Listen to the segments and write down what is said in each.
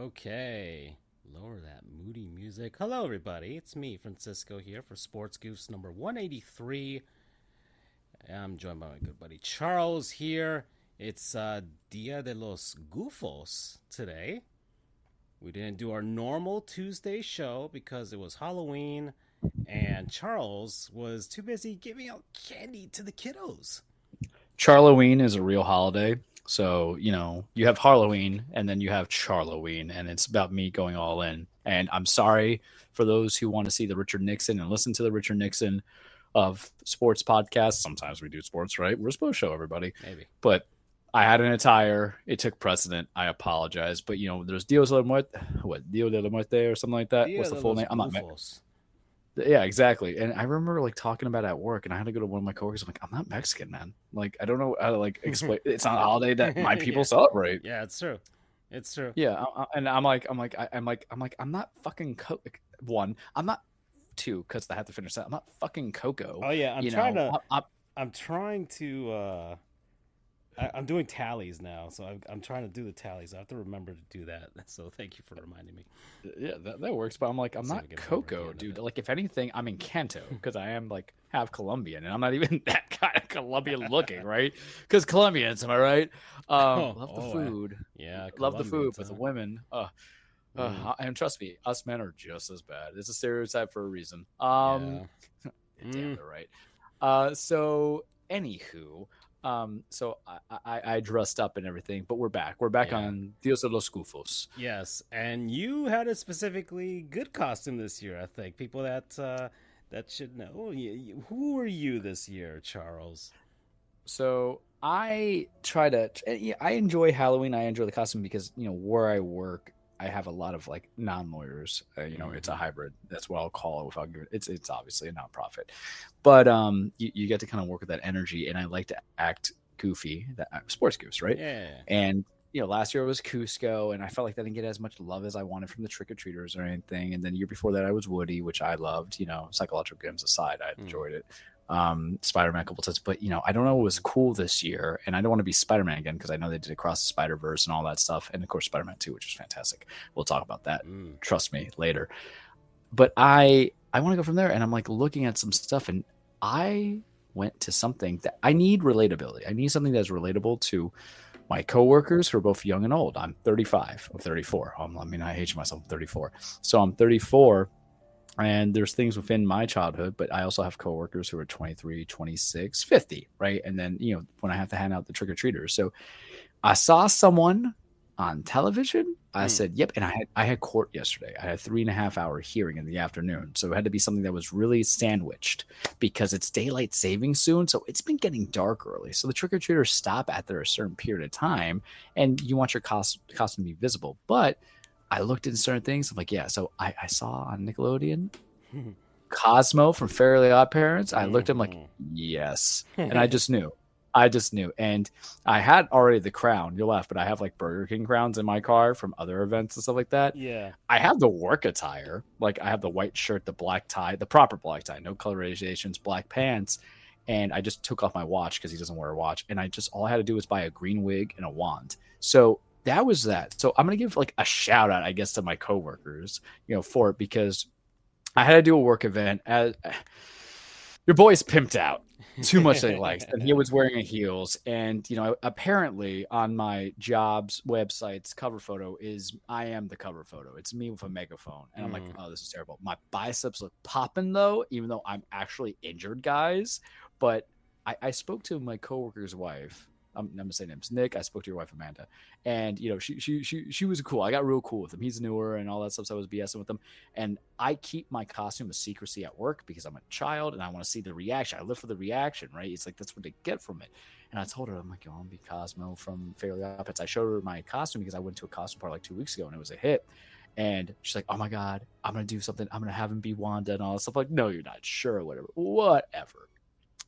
Okay. Lower that moody music. Hello, everybody. It's me, Francisco, here for Sports Goofs number 183. I'm joined by my good buddy Charles here. It's Dia de los Goofos today. We didn't do our normal Tuesday show because it was Halloween, and Charles was too busy giving out candy to the kiddos. Charloween is a real holiday. So, you have Halloween and then you have Charloween, and it's about me going all in. And I'm sorry for those who want to see the Richard Nixon and listen to the Richard Nixon of sports podcasts. Sometimes we do sports, right? We're supposed to show everybody. Maybe. But I had an attire. It took precedent. I apologize. But, there's Dios de la Muerte. What? Dio de la Muerte or something like that? Dia What's the de full los name? I'm not. Goofos. Yeah, exactly. And I remember talking about it at work, and I had to go to one of my coworkers. I'm like, I'm not Mexican, man. I don't know how to explain. It's not a holiday that my people Yeah. celebrate. Yeah, it's true. It's true. Yeah, and I'm not fucking one. I'm not two because I have to finish that. I'm not fucking Coco. Oh yeah, I'm you trying know. to. I, I'm trying to. I'm doing tallies now, so I'm trying to do the tallies. I have to remember to do that. So thank you for reminding me. yeah, that works. But I'm See if not I can remember Coco, again dude. of If anything, I'm in Canto because I am half Colombian, and I'm not even that kind of Colombian looking, right? Because Colombians, am I right? Love the food. Yeah, Love the food, Colombians, but the huh? women, and trust me, us men are just as bad. It's a stereotype for a reason. Yeah. Damn, they're right. So anywho, so I dressed up and everything, but we're back. We're back Yeah. on Dios de los Gufos. Yes, and you had a specifically good costume this year. I think people that should know. Who were you this year, Charles? So I try to. I enjoy Halloween. I enjoy the costume because where I work, I have a lot of non-lawyers. It's a hybrid. That's what I'll call it. Without giving it's obviously a nonprofit, but you get to kind of work with that energy, and I like to act goofy. That sports goofs, right? Yeah. And last year was Cusco, and I felt like I didn't get as much love as I wanted from the trick or treaters or anything. And then the year before that, I was Woody, which I loved. Psychological games aside, I enjoyed it. Spider-Man a couple times, but I don't know what was cool this year, and I don't want to be Spider-Man again because I know they did Across the Spider-Verse and all that stuff, and of course Spider-Man 2, which was fantastic. We'll talk about that. Trust me, later. But I want to go from there, and I'm looking at some stuff, and I went to something that I need relatability. I need something that's relatable to my coworkers who are both young and old. I'm 35. I'm 34. I hate myself. I'm 34. So I'm 34. And there's things within my childhood, but I also have coworkers who are 23, 26, 50, right? And then, when I have to hand out the trick-or-treaters. So I saw someone on television. I said, yep. And I had court yesterday. I had a 3.5-hour hearing in the afternoon. So it had to be something that was really sandwiched because it's daylight saving soon. So it's been getting dark early. So the trick-or-treaters stop after a certain period of time, and you want your costume to be visible. But I looked at certain things. I'm yeah. So I saw on Nickelodeon Cosmo from Fairly Odd Parents. I looked at him yes. And I just knew. And I had already the crown. You'll laugh, but I have Burger King crowns in my car from other events and stuff like that. Yeah. I have the work attire. I have the white shirt, the black tie, the proper black tie, no colorizations, black pants. And I just took off my watch because he doesn't wear a watch. And all I had to do was buy a green wig and a wand. So that was that. So I'm going to give a shout out, I guess, to my coworkers, for it, because I had to do a work event. Your boy's pimped out too much that he likes, and he was wearing heels. And, apparently on my job's website's cover photo I am the cover photo. It's me with a megaphone. And I'm oh, this is terrible. My biceps look popping though, even though I'm actually injured, guys. But I spoke to my coworker's wife. I'm gonna say names. Nick, I spoke to your wife Amanda, and she was cool. I got real cool with him. He's newer and all that stuff. So I was BSing with him, and I keep my costume a secrecy at work because I'm a child and I want to see the reaction. I live for the reaction, right? It's that's what they get from it. And I told her, I'm I want to be Cosmo from Fairly Odd Pets. I showed her my costume because I went to a costume party 2 weeks ago and it was a hit. And she's like, oh my God, I'm gonna do something. I'm gonna have him be Wanda and all that stuff. No, you're not. Sure, whatever.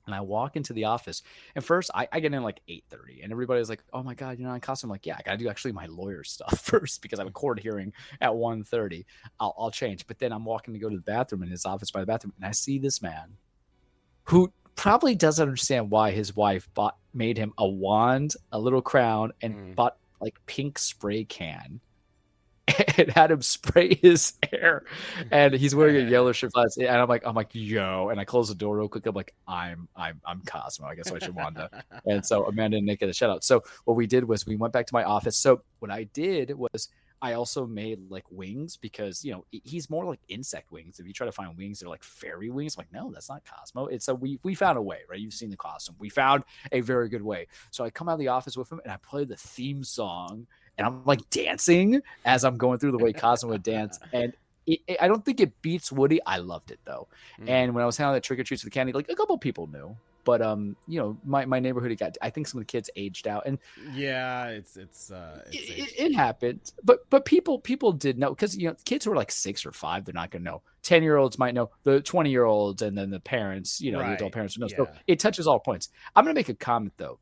And I walk into the office, and first I get in 8:30, and everybody's like, "Oh my God, you're not in costume." I'm yeah, I gotta do actually my lawyer stuff first because I have a court hearing at 1:30. I'll change, but then I'm walking to go to the bathroom in his office by the bathroom, and I see this man who probably doesn't understand why his wife made him a wand, a little crown, and bought pink spray can and had him spray his hair, and he's wearing a yellow shirt, and I'm like, yo, and I close the door real quick. I'm like, I'm Cosmo. I guess I should Wanda. And so Amanda and Nick get a shout out. So what we did was we went back to my office. So what I did was I also made like wings, because he's more like insect wings. If you try to find wings, they're like fairy wings. I'm like, no, that's not Cosmo. It's we found a way, right? You've seen the costume. We found a very good way. So I come out of the office with him and I play the theme song, and I'm like dancing as I'm going through the way Cosmo would dance. And I don't think it beats Woody. I loved it though. And when I was handling the trick or treats with the candy, like a couple people knew. But my neighborhood I think some of the kids aged out, and yeah, it happened. But people did know, because kids who are like 6 or 5, they're not gonna know. 10-year-olds might know, the 20-year-olds, and then the parents, the adult parents know. Yeah. So it touches all points. I'm gonna make a comment though.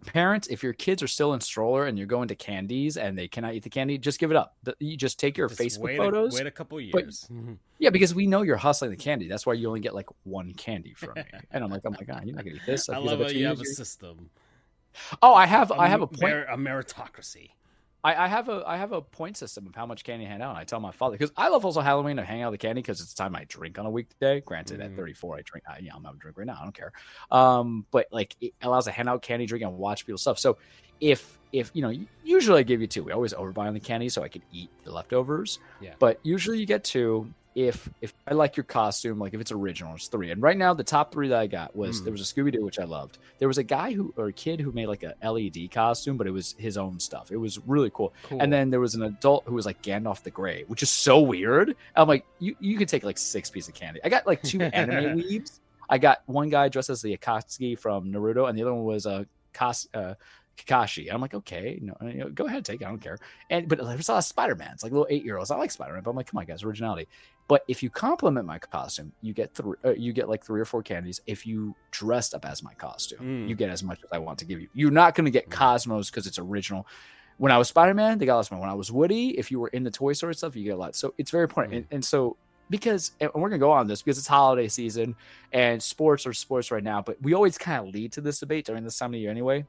Parents, if your kids are still in stroller and you're going to candies and they cannot eat the candy, just give it up. You just take your Facebook photos. Wait a couple years. Yeah, because we know you're hustling the candy. That's why you only get like one candy from me. And I'm like, oh my God, you're not gonna eat this. I love how you have a system. Oh, I have a point. A meritocracy. I have a point system of how much candy I hand out. And I tell my father, because I love also Halloween to hang out with the candy, because it's the time I drink on a weekday. Granted, at 34, I drink. I'm not a drink right now. I don't care. But like, it allows to hand out candy, drink, and watch people's stuff. So if usually I give you 2. We always overbuy on the candy so I can eat the leftovers. Yeah. But usually you get 2. If I like your costume, like if it's original, it's 3. And right now, the top 3 that I got was there was a Scooby-Doo, which I loved. There was a guy a kid who made like a LED costume, but it was his own stuff. It was really cool. And then there was an adult who was like Gandalf the Grey, which is so weird. I'm like, you could take like 6 pieces of candy. I got like 2 anime weaves. I got one guy dressed as the Akatsuki from Naruto, and the other one was Kakashi. I'm like, okay, no, go ahead, take it. I don't care. But there's a lot of Spider-Mans, like little 8-year-olds. I like Spider-Man, but I'm like, come on, guys, originality. But if you compliment my costume, you get like 3 or 4 candies. If you dressed up as my costume, you get as much as I want to give you. You're not going to get Cosmos because it's original. When I was Spider-Man, they got lots more. When I was Woody, if you were in the toy store and stuff, you get a lot. So it's very important. And so because, and we're going to go on this because it's holiday season and sports are sports right now, but we always kind of lead to this debate during this time of year anyway.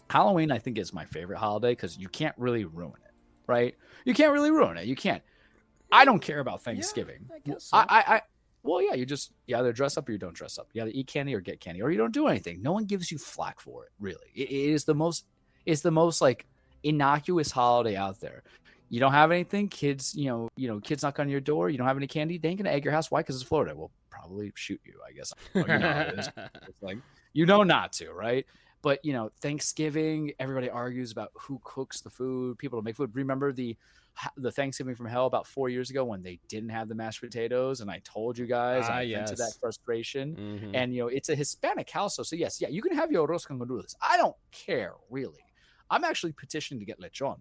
Halloween, I think, is my favorite holiday because you can't really ruin it, right? You can't really ruin it. You can't. I don't care about Thanksgiving. Yeah, I guess so. Well, yeah, you either dress up or you don't dress up. You either eat candy or get candy, or you don't do anything. No one gives you flack for it, really. It is the most like innocuous holiday out there. You don't have anything, kids, kids knock on your door. You don't have any candy. They ain't gonna egg your house. Why? Because it's Florida. We'll probably shoot you, I guess. You know how it is. It's like, not to, right? But Thanksgiving, everybody argues about who cooks the food. People don't make food. Remember the Thanksgiving from hell about 4 years ago when they didn't have the mashed potatoes, and I told you guys I vented that frustration. Mm-hmm. And it's a Hispanic household, so yes, you can have your arroz con gandules. I don't care really. I'm actually petitioning to get lechon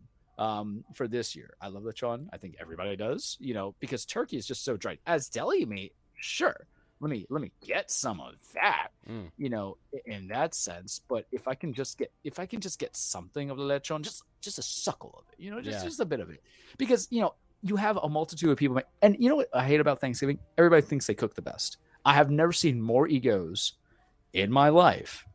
for this year. I love lechon. I think everybody does. Because turkey is just so dry. As deli meat, sure. Let me get some of that, in that sense. But if I can just get something of the lechon, just a suckle of it, just a bit of it, because you have a multitude of people, and you know what I hate about Thanksgiving? Everybody thinks they cook the best. I have never seen more egos in my life.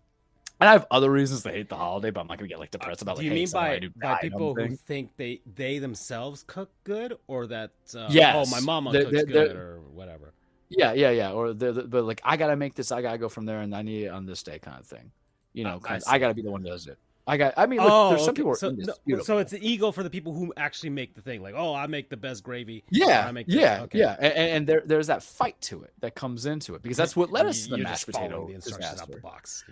And I have other reasons to hate the holiday, but I'm not gonna get depressed about. Do you mean by people who think they themselves cook good, or that my mama cooks good, or whatever? Yeah. Or but like, I gotta make this. I gotta go from there, and I need it on this day, kind of thing. I gotta be the one who does it. There's some people. So it's the ego for the people who actually make the thing. Like, I make the best gravy. Yeah. And there's that fight to it that comes into it, because that's what led us to the mashed potato disaster. Out the box,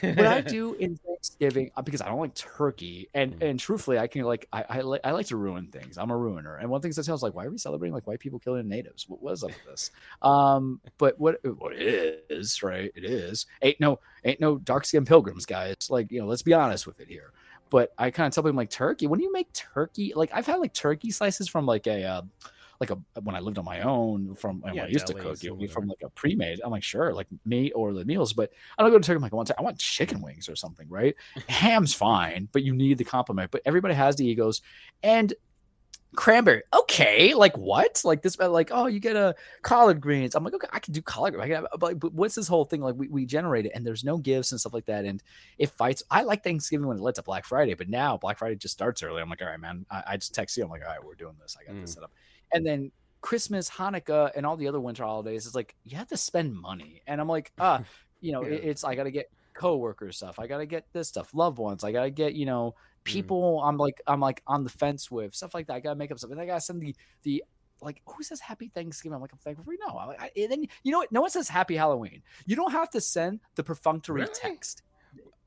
What I do in Thanksgiving, because I don't like turkey, and truthfully, I can I like to ruin things. I'm a ruiner, and one thing that sounds like, why are we celebrating like white people killing natives? What is up with this? But what it is, right? It is ain't no dark skinned pilgrims, guys. Like, let's be honest with it here. But I kind of tell them, like, turkey. When you make turkey, like, I've had like turkey slices from like when I lived on my own, from when I used to cook, from like a pre-made. I'm like, sure, like meat or the meals, but I don't go to turkey. I'm like, I want chicken wings or something, right? Ham's fine, but you need the compliment. But everybody has the egos, and cranberry. Okay, like what? Like this, like, oh, you get a collard greens. I'm like, okay, I can do collard greens. But what's this whole thing? Like we generate it, and there's no gifts and stuff like that, and it fights. I like Thanksgiving when it led to Black Friday, but now Black Friday just starts early. I'm like, all right, man. I just text you. I'm like, all right, we're doing this. I got this set up, and then Christmas, Hanukkah, and all the other winter holidays is like you have to spend money, and I'm like, it's I got to get coworker stuff. I got to get this stuff, loved ones. I got to get people I'm like on the fence with, stuff like that. I gotta make up something. I gotta send the like, who says happy Thanksgiving? I'm like, I'm thankful for you. No, and then you know what? No one says happy Halloween. You don't have to send the perfunctory text.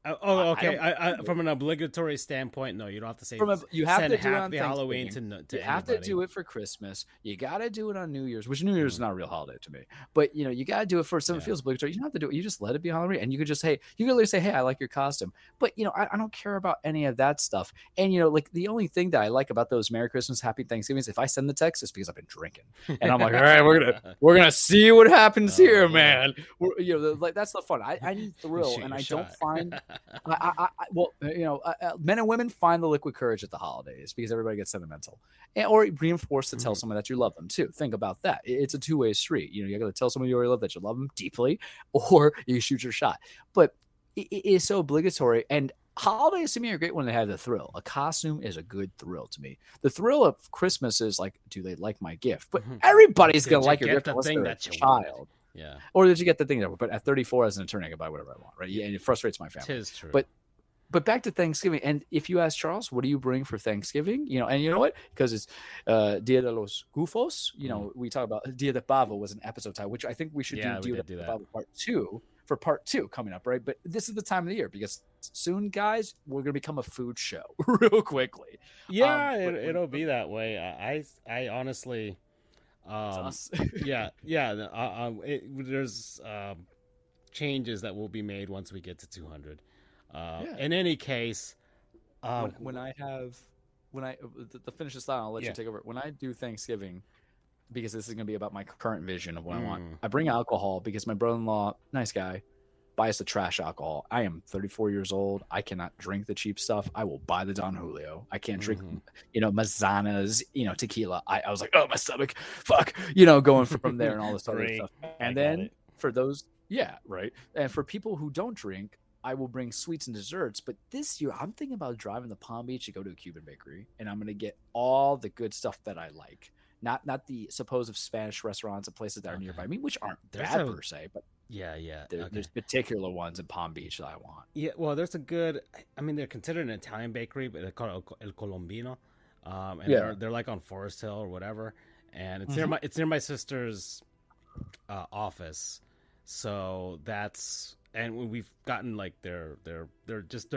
Okay. I from an obligatory standpoint, no, you don't have to say. You have to do happy Halloween to you have to do it for Christmas. You gotta do it on New Year's, which New Year's is not a real holiday to me. But you gotta do it for something that feels obligatory. You don't have to do it. You just let it be Halloween, and you could just you could literally say, hey, I like your costume. But I don't care about any of that stuff. And like the only thing that I like about those Merry Christmas, Happy Thanksgiving is if I send the text, it's because I've been drinking, and I'm like, all right, we're gonna see what happens here, man. Like that's the fun. I need thrill, and I don't find. Men and women find the liquid courage at the holidays because everybody gets sentimental, or reinforce to tell someone that you love them too. Think about that. It's a two-way street. You got to tell someone you already love that you love them deeply, or you shoot your shot. But it is so obligatory, and holidays to me are great when they have the thrill. A costume is a good thrill to me. The thrill of Christmas is like, do they like my gift? But everybody's gonna like your gift unless they're a child. Yeah. Or did you get the thing that? But at 34, as an attorney, I can buy whatever I want, right? And it frustrates my family. Tis true. But back to Thanksgiving, and if you ask Charles, what do you bring for Thanksgiving? And you know what? Because it's Dia de los Goofos. We talk about Dia de Pavo was an episode title, which I think we should do Dia de Pavo part two coming up, right? But this is the time of the year because soon, guys, we're gonna become a food show real quickly. Yeah, it'll be that way. I honestly. There's changes that will be made once we get to 200. In any case, to finish this thought, I'll let you take over. When I do Thanksgiving, because this is going to be about my current vision of what I want, I bring alcohol because my brother-in-law, nice guy, buys the trash alcohol. I am 34 years old. I cannot drink the cheap stuff. I will buy the Don Julio. I can't drink, Mazana's, tequila. I was like, oh, my stomach, fuck, going from there and all this other stuff. And then for those, right. And for people who don't drink, I will bring sweets and desserts. But this year, I'm thinking about driving to Palm Beach to go to a Cuban bakery, and I'm going to get all the good stuff that I like. Not the supposed Spanish restaurants and places that are nearby me, which aren't bad per se, but there's particular ones in Palm Beach that I want. Yeah, well, there's a good. I mean, they're considered an Italian bakery, but they're called El Colombino, and they're like on Forest Hill or whatever, and it's near my sister's office, so that's. And we've gotten like they're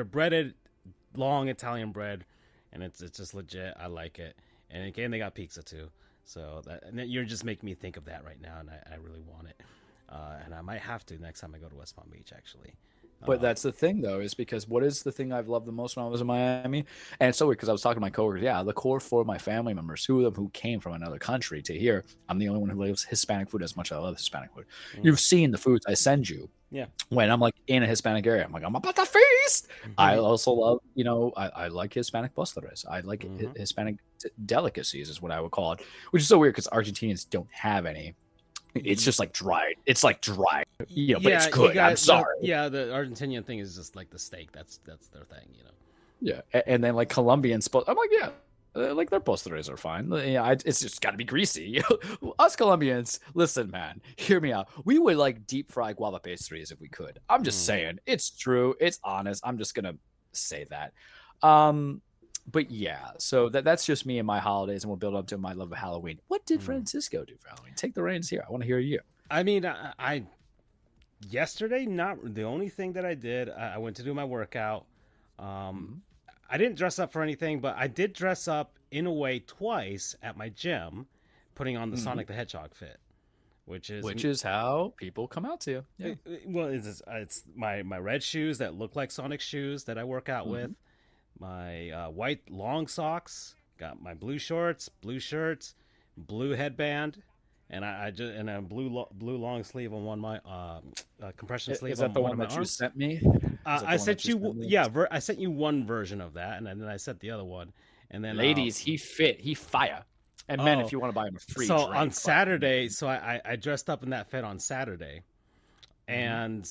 breaded, long Italian bread, and it's just legit. I like it, and again they got pizza too. So you're just making me think of that right now, and I really want it, and I might have to next time I go to West Palm Beach actually. But that's the thing, though, is because what is the thing I've loved the most when I was in Miami? And it's so weird because I was talking to my coworkers. Yeah, the core four of my family members, two of them who came from another country to here. I'm the only one who loves Hispanic food as much as I love Hispanic food. You've seen the foods I send you. Yeah. When I'm like in a Hispanic area, I'm like, I'm about to feast. I also love, I like Hispanic postres. I like Hispanic delicacies is what I would call it, which is so weird because Argentinians don't have any. It's just like dried. It's like dried, but it's good. I'm sorry. The Argentinian thing is just like the steak. That's their thing, Yeah, and then like Colombians, I'm like, like their postres are fine. Yeah, it's just got to be greasy. Us Colombians, listen, man, hear me out. We would like deep fry guava pastries if we could. I'm just saying, it's true. It's honest. I'm just gonna say that. But yeah, so that's just me and my holidays, and we'll build up to my love of Halloween. What did Francisco do for Halloween? Take the reins here. I want to hear you. I mean, I yesterday, not the only thing that I did. I went to do my workout. I didn't dress up for anything, but I did dress up in a way twice at my gym, putting on the Sonic the Hedgehog fit, which is how people come out to you. Yeah. Well, it's my red shoes that look like Sonic shoes that I work out with. My white long socks, got my blue shorts, blue shirts, blue headband, and a blue long sleeve on one of my compression sleeve. Is that on the one that of my you sent me? I sent you, I sent you one version of that, and then I sent the other one, And then ladies, he fire. And men, if you want to buy him a free so drink. on Saturday, so I dressed up in that fit on Saturday. And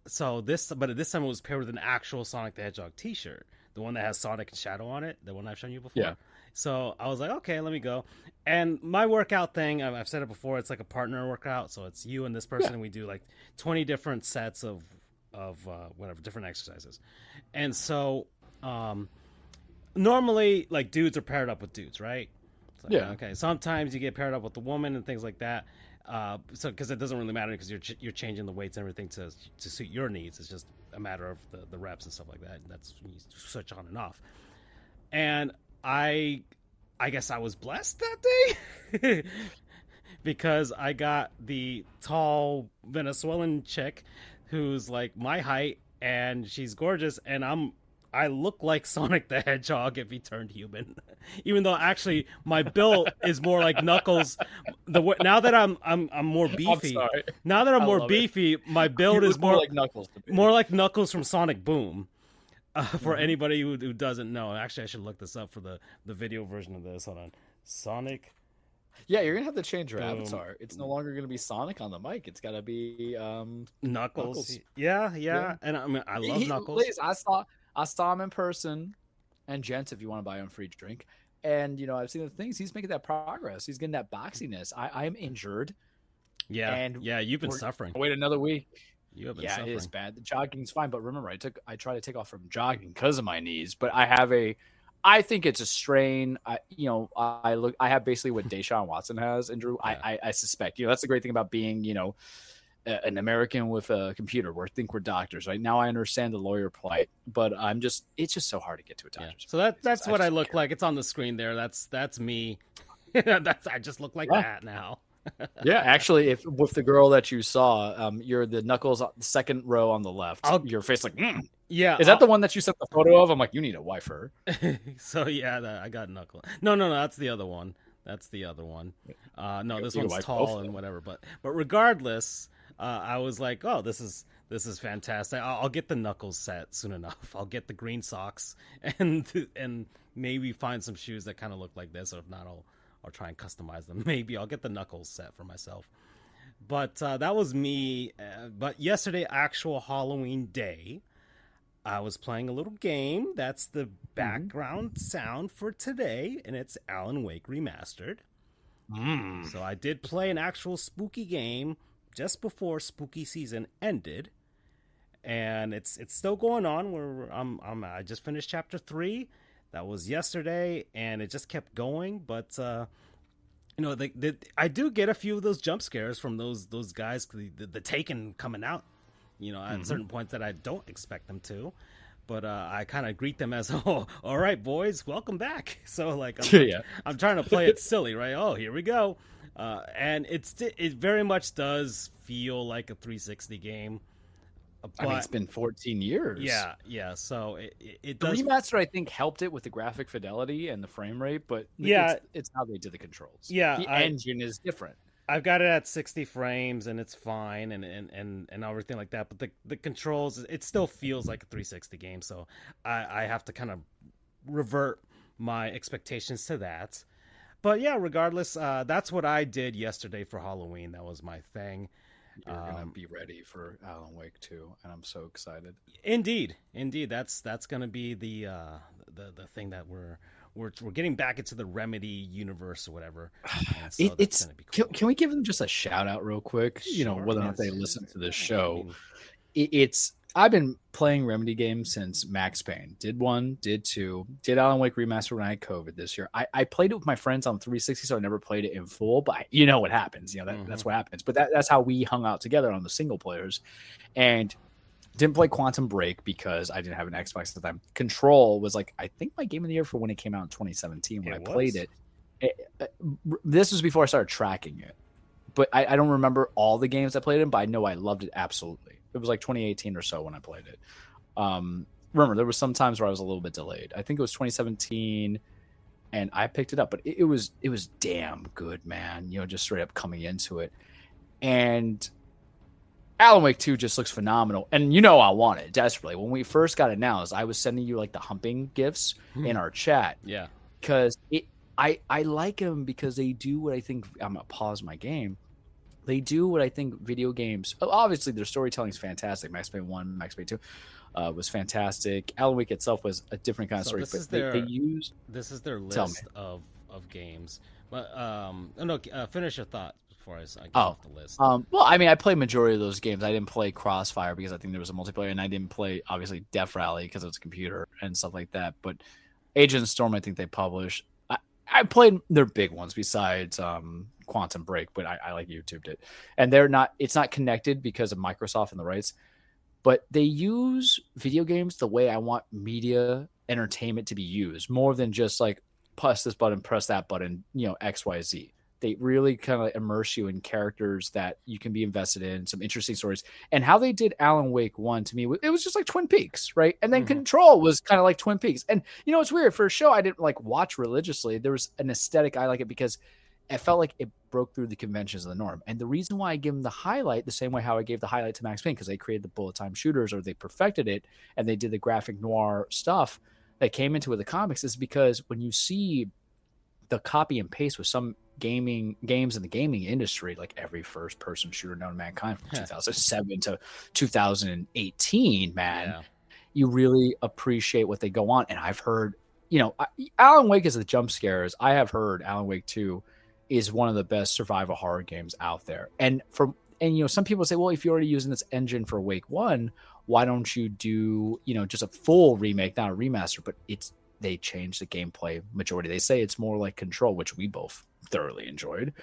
so this time it was paired with an actual Sonic the Hedgehog t-shirt, the one that has Sonic and Shadow on it, the one I've shown you before. Yeah. So I was like, okay, let me go. And my workout thing, I've said it before, it's like a partner workout. So it's you and this person, and we do like 20 different sets of whatever, different exercises. And so normally, like, dudes are paired up with dudes, right? Like, yeah. Okay. Sometimes you get paired up with a woman and things like that. So because it doesn't really matter because you're changing the weights and everything to suit your needs. It's just a matter of the reps and stuff like that. And that's when you switch on and off. And I guess I was blessed that day because I got the tall Venezuelan chick who's like my height and she's gorgeous, and I look like Sonic the Hedgehog if he turned human, even though actually my build is more like Knuckles. Now that I'm more beefy, now that I'm more beefy, my build is more like Knuckles. More like Knuckles from Sonic Boom. For anybody who doesn't know, actually, I should look this up for the video version of this. Hold on, Sonic. Yeah, you're gonna have to change your avatar. It's no longer gonna be Sonic on the mic. It's gotta be Knuckles. Yeah. And I mean, I love Knuckles. Ladies, I saw him in person, and gents, if you want to buy him a free drink, and I've seen the things. He's making that progress. He's getting that boxiness. I'm injured. Yeah, and you've been suffering. Wait another week. You have been suffering. It is bad. The jogging's fine, but remember, I try to take off from jogging because of my knees. But I think it's a strain. I have basically what Deshaun Watson has, and Drew. Yeah. I suspect. That's the great thing about being, an American with a computer. We think we're doctors, right? Now I understand the lawyer plight, but it's just so hard to get to a doctor's. Yeah. So that's what I look like. It's on the screen there. That's me. I just look like that now. Yeah, actually, if with the girl that you saw, you're the Knuckles, second row on the left. Your face like, yeah. Is that the one that you sent the photo of? I'm like, you need to wife her. So yeah, I got Knuckles. No, that's the other one. No, this one's tall and whatever. But regardless, I was like, oh, this is fantastic. I'll get the Knuckles set soon enough. I'll get the green socks and maybe find some shoes that kind of look like this, or if not, I'll try and customize them. Maybe I'll get the Knuckles set for myself. But that was me. But yesterday, actual Halloween day, I was playing a little game. That's the background sound for today, and it's Alan Wake Remastered. So I did play an actual spooky game just before spooky season ended, and it's still going on. I just finished chapter 3. That was yesterday, and it just kept going. But I do get a few of those jump scares from those guys, the Taken coming out, at certain points that I don't expect them to. But I kind of greet them as, oh, all right, boys, welcome back. So like, I'm trying to play it silly, right? Oh, here we go. And it very much does feel like a 360 game. But, it's been 14 years. Yeah. So it the does. Remaster, I think, helped it with the graphic fidelity and the frame rate, but it's how they did the controls. Yeah, the engine is different. I've got it at 60 frames and it's fine and everything like that. But the controls, it still feels like a 360 game. So I have to kind of revert my expectations to that. But yeah, regardless, that's what I did yesterday for Halloween. That was my thing. You're gonna be ready for Alan Wake 2, and I'm so excited. Indeed, that's gonna be the thing that we're getting back into the Remedy universe or whatever. So it's gonna be cool. Can we give them just a shout out real quick? Sure, whether or not they listen to this show. I've been playing Remedy games since Max Payne. Did 1, did 2, did Alan Wake Remaster when I had COVID this year. I played it with my friends on 360, so I never played it in full, but you know what happens. That's what happens. But that's how we hung out together on the single players. And didn't play Quantum Break because I didn't have an Xbox at the time. Control was like, I think my game of the year for when it came out in 2017 when I played it. This was before I started tracking it. But I don't remember all the games I played in, but I know I loved it absolutely. It was like 2018 or so when I played it. Remember, there was some times where I was a little bit delayed. I think it was 2017, and I picked it up. But it was damn good, man. Just straight up coming into it. And Alan Wake 2 just looks phenomenal. And you know I want it desperately. When we first got announced, I was sending you like the humping gifs in our chat. Yeah. Because I like them because they do what I think. I'm going to pause my game. They do what I think video games. Obviously, their storytelling is fantastic. Max Payne 1, Max Payne 2 was fantastic. Alan Wake itself was a different kind of story. This is their list of games. But finish your thought before I get off the list. Well, I mean, I played majority of those games. I didn't play Crossfire because I think there was a multiplayer, and I didn't play obviously Death Rally because it was a computer and stuff like that. But Agent Storm, I think they published. I played their big ones besides Quantum Break, but I like YouTubed it. And it's not connected because of Microsoft and the rights, but they use video games the way I want media entertainment to be used, more than just like press this button, press that button, X, Y, Z. They really kind of immerse you in characters that you can be invested in, some interesting stories. And how they did Alan Wake 1 to me, it was just like Twin Peaks, right? And then Control was kind of like Twin Peaks. And it's weird. For a show I didn't like watch religiously, there was an aesthetic I like it because it felt like it broke through the conventions of the norm. And the reason why I give them the highlight, the same way how I gave the highlight to Max Payne, because they created the bullet time shooters, or they perfected it, and they did the graphic noir stuff that came into it, the comics, is because when you see the copy and paste with some games in the gaming industry, like every first person shooter known to mankind from 2007 to 2018, man, you really appreciate what they go on. And I've heard, Alan Wake is the jump scares. I have heard Alan Wake 2 is one of the best survival horror games out there. And some people say, well, if you're already using this engine for Wake 1, why don't you do, just a full remake, not a remaster? But they changed the gameplay majority. They say it's more like Control, which we both thoroughly enjoyed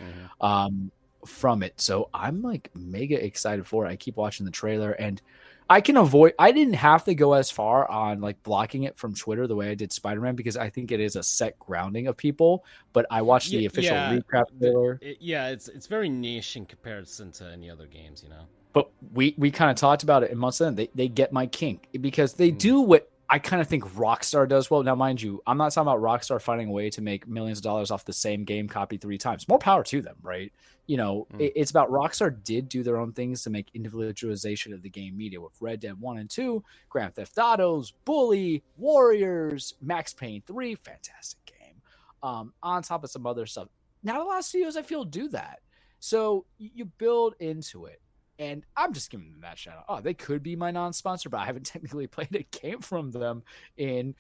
from it. So I'm like mega excited for it. I keep watching the trailer, and I didn't have to go as far on like blocking it from Twitter the way I did Spider-Man, because I think it is a set grounding of people. But I watched the official recap trailer. It's very niche in comparison to any other games, But we kind of talked about it in months then. They get my kink because they do what I kind of think Rockstar does well. Now, mind you, I'm not talking about Rockstar finding a way to make millions of dollars off the same game copied 3 times. More power to them, right? It's about Rockstar did do their own things to make individualization of the game media with Red Dead 1 and 2, Grand Theft Autos, Bully, Warriors, Max Payne 3, fantastic game. On top of some other stuff. Now, the last few years, I feel do that. So you build into it. And I'm just giving them that shout out. Oh, they could be my non-sponsor, but I haven't technically played a game from them in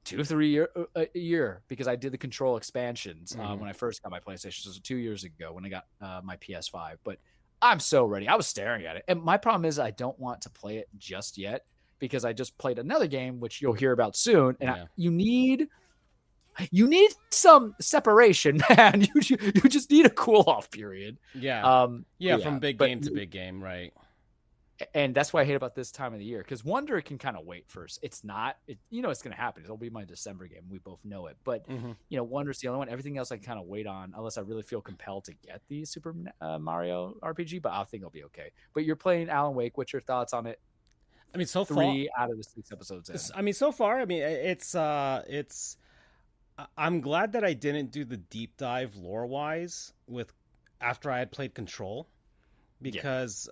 2-3 year because I did the Control expansions when I first got my PlayStation. So it was 2 years ago when I got my PS5. But I'm so ready. I was staring at it. And my problem is I don't want to play it just yet because I just played another game, which you'll hear about soon. And you need some separation, man. You just need a cool off period. From big game to big game, right? And that's what I hate about this time of the year, because Wonder can kind of wait first. It's not, it's going to happen. It'll be my December game. We both know it. But Wonder's the only one. Everything else I can kind of wait on, unless I really feel compelled to get the Super Mario RPG. But I think it'll be okay. But you're playing Alan Wake. What's your thoughts on it? I mean, so 3 out of the 6 episodes in. I mean, so far, it's. I'm glad that I didn't do the deep dive lore wise after I had played Control, because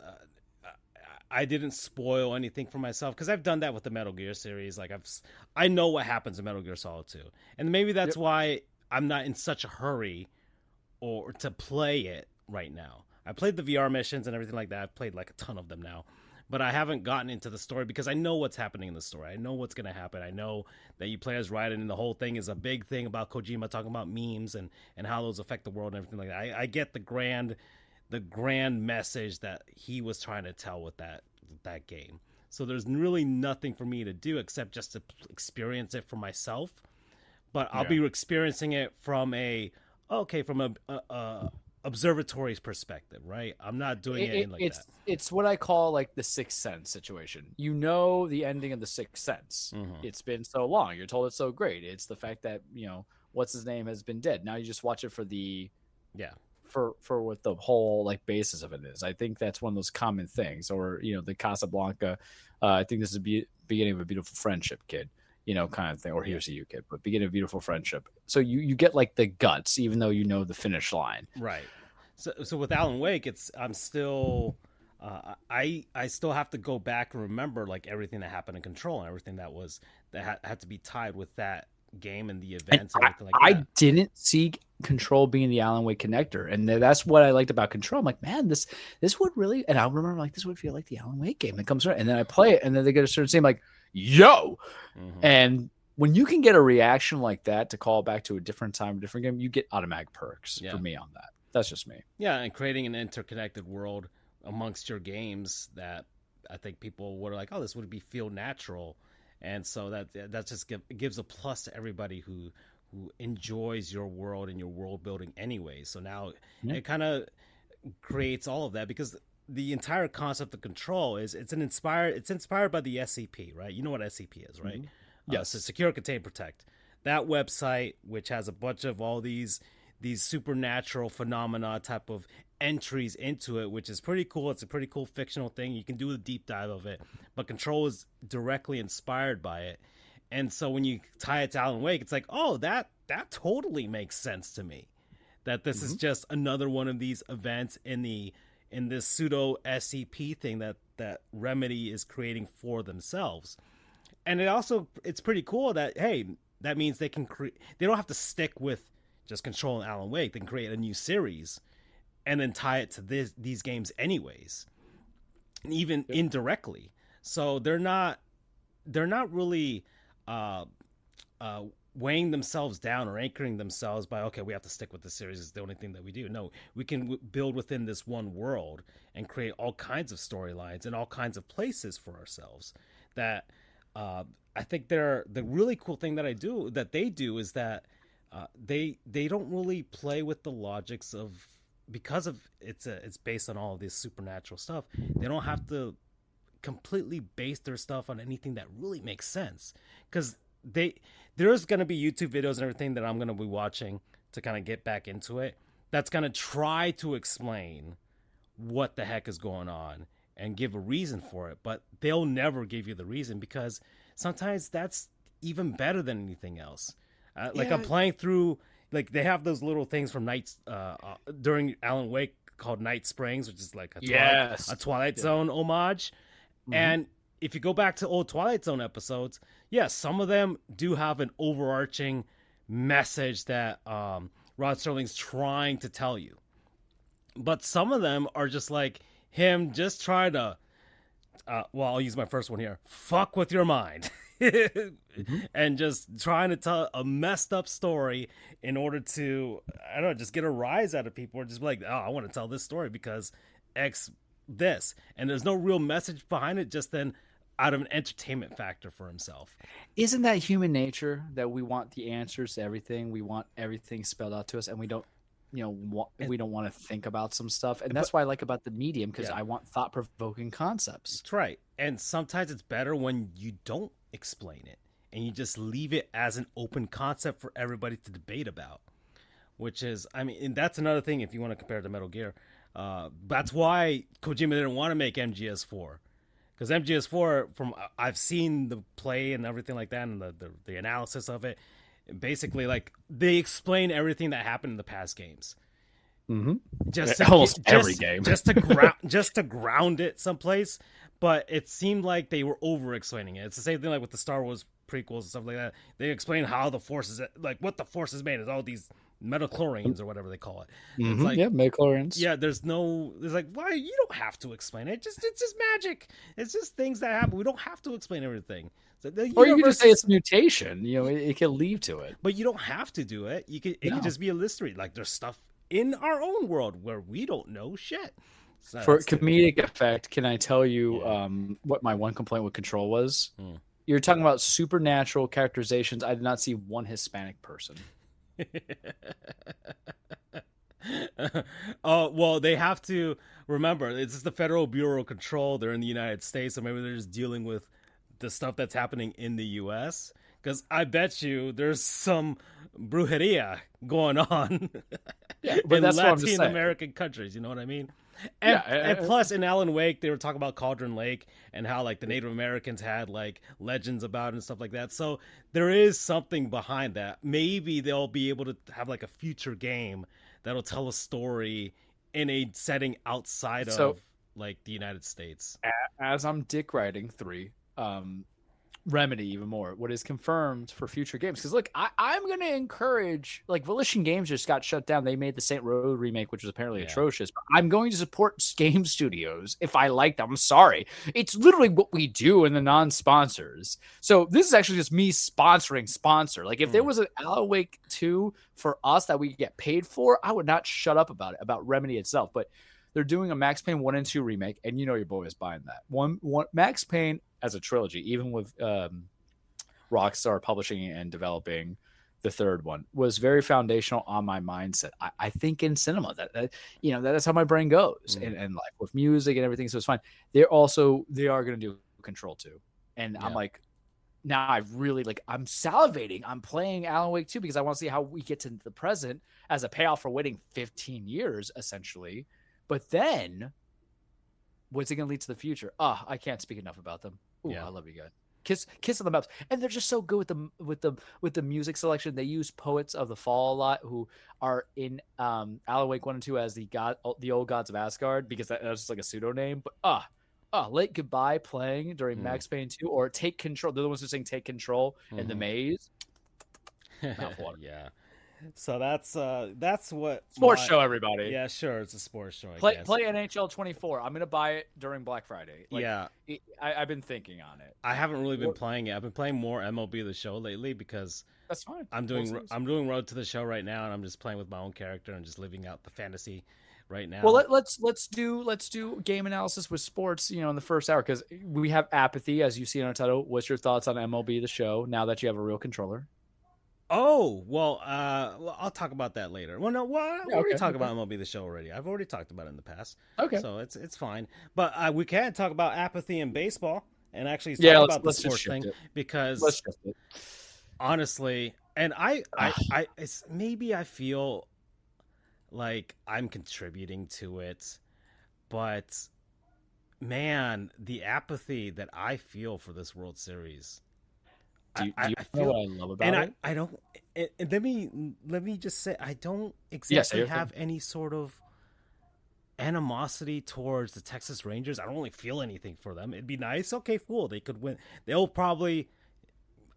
I didn't spoil anything for myself, because I've done that with the Metal Gear series. Like I know what happens in Metal Gear Solid 2, and maybe that's why I'm not in such a hurry or to play it right now. I played the VR missions and everything like that. I've played like a ton of them now. But I haven't gotten into the story because I know what's happening in the story. I know what's going to happen. I know that you play as Raiden, and the whole thing is a big thing about Kojima talking about memes and how those affect the world and everything like that. I get the grand message that he was trying to tell with that game. So there's really nothing for me to do except just to experience it for myself. But I'll be experiencing it from a observatory's perspective, right? I'm not doing it like that. It's what I call like the Sixth Sense situation. The ending of the Sixth Sense. It's been so long. You're told it's so great. It's the fact that what's his name has been dead. Now you just watch it for the for what the whole like basis of it is. I think that's one of those common things. Or the Casablanca. I think this is beginning of a beautiful friendship, kid. Kind of thing, or here's a you kid, but begin a beautiful friendship. So you get like the guts, even though the finish line. Right. So with Alan Wake, I'm still I still have to go back and remember like everything that happened in Control and everything that had to be tied with that game and the events and everything like I that. didn't see Control being the Alan Wake connector, and that's what I liked about Control. I'm like, man, this would really, and I remember like this would feel like the Alan Wake game that comes around, and then I play it, and then they get a certain scene like, yo, and when you can get a reaction like that to call back to a different time, a different game, you get automatic perks for me on that. That's just me. Yeah, and creating an interconnected world amongst your games that I think people were like, oh, this would feel natural. And so that just gives a plus to everybody who enjoys your world and your world building anyway. So now it kind of creates all of that, because the entire concept of Control is it's inspired by the SCP, right? You know what SCP is, right? Yes. So Secure, Contain, Protect. That website, which has a bunch of all these supernatural phenomena type of entries into it, which is pretty cool. It's a pretty cool fictional thing. You can do a deep dive of it, but Control is directly inspired by it. And so when you tie it to Alan Wake, it's like, oh, that totally makes sense to me. That this is just another one of these events in this pseudo SCP thing that Remedy is creating for themselves. And it's pretty cool that, hey, that means they can they don't have to stick with just Control and Alan Wake. They can create a new series and then tie it to these games anyways, even indirectly. So they're not really weighing themselves down or anchoring themselves by, okay, we have to stick with the series. It's the only thing that we do. No, we can build within this one world and create all kinds of storylines and all kinds of places for ourselves. That I think the really cool thing that they do is that they don't really play with the logics of, because of it's based on all of this supernatural stuff. They don't have to completely base their stuff on anything that really makes sense, because there's going to be YouTube videos and everything that I'm going to be watching to kind of get back into it, that's going to try to explain what the heck is going on and give a reason for it, but they'll never give you the reason, because sometimes that's even better than anything else. I'm playing through, like, they have those little things from nights during Alan Wake called Night Springs, which is like a Twilight Zone homage. And if you go back to old Twilight Zone episodes, some of them do have an overarching message that Rod Serling's trying to tell you. But some of them are just like him just trying to, I'll use my first one here, fuck with your mind. And just trying to tell a messed up story in order to, I don't know, just get a rise out of people, or just be like, oh, I want to tell this story because X this. And there's no real message behind it, just then out of an entertainment factor for himself. Isn't that human nature, that we want the answers to everything? We want everything spelled out to us, and we don't, we don't want to think about some stuff. And that's what I like about the medium, because I want thought-provoking concepts. That's right. And sometimes it's better when you don't explain it and you just leave it as an open concept for everybody to debate about, which is, I mean, and that's another thing if you want to compare it to Metal Gear. That's why Kojima didn't want to make MGS4, because MGS4, from I've seen the play and everything like that, and the analysis of it, basically, like, they explain everything that happened in the past games. Almost every game, just to ground it someplace. But it seemed like they were over explaining it. It's the same thing like with the Star Wars prequels and stuff like that. They explain how the Force is, like, what the Force is made is all these metachlorians or whatever they call it. It's like, metachlorians. Yeah, there's like, why, you don't have to explain it. It's just magic. It's just things that happen. We don't have to explain everything. So or you can just say it's mutation. It can lead to it. But you don't have to do it. It can just be a mystery. Like, there's stuff in our own world where we don't know shit. So for comedic effect, can I tell you what my one complaint with Control was? You're talking about supernatural characterizations. I did not see one Hispanic person. Oh, well, they have to remember, it's just the Federal Bureau of Control. They're in the United States, so maybe they're just dealing with the stuff that's happening in the U.S. Because I bet you there's some brujeria going on in Latin American countries. You know what I mean? And plus, in Alan Wake, they were talking about Cauldron Lake and how, like, the Native Americans had, like, legends about it and stuff like that. So there is something behind that. Maybe they'll be able to have, like, a future game that'll tell a story in a setting outside of like the United States. As I'm dick riding 3, Remedy even more. What is confirmed for future games? Because look, I'm going to encourage, like, Volition Games just got shut down. They made the Saint Road remake, which was apparently atrocious. But I'm going to support game studios if I like them. I'm sorry, it's literally what we do in the non-sponsors. So this is actually just me sponsoring sponsor. Like, if there was an Alan Wake 2 for us that we get paid for, I would not shut up about it, about Remedy itself. But they're doing a Max Payne 1 and 2 remake, and you know your boy is buying that. One Max Payne as a trilogy, even with Rockstar publishing and developing the third one, was very foundational on my mindset. I think in cinema that that's how my brain goes, and like with music and everything. So it's fine. They are going to do Control 2, and I'm like, now I really I'm salivating. I'm playing Alan Wake 2 because I want to see how we get to the present as a payoff for waiting 15 years essentially. But then, what's it going to lead to the future? I can't speak enough about them. Ooh, I love you guys. Kiss on the mouth, and they're just so good with the music selection. They use Poets of the Fall a lot, who are in Alan Wake 1 and 2 as the old gods of Asgard, because that's just like a pseudonym. But Late Goodbye playing during Max Payne 2, or Take Control. They're the ones who sing Take Control in the maze. Mouthwater. Yeah. So that's what sports show, everybody. Yeah, sure, it's a sports show. Play NHL 24. I'm gonna buy it during Black Friday. I've been thinking on it. I haven't really been playing it. I've been playing more MLB The Show lately because that's fine. I'm doing Road to the Show right now, and I'm just playing with my own character and just living out the fantasy right now. Well, let's do game analysis with sports. In the first hour, because we have apathy, as you see in our title. What's your thoughts on MLB The Show now that you have a real controller? Oh, well, I'll talk about that later. Well, no, we already talked about MLB The Show already. I've already talked about it in the past. Okay. So it's fine. But we can talk about apathy in baseball and actually talk about the sports thing. Because honestly, and maybe I feel like I'm contributing to it, but man, the apathy that I feel for this World Series. Do you know what I love about it? I don't. And let me just say, I don't exactly have any sort of animosity towards the Texas Rangers. I don't really feel anything for them. It'd be nice. Okay, cool. They could win.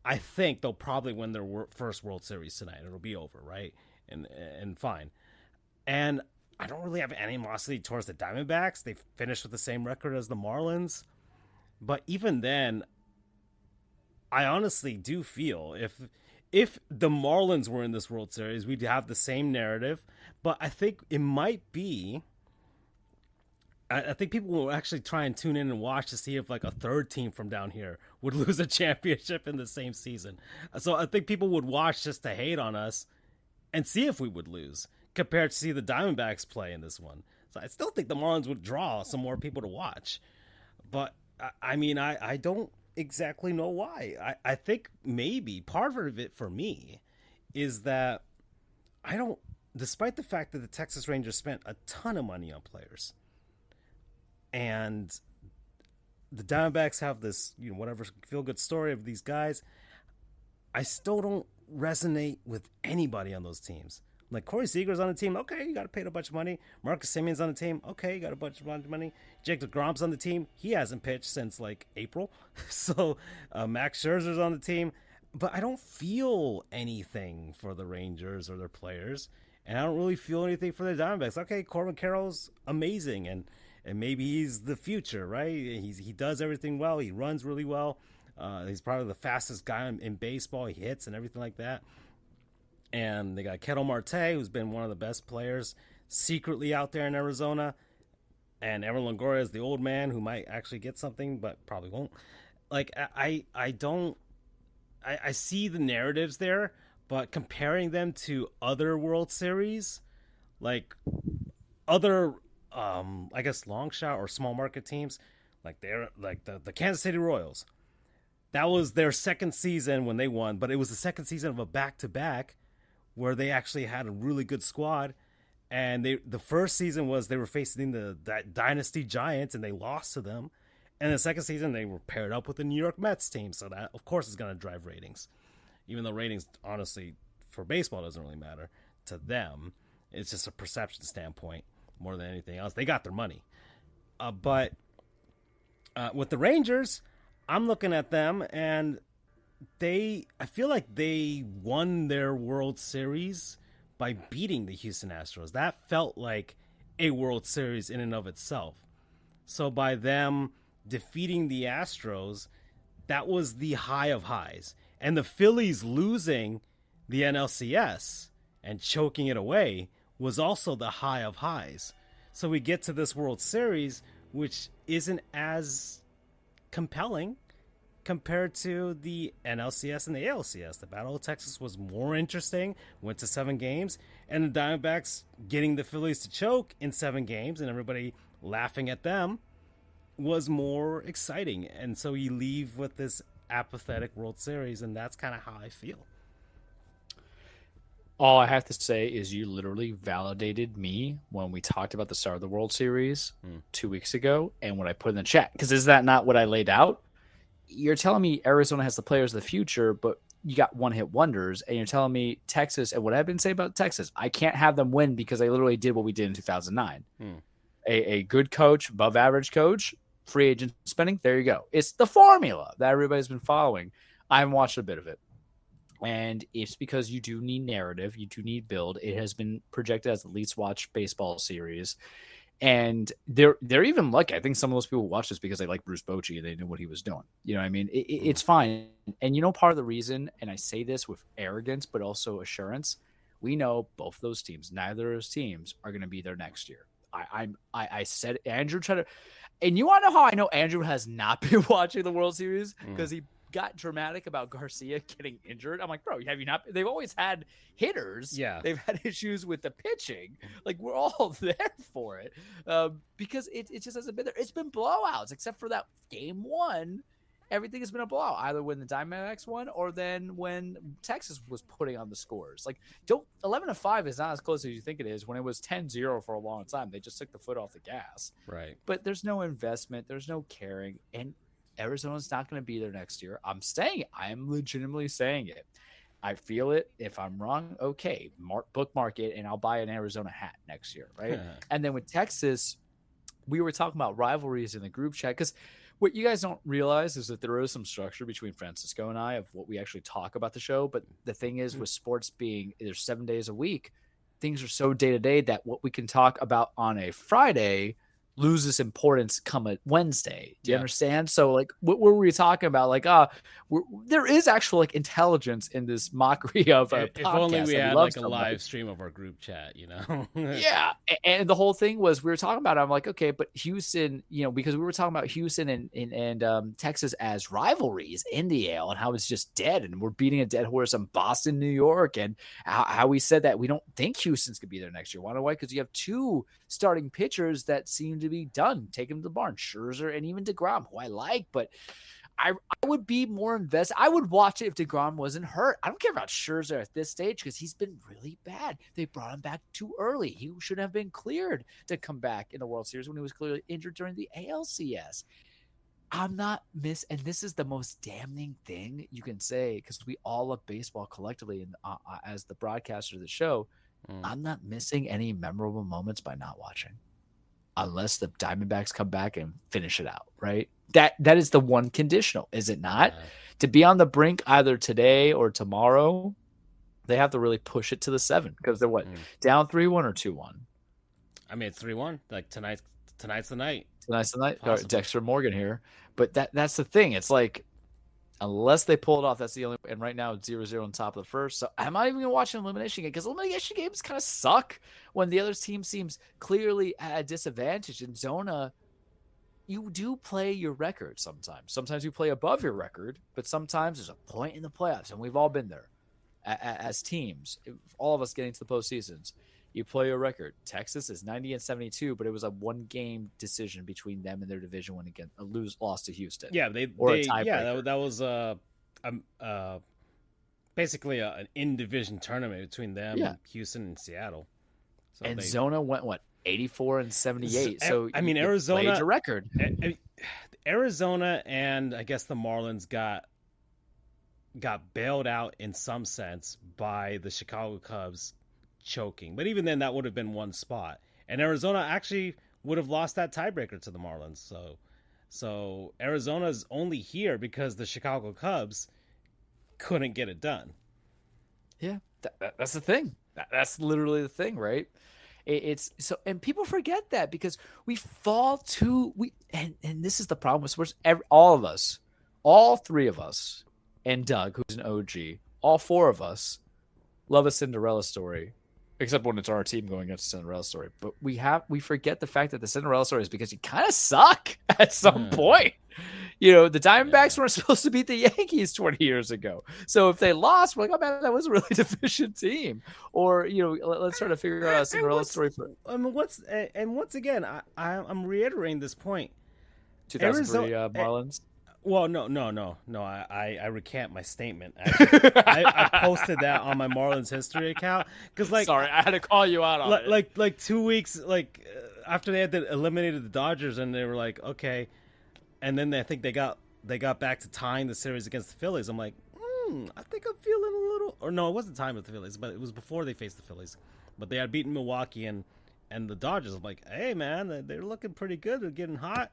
I think they'll probably win their first World Series tonight. It'll be over, right? And fine. And I don't really have animosity towards the Diamondbacks. They finished with the same record as the Marlins. But even then, I honestly do feel if the Marlins were in this World Series, we'd have the same narrative. But I think it might be. I think people will actually try and tune in and watch to see if like a third team from down here would lose a championship in the same season. So I think people would watch just to hate on us and see if we would lose compared to see the Diamondbacks play in this one. So I still think the Marlins would draw some more people to watch. But I mean, I don't exactly know why. I think maybe part of it for me is that despite the fact that the Texas Rangers spent a ton of money on players and the Diamondbacks have this, whatever feel good story of these guys, I still don't resonate with anybody on those teams. Like Corey Seager's on the team, okay, you got to pay a bunch of money. Marcus Semien's on the team, okay, you got a bunch of money. Jake DeGrom's on the team, he hasn't pitched since like April. So Max Scherzer's on the team, but I don't feel anything for the Rangers or their players, and I don't really feel anything for the Diamondbacks. Okay, Corbin Carroll's amazing, and maybe he's the future, right? He does everything well. He runs really well. He's probably the fastest guy in baseball. He hits and everything like that. And they got Ketel Marte, who's been one of the best players secretly out there in Arizona. And Evan Longoria is the old man who might actually get something, but probably won't. Like, I see the narratives there, but comparing them to other World Series, like other, I guess, long shot or small market teams, like the Kansas City Royals. That was their second season when they won, but it was the second season of a back-to-back where they actually had a really good squad. And the first season was they were facing the Dynasty Giants, and they lost to them. And the second season, they were paired up with the New York Mets team. So that, of course, is going to drive ratings. Even though ratings, honestly, for baseball doesn't really matter to them. It's just a perception standpoint more than anything else. They got their money. But with the Rangers, I'm looking at them, and I feel like they won their World Series by beating the Houston Astros. That felt like a World Series in and of itself. So by them defeating the Astros, that was the high of highs. And the Phillies losing the NLCS and choking it away was also the high of highs. So we get to this World Series, which isn't as compelling compared to the NLCS and the ALCS. The Battle of Texas was more interesting, went to 7 games, and the Diamondbacks getting the Phillies to choke in 7 games and everybody laughing at them was more exciting. And so you leave with this apathetic World Series, and that's kind of how I feel. All I have to say is you literally validated me when we talked about the start of the World Series 2 weeks ago and when I put in the chat. Because is that not what I laid out? You're telling me Arizona has the players of the future, but you got one-hit wonders, and you're telling me Texas, and what I've been saying about Texas, I can't have them win because they literally did what we did in 2009. A good coach, above-average coach, free agent spending, there you go. It's the formula that everybody's been following. I haven't watched a bit of it. And it's because you do need narrative. You do need build. It has been projected as the least watched baseball series. And they're even lucky. I think some of those people watched this because they like Bruce Bochy and they knew what he was doing. You know what I mean? It's fine. And you know, part of the reason, and I say this with arrogance, but also assurance, we know both of those teams, neither of those teams are going to be there next year. I said Andrew tried to, and you want to know how I know Andrew has not been watching the World Series? Because he got dramatic about Garcia getting injured. I'm like, bro, have you not? They've always had hitters. Yeah. They've had issues with the pitching. Like, we're all there for it because it just hasn't been there. It's been blowouts, except for that game 1. Everything has been a blowout, either when the Diamondbacks won or then when Texas was putting on the scores. Like, 11-5 is not as close as you think it is. When it was 10-0 for a long time, they just took the foot off the gas. Right. But there's no investment. There's no caring. And Arizona's not going to be there next year. I'm saying it. I am legitimately saying it. I feel it. If I'm wrong, okay, bookmark it, and I'll buy an Arizona hat next year, right? And then with Texas, we were talking about rivalries in the group chat because what you guys don't realize is that there is some structure between Francisco and I of what we actually talk about the show. But the thing is, with sports being there's 7 days a week, things are so day to day that what we can talk about on a Friday loses importance come a Wednesday. Do you understand? So like what were we talking about? Like, there is actual like intelligence in this mockery of a podcast. If only we had like a live stream of our group chat, you know? Yeah. And the whole thing was we were talking about it. I'm like, okay, but Houston, you know, because we were talking about Houston and Texas as rivalries in the AL and how it's just dead. And we're beating a dead horse in Boston, New York. And how we said that we don't think Houston's going to be there next year. Why? Because you have 2 starting pitchers that seem to be done. Take him to the barn. Scherzer and even DeGrom, who I like, but I would be more invested. I would watch it if DeGrom wasn't hurt. I don't care about Scherzer at this stage because he's been really bad. They brought him back too early. He should have been cleared to come back in the World Series when he was clearly injured during the ALCS. I'm not and this is the most damning thing you can say because we all love baseball collectively and as the broadcaster of the show, I'm not missing any memorable moments by not watching. Unless the Diamondbacks come back and finish it out, right? That is the one conditional, is it not? To be on the brink either today or tomorrow, they have to really push it to the 7 because they're down 3-1 or 2-1? I mean, it's 3-1. Like tonight's the night. Tonight's the night. Dexter Morgan here. But that's the thing. It's like, unless they pull it off, that's the only. And right now it's 0-0 on top of the first. So I'm not even gonna watch an elimination game because elimination games kind of suck when the other team seems clearly at a disadvantage. In Zona, you do play your record sometimes. Sometimes you play above your record, but sometimes there's a point in the playoffs, and we've all been there as teams. All of us getting to the postseasons. You play a record. Texas is 90-72, but it was a 1-game decision between them and their division win against loss to Houston. Yeah, that was basically an in-division tournament between them and Houston and Seattle. So and Zona went 84-78. So I mean, Arizona played your record. Arizona and I guess the Marlins got bailed out in some sense by the Chicago Cubs choking, but even then that would have been one spot, and Arizona actually would have lost that tiebreaker to the Marlins. So Arizona's only here because the Chicago Cubs couldn't get it done. Yeah, that's the thing. That's literally the thing, right? It's so, and people forget that because we fall to and this is the problem with sports. All of us, all three of us, and Doug, who's an OG, all four of us love a Cinderella story, except when it's our team going against a Cinderella story. But we forget the fact that the Cinderella story is because you kind of suck at some point. You know, the Diamondbacks weren't supposed to beat the Yankees 20 years ago. So if they lost, we're like, oh man, that was a really deficient team. Or, you know, let's try to figure out a Cinderella story for. I mean, once again, I'm reiterating this point. 2003 Marlins. Well, no. I recant my statement. Actually, I posted that on my Marlins history account because, like, sorry, I had to call you out on it. Like 2 weeks, after they had eliminated the Dodgers, and they were like, okay, and then I think they got back to tying the series against the Phillies. I'm like, I think I'm feeling a little, or no, it wasn't tying with the Phillies, but it was before they faced the Phillies, but they had beaten Milwaukee and the Dodgers. I'm like, hey man, they're looking pretty good. They're getting hot.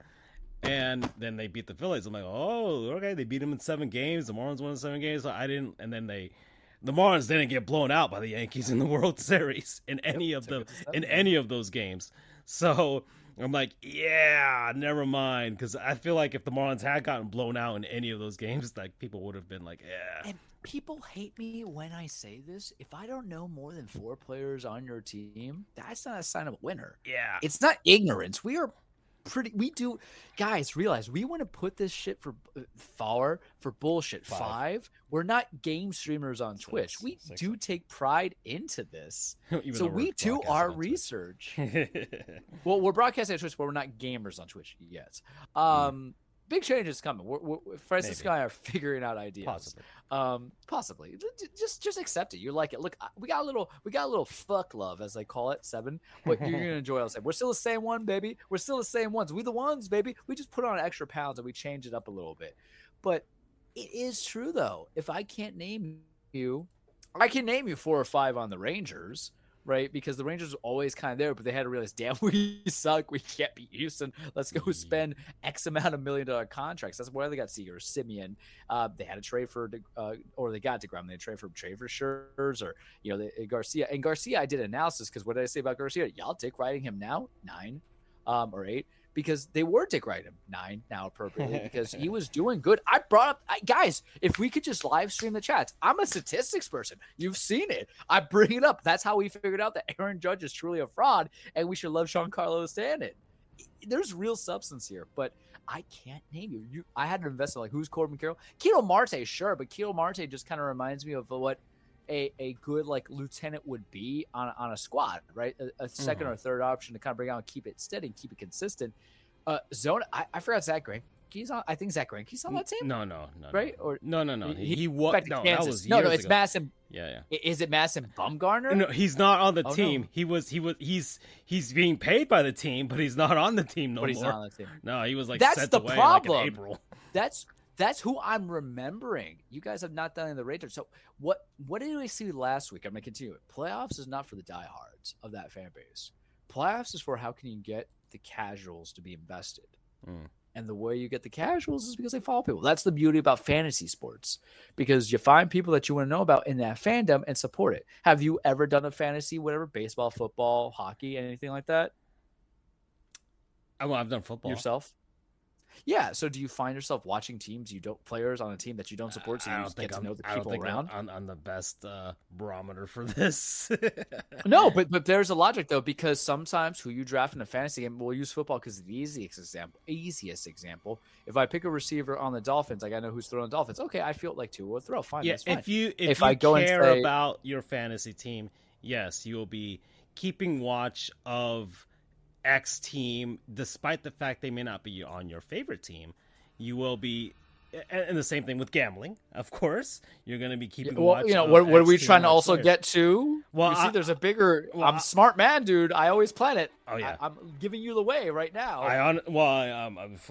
And then they beat the Phillies. I'm like, oh, okay. They beat them in 7 games. The Marlins won in 7 games. So I didn't. And then the Marlins didn't get blown out by the Yankees in the World Series in any of those games. So I'm like, yeah, never mind. Because I feel like if the Marlins had gotten blown out in any of those games, like people would have been like, yeah. And people hate me when I say this. If I don't know more than 4 players on your team, that's not a sign of a winner. Yeah, it's not ignorance. Guys, realize we want to put this shit for bullshit. 5. We're not game streamers on Twitch. We do take pride into this. So we do our research. Well, we're broadcasting on Twitch, but we're not gamers on Twitch yet. Big changes coming. Francis and I are figuring out ideas. Possibly. Just accept it. You like it. Look, we got a little fuck love, as they call it, 7. But you're gonna enjoy it. We're still the same one, baby. We're still the same ones. We the ones, baby. We just put on extra pounds and we change it up a little bit. But it is true though. If I can't name you, I can name you 4 or 5 on the Rangers. Right, because the Rangers were always kind of there, but they had to realize, damn, we suck. We can't beat Houston. Let's go spend X amount of $1 million contracts. That's why they got Seager, Simeon. They had to trade for, or they got DeGrom. They trade for Scherzer, Garcia. And Garcia, I did analysis because what did I say about Garcia? Y'all dick riding him now, 9 or 8. Because they were dick riding him 9 now appropriately because he was doing good. I brought up guys, if we could just live stream the chats. I'm a statistics person. You've seen it. I bring it up. That's how we figured out that Aaron Judge is truly a fraud and we should love Giancarlo Stanton. There's real substance here, but I can't name you. I had to invest in like who's Corbin Carroll? Keto Marte, sure, but Keto Marte just kind of reminds me of what a good like lieutenant would be on a squad, right? A second or third option to kind of bring out and keep it steady and keep it consistent. Zone, I forgot Zach Greinke's on. I think Zach Greinke's on that team. No, right? Or no. He was no. That was years it's ago. Masson. Yeah. Is it Masson Bumgarner? No, he's not on the team. No. He's being paid by the team, but he's not on the team no more. He's not on the team. No, he was like that's sent the away problem. Like in April. That's who I'm remembering. You guys have not done in the Rangers. So what did we see last week? I'm going to continue it. Playoffs is not for the diehards of that fan base. Playoffs is for how can you get the casuals to be invested. And the way you get the casuals is because they follow people. That's the beauty about fantasy sports because you find people that you want to know about in that fandom and support it. Have you ever done a fantasy, whatever, baseball, football, hockey, anything like that? Well, I've done football. Yourself? Yeah. So do you find yourself watching players on a team that you don't support so you get to know the people around? I'm the best barometer for this. No, but there's a logic though, because sometimes who you draft in a fantasy game, we'll use football because it's the easiest example. If I pick a receiver on the Dolphins, like I know who's throwing the Dolphins. Okay, I feel like 2 will throw. Fine. Yeah, that's fine. If you care about your fantasy team, yes, you will be keeping watch of X team, despite the fact they may not be on your favorite team. You will be and the same thing with gambling, of course. You're going to be keeping Well, watch. what are X we team trying to X also players. get to? Well, you see, there's a bigger. well, I'm a smart man, dude. I always plan it. Oh, yeah. I'm giving you the way right now. I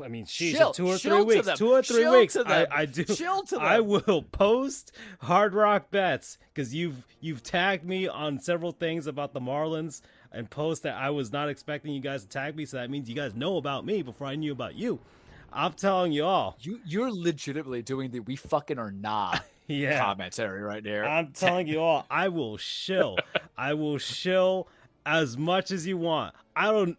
mean, sheesh, Chill- 2 or 3 chill to weeks. them. 2 or 3 Chill weeks. to them. I do. Chill to them. I will post Hard Rock bets because you've tagged me on several things about the Marlins and post that I was not expecting you guys to tag me. So that means you guys know about me before I knew about you. I'm telling you all. You're legitimately doing the "we fucking are not" commentary right there. I'm telling you all. I will shill. I will shill as much as you want. I don't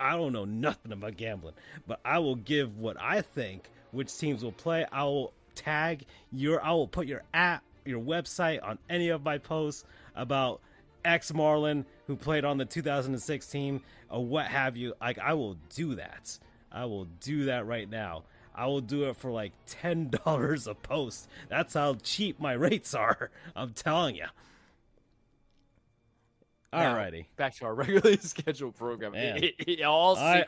know nothing about gambling, but I will give what I think which teams will play. I will put your app, your website on any of my posts about X Marlin who played on the 2006 team or what have you. Like, I will do that. I will do that right now. I will do it for like $10 a post. That's how cheap my rates are. I'm telling you. Alrighty. Back to our regularly scheduled program. Man.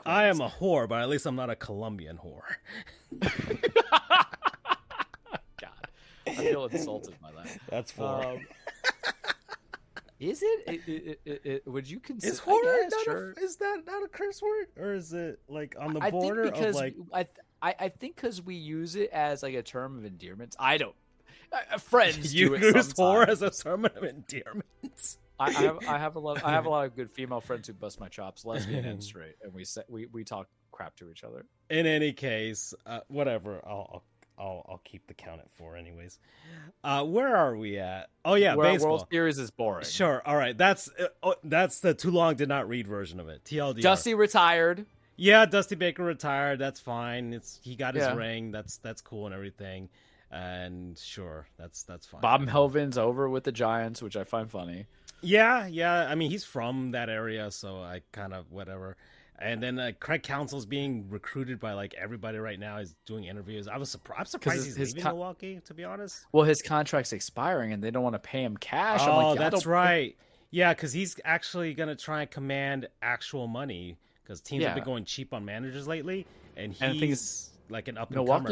I am a whore, but at least I'm not a Colombian whore. God, I feel insulted by that. That's four. Is it? Would you consider? Is whore sure. Is that not a curse word, or is it like on the I border think because of like? I think because we use it as like a term of endearment. I don't. Friends You do it use whore sometimes. as a term of endearment. I have a lot of good female friends who bust my chops, lesbian and straight, and we talk crap to each other. In any case, whatever. I'll keep the count at 4 anyways. Where are we at? Oh yeah, baseball. World Series is boring. Sure. All right. That's the too long did not read version of it. TLDR. Dusty retired. Yeah, Dusty Baker retired. That's fine. He got his Yeah. ring. That's cool and everything. And sure, that's fine. Bob Melvin's over with the Giants, which I find funny. Yeah. I mean, he's from that area, so I kind of whatever. And then Craig Counsell's being recruited by like everybody right now. He's doing interviews. I'm surprised he's leaving Milwaukee, to be honest. Well, his contract's expiring, and they don't want to pay him cash. Oh, I'm like, that's right. Yeah, because he's actually going to try and command actual money because teams have been going cheap on managers lately, and he's like an up and comer.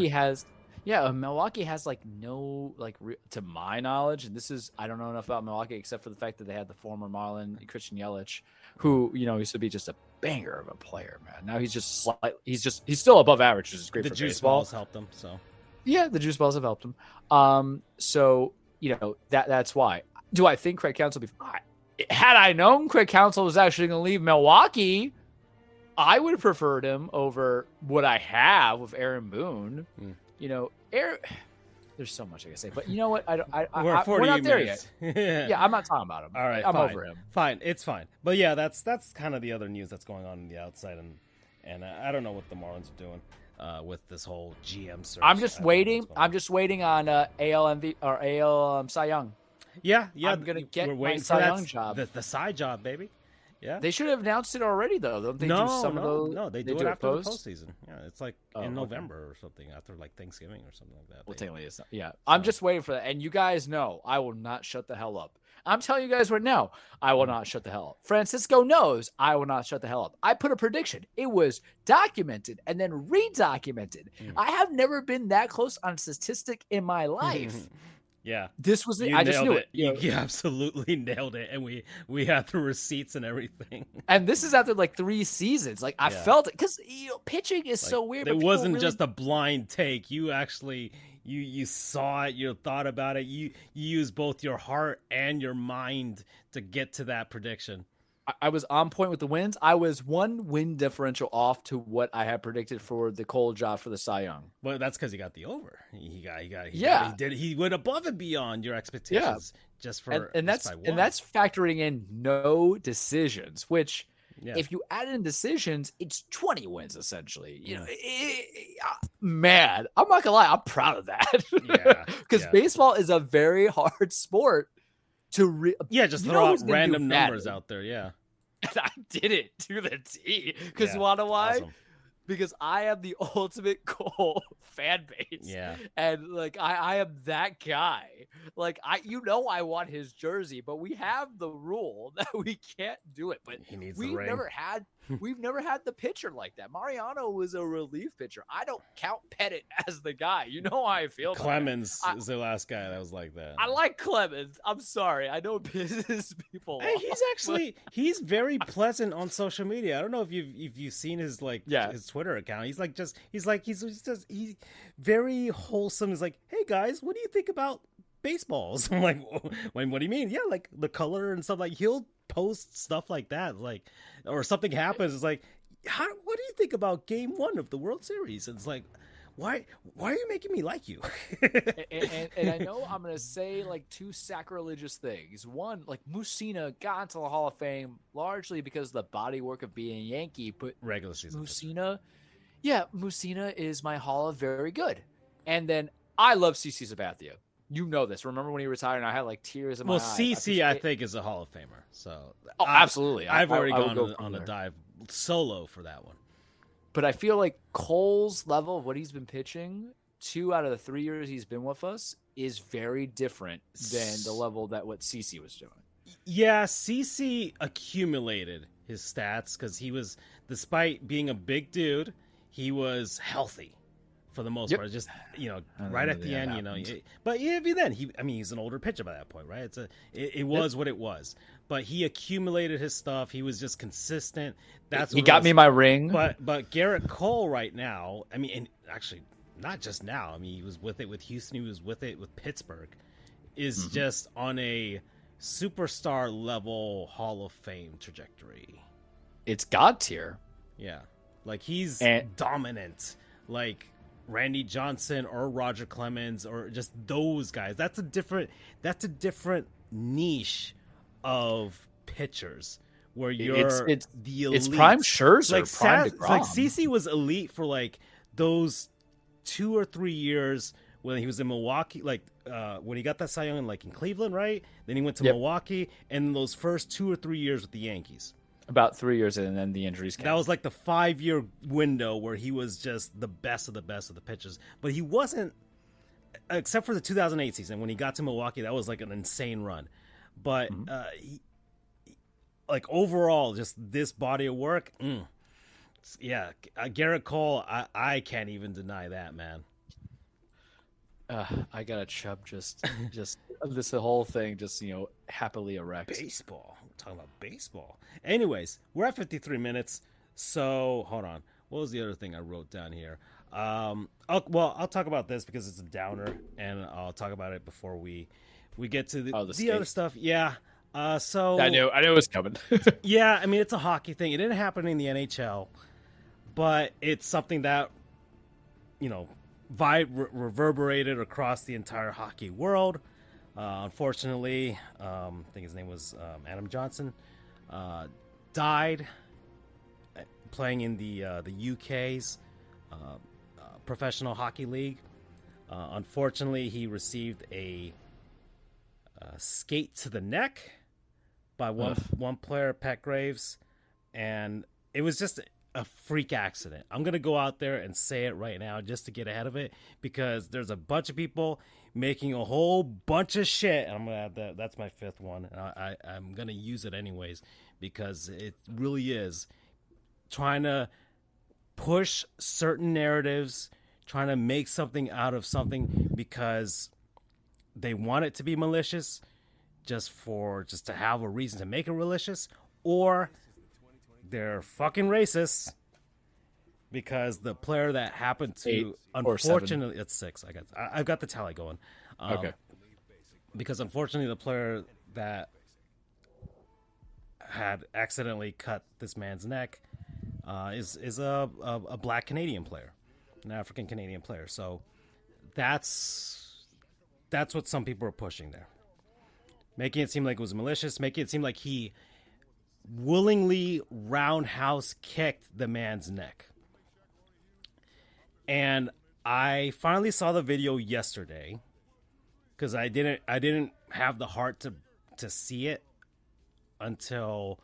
Milwaukee has like no to my knowledge, and this is I don't know enough about Milwaukee except for the fact that they had the former Marlin Christian Yelich, who used to be just a banger of a player, man. Now he's just he's still above average, which is great. The for juice baseball. balls helped him, so yeah, the juice balls have helped him. So that's why. Do I think Craig Counsell had I known Craig Counsell was actually going to leave Milwaukee, I would have preferred him over what I have with Aaron Boone. Aaron. There's so much I can say, but you know what? We're not there yet. Yeah, I'm not talking about him. All right, I'm fine. over him. Fine, it's fine. But yeah, that's kind of the other news that's going on in the outside, and I don't know what the Marlins are doing with this whole GM search. I'm just waiting. I'm just waiting on AL MV or AL Cy Young. Yeah. I'm gonna get we're waiting my for Cy that Young job. the side job, baby. Yeah. They should have announced it already, though. Don't they do some of those? No, they do it after the post? postseason. Yeah, it's like in November or something, after like Thanksgiving or something like that. Well, technically, it's not. Yeah, I'm just waiting for that. And you guys know I will not shut the hell up. I'm telling you guys right now, I will not shut the hell up. Francisco knows I will not shut the hell up. I put a prediction. It was documented and then redocumented. I have never been that close on a statistic in my life. Yeah, this was it. I just knew it. You absolutely nailed it, and we had the receipts and everything. And this is after like 3 seasons. Like I felt it because pitching is so weird. It wasn't just a blind take. You actually you saw it. You thought about it. You used both your heart and your mind to get to that prediction. I was on point with the wins. I was 1 win differential off to what I had predicted for the Cole job for the Cy Young. Well, that's because he got the over. He went above and beyond your expectations. Just for and that's factoring in no decisions. Which, if you add in decisions, it's 20 wins essentially. Man, I'm not gonna lie, I'm proud of that. Because baseball is a very hard sport. Just throw out random numbers out there, And I did it to the T. Because you want to know why? Awesome. Because I have the ultimate goal fan base. Yeah. And like I am that guy. Like I want his jersey, but we have the rule that we can't do it. But He needs the we've ring. never had the pitcher like that. Mariano was a relief pitcher. I don't count Pettit as the guy. You know how I feel. Clemens is the last guy that was like that. I like Clemens. I'm sorry. I know business people. Hey, he's very pleasant on social media. I don't know if you've seen his his Twitter account. He's very wholesome. He's like, hey guys, what do you think about baseballs? I'm like, what do you mean? Yeah, like the color and stuff. Like he'll post stuff like that, like, or something happens. It's like, what do you think about Game 1 of the World Series? And it's like, why are you making me like you? and I know I'm gonna say like two sacrilegious things. One, like Mussina got into the Hall of Fame largely because of the body work of being a Yankee, but regular season Mussina is my Hall of Very Good. And then I love CC Sabathia. You know this. Remember when he retired and I had like tears in my eyes? Well, CC, I think, is a Hall of Famer. So absolutely. I've already gone on a dive solo for that one. But I feel like Cole's level of what he's been pitching 2 out of the 3 years he's been with us is very different than the level that what CC was doing. Yeah, CC accumulated his stats because he was, despite being a big dude, he was healthy for the most part. Just, right at the end, but even then, he's an older pitcher by that point, right? It was what it was. But he accumulated his stuff. He was just consistent. He got me my ring. But Garrett Cole right now, and actually not just now. He was with it with Houston. He was with it with Pittsburgh. Is just on a superstar level Hall of Fame trajectory. It's God tier. Yeah, like he's dominant. Like Randy Johnson or Roger Clemens or just those guys. That's a different niche of pitchers where you're the elite. It's prime Scherzer, like prime DeGrom. Like CC was elite for like those 2 or 3 years when he was in Milwaukee, like when he got that Cy Young in Cleveland, right? Then he went to Milwaukee, and those first 2 or 3 years with the Yankees. About 3 years, and then the injuries came. That was like the 5-year window where he was just the best of the best of the pitchers. But he wasn't, except for the 2008 season when he got to Milwaukee. That was like an insane run. But overall, just this body of work, Garrett Cole, I can't even deny that, man. I got a chub just this whole thing just happily erect. Baseball. We're talking about baseball. Anyways, we're at 53 minutes. So other on. What was the other thing I wrote down here? I'll talk about this because it's a downer, and I'll talk about it before we get to the other stuff. Yeah. So I knew it was coming. Yeah, it's a hockey thing. It didn't happen in the NHL, but it's something that reverberated across the entire hockey world. Unfortunately, I think his name was Adam Johnson, died playing in the UK's professional hockey league. Unfortunately, he received a skate to the neck by one player, Pat Graves, and it was just a freak accident. I'm going to go out there and say it right now just to get ahead of it, because there's a bunch of people making a whole bunch of shit, and I'm going to add that's my 5th one, and I'm going to use it anyways, because it really is trying to push certain narratives, trying to make something out of something because they want it to be malicious, just to have a reason to make it malicious, or they're fucking racist because the player that happened to, unfortunately, it's 6. I've got the tally going. Okay. Because unfortunately, the player that had accidentally cut this man's neck is a black Canadian player, an African Canadian player. So that's what some people are pushing there, making it seem like it was malicious, making it seem like he willingly roundhouse kicked the man's neck. And I finally saw the video yesterday because I didn't have the heart to see it until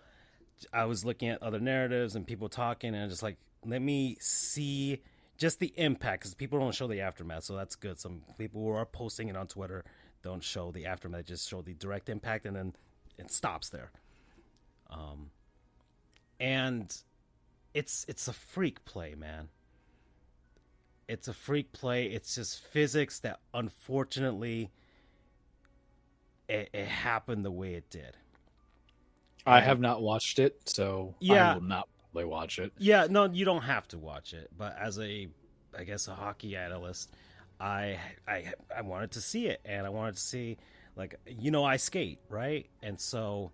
I was looking at other narratives and people talking, and just like, let me see just the impact, because people don't show the aftermath, so that's good. Some people who are posting it on Twitter don't show the aftermath, just show the direct impact, and then it stops there. And it's a freak play, man. It's a freak play. It's just physics that, unfortunately, it happened the way it did. I have not watched it, so I will not probably watch it. Yeah, no, you don't have to watch it. But as I guess, a hockey analyst, I wanted to see it, and I wanted to see, like, I skate, right? And so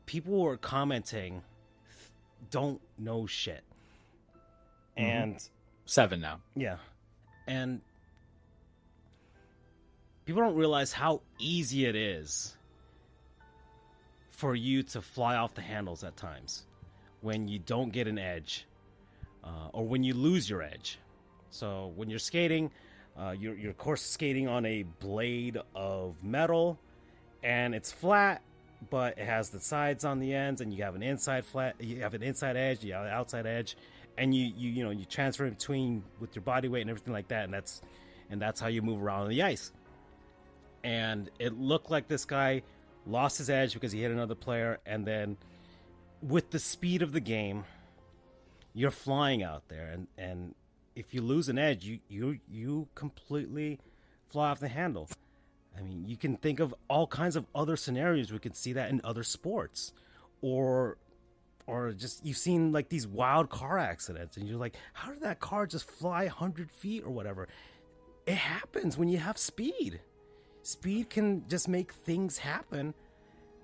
people were commenting, don't know shit. And 7 now. Yeah. And people don't realize how easy it is for you to fly off the handles at times when you don't get an edge, or when you lose your edge. So when you're skating, you're of course skating on a blade of metal, and it's flat, but it has the sides on the ends, and you have an inside flat, you have an inside edge, you have an outside edge, and you transfer in between with your body weight and everything like that, and that's how you move around on the ice. And it looked like this guy lost his edge because he hit another player, and then with the speed of the game, you're flying out there, and if you lose an edge, you completely fly off the handle. I mean, you can think of all kinds of other scenarios. We could see that in other sports, or just, you've seen like these wild car accidents, and you're like, how did that car just fly 100 feet or whatever? It happens when you have speed. Speed can just make things happen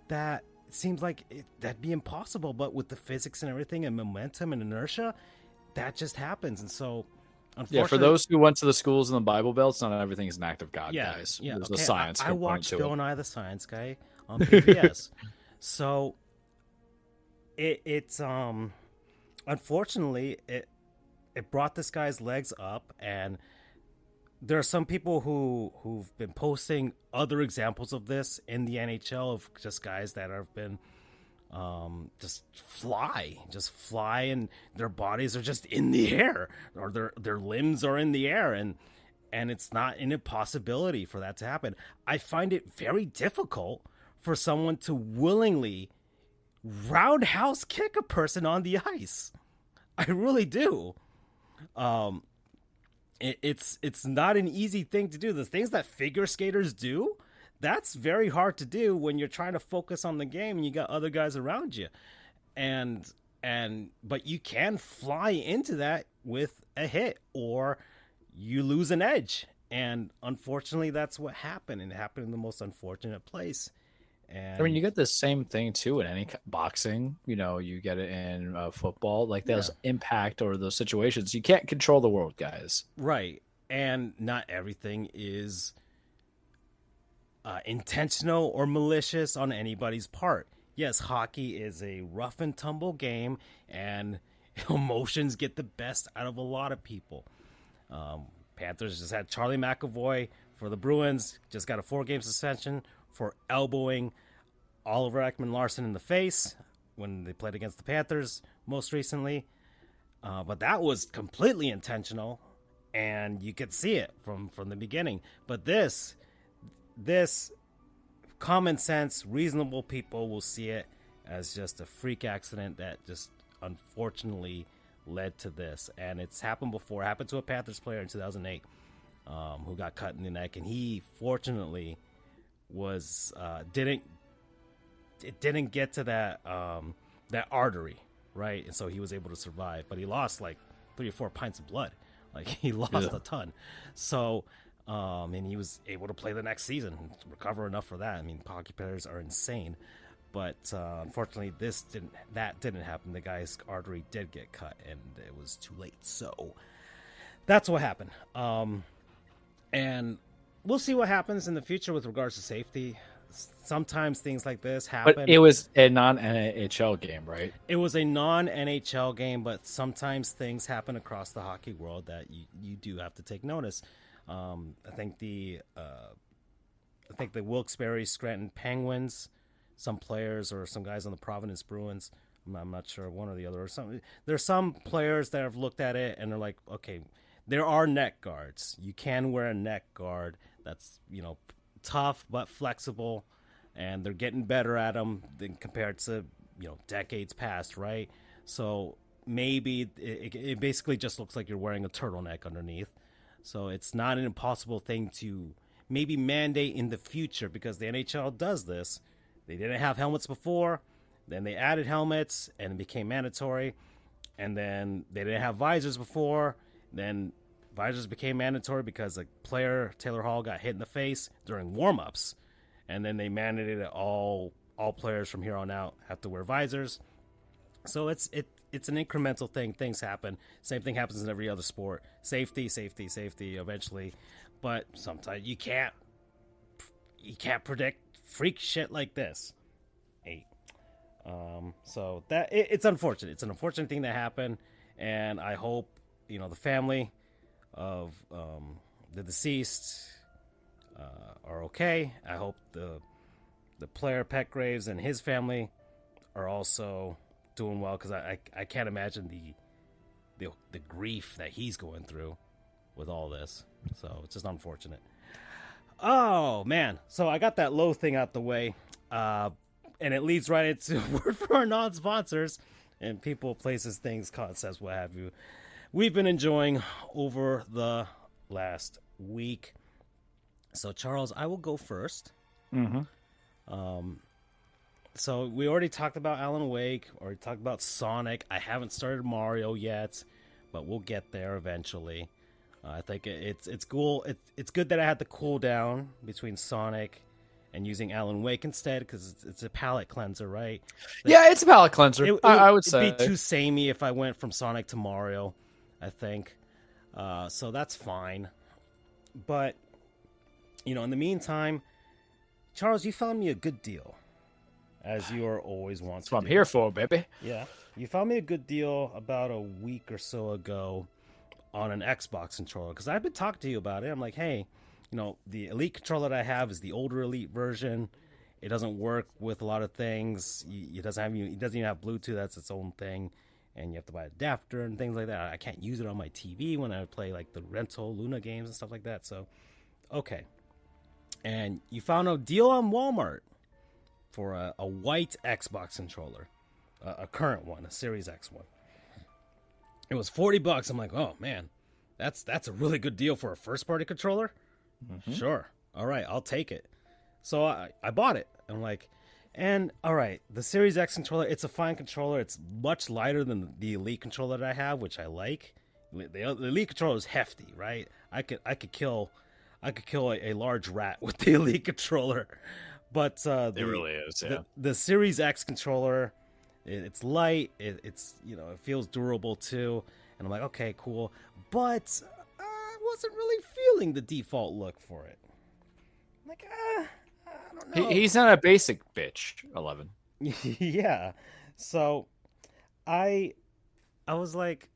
that seems like that'd be impossible, but with the physics and everything and momentum and inertia, that just happens. And so, yeah, for those who went to the schools in the Bible Belts, not everything is an act of God, guys. Yeah, there's okay. the science. I watched Bill Nye the Science Guy on PBS. So it's unfortunately it brought this guy's legs up, and there are some people who've been posting other examples of this in the NHL, of just guys that have been just fly, and their bodies are just in the air, or their limbs are in the air, and it's not an impossibility for that to happen. I find it very difficult for someone to willingly roundhouse kick a person on the ice. I really do. It's not an easy thing to do. The things that figure skaters do, that's very hard to do when you're trying to focus on the game and you got other guys around you. But you can fly into that with a hit, or you lose an edge. And unfortunately, that's what happened. And it happened in the most unfortunate place. And I mean, you get the same thing too in any boxing. You get it in football. Like there's impact, or those situations. You can't control the world, guys. Right. And not everything is intentional or malicious on anybody's part. Yes, hockey is a rough and tumble game, and emotions get the best out of a lot of people. Panthers just had Charlie McAvoy for the Bruins, just got a 4-game suspension for elbowing Oliver Ekman-Larsson in the face when they played against the Panthers most recently. But that was completely intentional, and you could see it from the beginning. But this common sense, reasonable people will see it as just a freak accident that just unfortunately led to this. And it's happened before. It happened to a Panthers player in 2008 who got cut in the neck, and he fortunately was didn't get to that artery, right? And so he was able to survive, but he lost like 3 or 4 pints of blood. Like, he lost a ton. So and he was able to play the next season, recover enough for that. I mean, hockey players are insane, but unfortunately that didn't happen. The guy's artery did get cut, and it was too late. So that's what happened. And we'll see what happens in the future with regards to safety. Sometimes things like this happen. But it was a non-NHL game, right? It was a non-NHL game, but sometimes things happen across the hockey world that you do have to take notice. I think the Wilkes-Barre Scranton Penguins, some players or some guys on the Providence Bruins I'm not sure, one or the other. Or some, there's some players that have looked at it and they're like, okay, there are neck guards. You can wear a neck guard that's, tough but flexible, and they're getting better at them than compared to, decades past, right? So maybe it basically just looks like you're wearing a turtleneck underneath. So it's not an impossible thing to maybe mandate in the future, because the NHL does this. They didn't have helmets before. Then they added helmets and it became mandatory. And then they didn't have visors before. Then visors became mandatory because a player, Taylor Hall, got hit in the face during warm-ups. And then they mandated that all players from here on out have to wear visors. So it's an incremental thing. Things happen. Same thing happens in every other sport. Safety eventually. But sometimes you can't predict freak shit like this. So that it's unfortunate. It's an unfortunate thing that happened, and I hope the family of the deceased are okay. I hope the player Petgraves and his family are also doing well, because I can't imagine the grief that he's going through with all this. So it's just unfortunate. Oh man! So I got that low thing out the way. And it leads right into word for our non-sponsors and people, places, things, concepts, what have you. We've been enjoying over the last week. So, Charles, I will go first. Mm-hmm. So we already talked about Alan Wake, already talked about Sonic. I haven't started Mario yet, but we'll get there eventually. I think it's cool. It's good that I had the cooldown between Sonic and using Alan Wake instead, because it's a palate cleanser, right? Yeah, it's a palate cleanser. I would say it'd be too samey if I went from Sonic to Mario, I think. So that's fine. But in the meantime, Charles, you found me a good deal, as you are always want. That's what I'm here for, baby. Yeah, you found me a good deal about a week or so ago on an Xbox controller, because I've been talking to you about it. I'm like, hey. The Elite controller that I have is the older Elite version. It doesn't work with a lot of things. It doesn't even have Bluetooth. That's its own thing. And you have to buy an adapter and things like that. I can't use it on my TV when I play like the rental Luna games and stuff like that. So, okay. And you found a deal on Walmart for a white Xbox controller, a current one, a Series X one. It was $40. I'm like, oh man, that's a really good deal for a first party controller. Mm-hmm. Sure. All right, I'll take it. So I bought it. I'm like, and all right, the Series X controller, it's a fine controller. It's much lighter than the Elite controller that I have, which I like. The Elite controller is hefty, right? I could kill a large rat with the Elite controller. But it really is, yeah. The Series X controller, it's light. It's it feels durable too. And I'm like, okay, cool. But wasn't really feeling the default look for it. I'm like, I don't know. He's not a basic bitch, 11. Yeah. So I was like,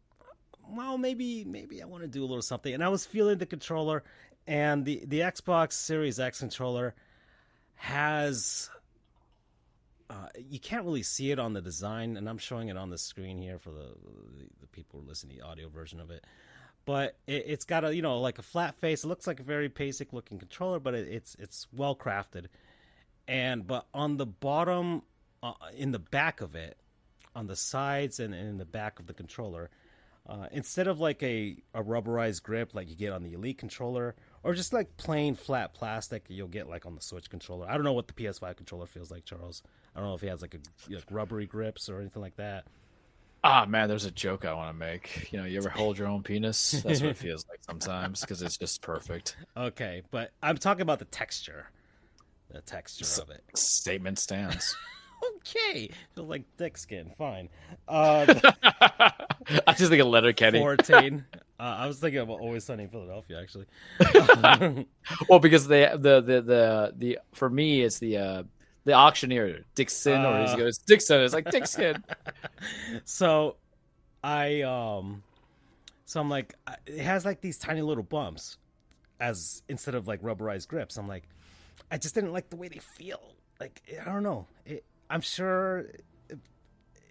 well, maybe I want to do a little something. And I was feeling the controller, and the Xbox Series X controller has you can't really see it on the design, and I'm showing it on the screen here for the people who listen to the audio version of it. But it's got a like a flat face. It looks like a very basic looking controller, but it's well crafted. But on the bottom, in the back of it, on the sides and in the back of the controller, instead of like a rubberized grip like you get on the Elite controller, or just like plain flat plastic you'll get like on the Switch controller. I don't know what the PS5 controller feels like, Charles. I don't know if he has like rubbery grips or anything like that. Ah, man, there's a joke I want to make. You ever hold your own penis? That's what it feels like sometimes, because it's just perfect. Okay, but I'm talking about the texture. The texture of it. Statement stands. Okay. Feels like thick skin. Fine. I just think of Letterkenny. 14. I was thinking of Always Sunny in Philadelphia, actually. Well, because the for me, it's the auctioneer, Dixon, or he goes Dixon. It's like Dixon. So I'm like, it has like these tiny little bumps as instead of like rubberized grips. I'm like, I just didn't like the way they feel. Like, I don't know. I'm sure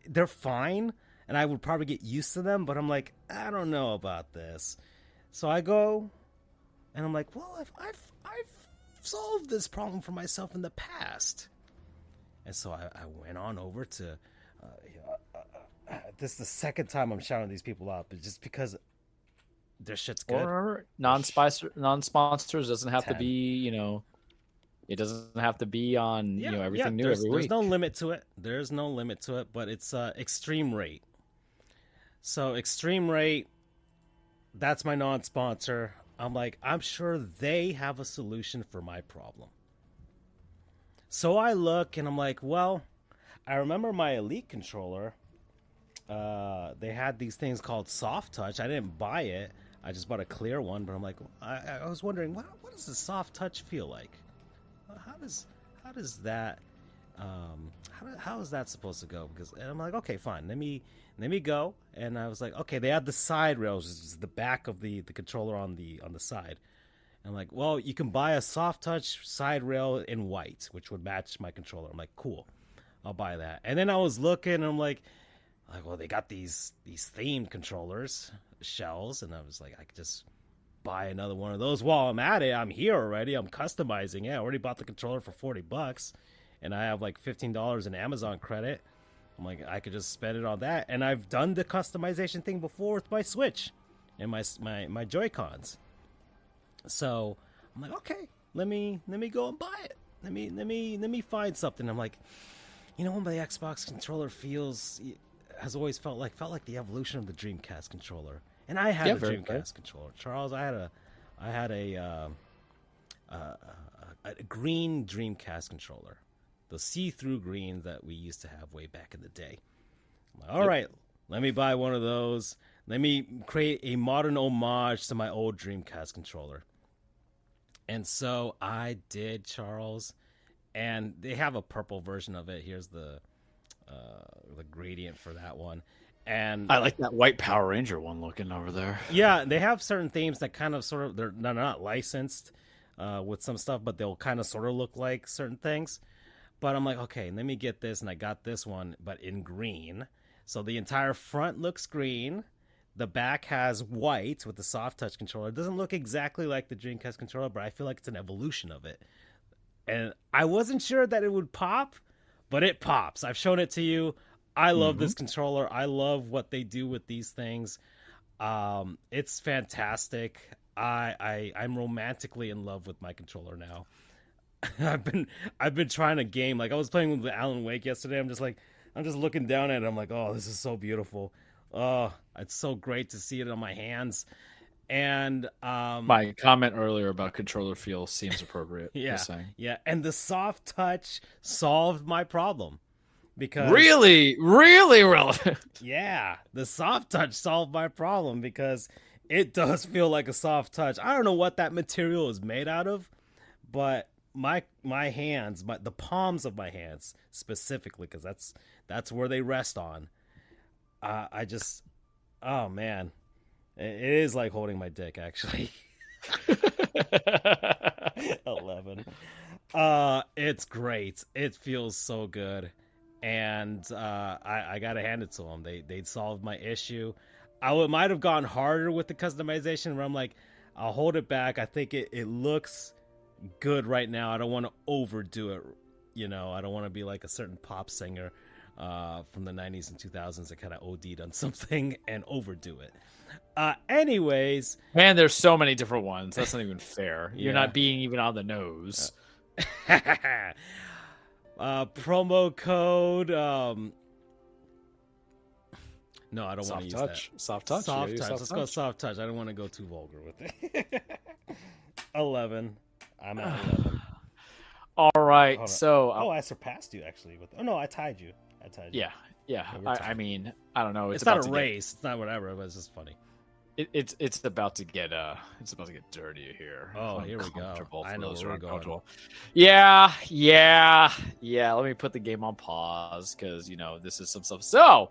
they're fine, and I would probably get used to them, but I'm like, I don't know about this. So I go, and I'm like, well, I've solved this problem for myself in the past. And so I went on over to, this is the second time I'm shouting these people out, but just because their shit's good. Or non-sponsors doesn't have 10. to be, it doesn't have to be on, everything new every week. There's no limit to it. There's no limit to it, but it's ExtremeRate. So ExtremeRate, that's my non-sponsor. I'm like, I'm sure they have a solution for my problem. So I look and I'm like, well, I remember my Elite controller. They had these things called Soft Touch. I didn't buy it. I just bought a clear one, but I'm like, I was wondering, what does the Soft Touch feel like? How does that how is that supposed to go? And I'm like, okay, fine. Let me go. And I was like, okay, they had the side rails, which is the back of the controller on the side. And I'm like, well, you can buy a Soft Touch side rail in white, which would match my controller. I'm like, cool, I'll buy that. And then I was looking, and I'm like, well, they got these themed controllers, shells, and I was like, I could just buy another one of those while I'm at it. I'm here already. I'm customizing it. I already bought the controller for $40, and I have like $15 in Amazon credit. I'm like, I could just spend it on that. And I've done the customization thing before with my Switch and my Joy-Cons. So I'm like, okay, let me go and buy it. Let me find something. I'm like, when my Xbox controller has always felt like the evolution of the Dreamcast controller. And I had a Dreamcast controller, Charles. I had a green Dreamcast controller, the see-through green that we used to have way back in the day. I'm like, all right, let me buy one of those. Let me create a modern homage to my old Dreamcast controller. And so I did, Charles. And they have a purple version of it. Here's the gradient for that one. And I like that white Power Ranger one looking over there. Yeah, they have certain themes that kind of sort of, they're not licensed with some stuff, but they'll kind of sort of look like certain things. But I'm like, okay, let me get this, and I got this one, but in green. So the entire front looks green. The back has white with the Soft Touch controller. It doesn't look exactly like the Dreamcast controller, but I feel like it's an evolution of it. And I wasn't sure that it would pop, but it pops. I've shown it to you. I love this controller. I love what they do with these things. It's fantastic. I'm romantically in love with my controller now. I've been trying to game. Like, I was playing with the Alan Wake yesterday. I'm just looking down at it. I'm like, oh, this is so beautiful. Oh, it's so great to see it on my hands. And my comment earlier about controller feel seems appropriate. Yeah. And the Soft Touch solved my problem. Because really relevant. Yeah, the Soft Touch solved my problem because it does feel like a soft touch. I don't know what that material is made out of, but my hands, the palms of my hands specifically, because that's where they rest on. Oh man, it is like holding my dick, actually. 11. It's great. It feels so good. And I got to hand it to them. They'd solved my issue. I might have gone harder with the customization where I'm like, I'll hold it back. I think it looks good right now. I don't want to overdo it. I don't want to be like a certain pop singer from the 90s and 2000s that kind of OD'd on something and overdo it. Anyways. Man, there's so many different ones. That's not even fair. You're not being even on the nose. Promo code no, I don't want to use that. Soft touch. Let's go Soft Touch. I don't want to go too vulgar with it. 11. I'm at 11. All right. So I surpassed you actually no, I tied you. Yeah. I mean, I don't know. It's not a race. It's not whatever, but it's just funny. It's about to get dirty here. Oh, here we go. I know where we're going. Yeah. Let me put the game on pause because this is some stuff. So,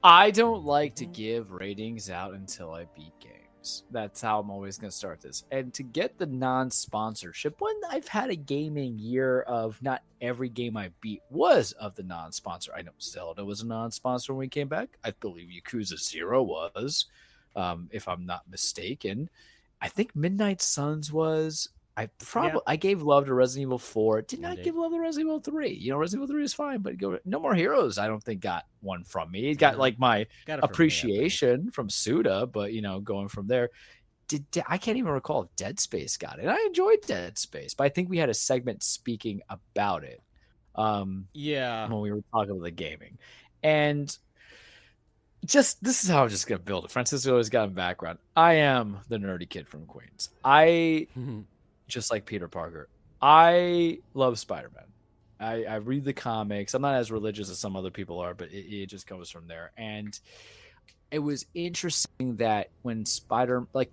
I don't like to give ratings out until I beat games. games. That's how I'm always going to start this. And to get the non-sponsorship, when I've had a gaming year of not every game I beat was of the non-sponsor. I know Zelda was a non-sponsor when we came back. I believe Yakuza 0 was, if I'm not mistaken. I think Midnight Suns was. I gave love to Resident Evil 4. Did not give love to Resident Evil 3. You know, Resident Evil 3 is fine, but No More Heroes, I don't think got one from me. It got like my appreciation from Suda, but you know, going from there, I can't even recall if Dead Space got it. I enjoyed Dead Space, but I think we had a segment speaking about it. When we were talking about the gaming, and just this is how I'm just gonna build it. Francisco has got a background. I am the nerdy kid from Queens. Just like Peter Parker, I love Spider-Man. I read the comics. I'm not as religious as some other people are, but it just comes from there. And it was interesting that when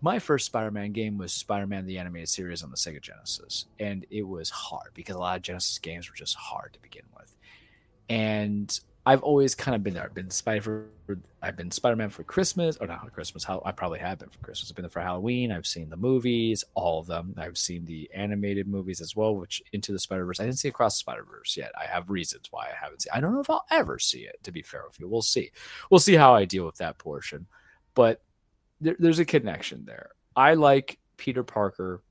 my first Spider-Man game was Spider-Man the Animated Series on the Sega Genesis. And it was hard because a lot of Genesis games were just hard to begin with. And I've always kind of been there. I've been Spider-Man for Christmas, or not Christmas. I probably have been for Christmas. I've been there for Halloween. I've seen the movies, all of them. I've seen the animated movies as well, which Into the Spider-Verse. I didn't see Across the Spider-Verse yet. I have reasons why I haven't seen it. I don't know if I'll ever see it, to be fair with you. We'll see. We'll see how I deal with that portion. But there's a connection there. I like Peter Parker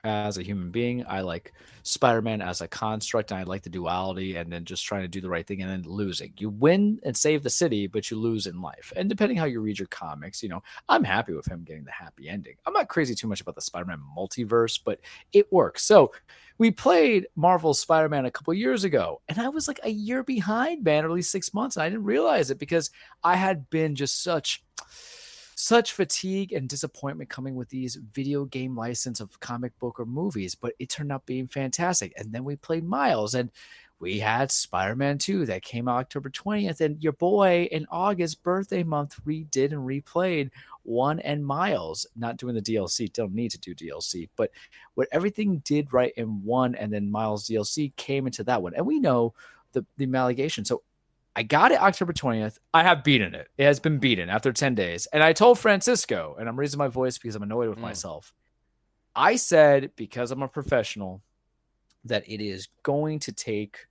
as a human being. I like Spider-Man as a construct, and I like the duality and then just trying to do the right thing and then losing. You win and save the city, but you lose in life. And depending how you read your comics, you know, I'm happy with him getting the happy ending. I'm not crazy too much about the Spider-Man multiverse, but it works. So we played Marvel's Spider-Man a couple years ago, and I was like a year behind, man, or at least 6 months. And I didn't realize it because I had been just such fatigue and disappointment coming with these video game license of comic book or movies, but it turned out being fantastic. And then we played Miles, and we had Spider-Man 2 that came out October 20th, and your boy in August birthday month redid and replayed 1 and Miles, not doing the DLC. Don't need to do DLC, but what everything did right in 1 and then Miles DLC came into that one. And we know the allegation. So I got it October 20th. I have beaten it. It has been beaten after 10 days. And I told Francisco, and I'm raising my voice because I'm annoyed with myself. I said, because I'm a professional, that it is going to take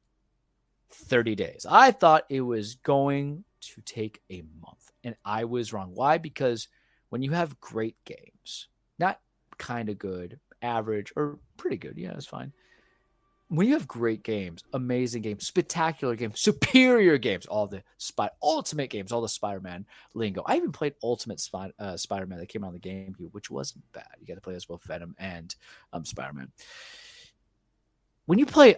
30 days. I thought it was going to take a month. And I was wrong. Why? Because when you have great games, not kind of good, average, or pretty good, yeah, it's fine. When you have great games, amazing games, spectacular games, superior games, all the ultimate games, all the Spider-Man lingo. I even played Ultimate Spider-Man that came out on the GameCube, which wasn't bad. You got to play as both Venom and Spider-Man. When you play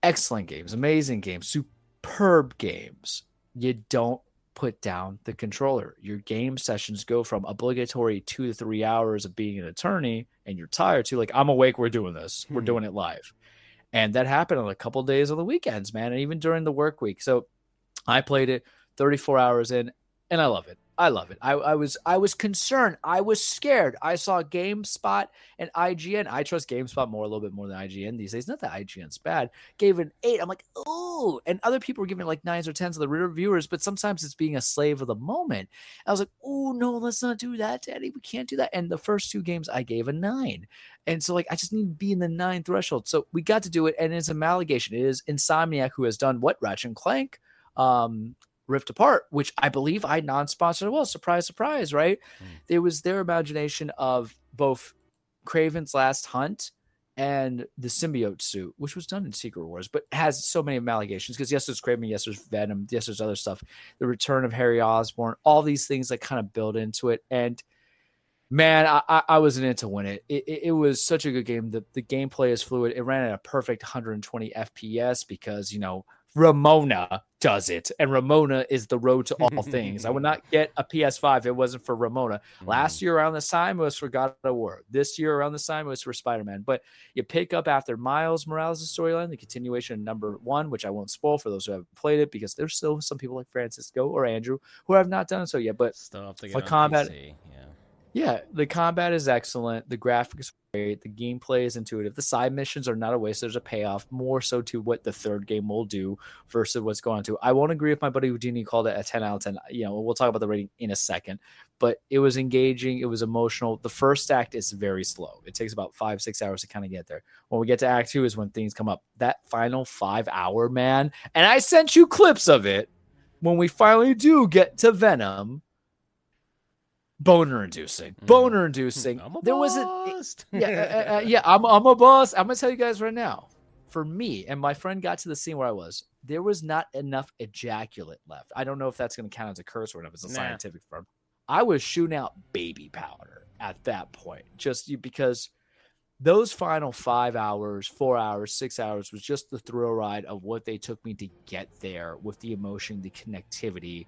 excellent games, amazing games, superb games, you don't put down the controller. Your game sessions go from obligatory 2 to 3 hours of being an attorney and you're tired to like, I'm awake, we're doing this. We're doing it live. And that happened on a couple of days on the weekends, man, and even during the work week. So I played it 34 hours in, and I love it. I love it. I was concerned. I was scared. I saw GameSpot and IGN. I trust GameSpot a little bit more than IGN these days. Not that IGN's bad. Gave it an 8. I'm like, oh. And other people were giving it like 9s or 10s of the reviewers, but sometimes it's being a slave of the moment. I was like, oh, no, let's not do that, Daddy. We can't do that. And the first 2 games, I gave a 9. And so, like, I just need to be in the 9 threshold. So we got to do it, and it's an allegation. It is Insomniac who has done what? Ratchet and Clank, Rift Apart, which I believe I non-sponsored. Well, surprise, surprise, right? It was their imagination of both Kraven's Last Hunt and the symbiote suit, which was done in Secret Wars, but has so many allegations because yes, there's Kraven, yes, there's Venom, yes, there's other stuff. The return of Harry Osborn, all these things that kind of build into it. And man, I was in it to win it. It was such a good game. The gameplay is fluid. It ran at a perfect 120 FPS because, you know, Ramona does it, and Ramona is the road to all things. I would not get a PS5 if it wasn't for Ramona. Last year around this time, it was for God of War. This year around this time, it was for Spider-Man. But you pick up after Miles Morales' storyline, the continuation of number 1, which I won't spoil for those who haven't played it, because there's still some people like Francisco or Andrew who have not done so yet. But still have to for get on combat, PC. Yeah, the combat is excellent. The graphics are great. The gameplay is intuitive. The side missions are not a waste. There's a payoff, more so to what the third game will do versus what's going on to. I won't agree with my buddy Houdini called it a 10 out of 10. We'll talk about the rating in a second, but it was engaging. It was emotional. The first act is very slow. It takes about 5-6 hours to kind of get there. When we get to act 2 is when things come up. That final 5 hour, man, and I sent you clips of it when we finally do get to Venom. Boner inducing. I'm a There was bust. I'm a boss. I'm gonna tell you guys right now. For me, and my friend got to the scene where I was, there was not enough ejaculate left. I don't know if that's gonna count as a curse word, if it's a scientific term. I was shooting out baby powder at that point, because those final 5 hours, 4 hours, 6 hours was just the thrill ride of what they took me to get there with the emotion, the connectivity,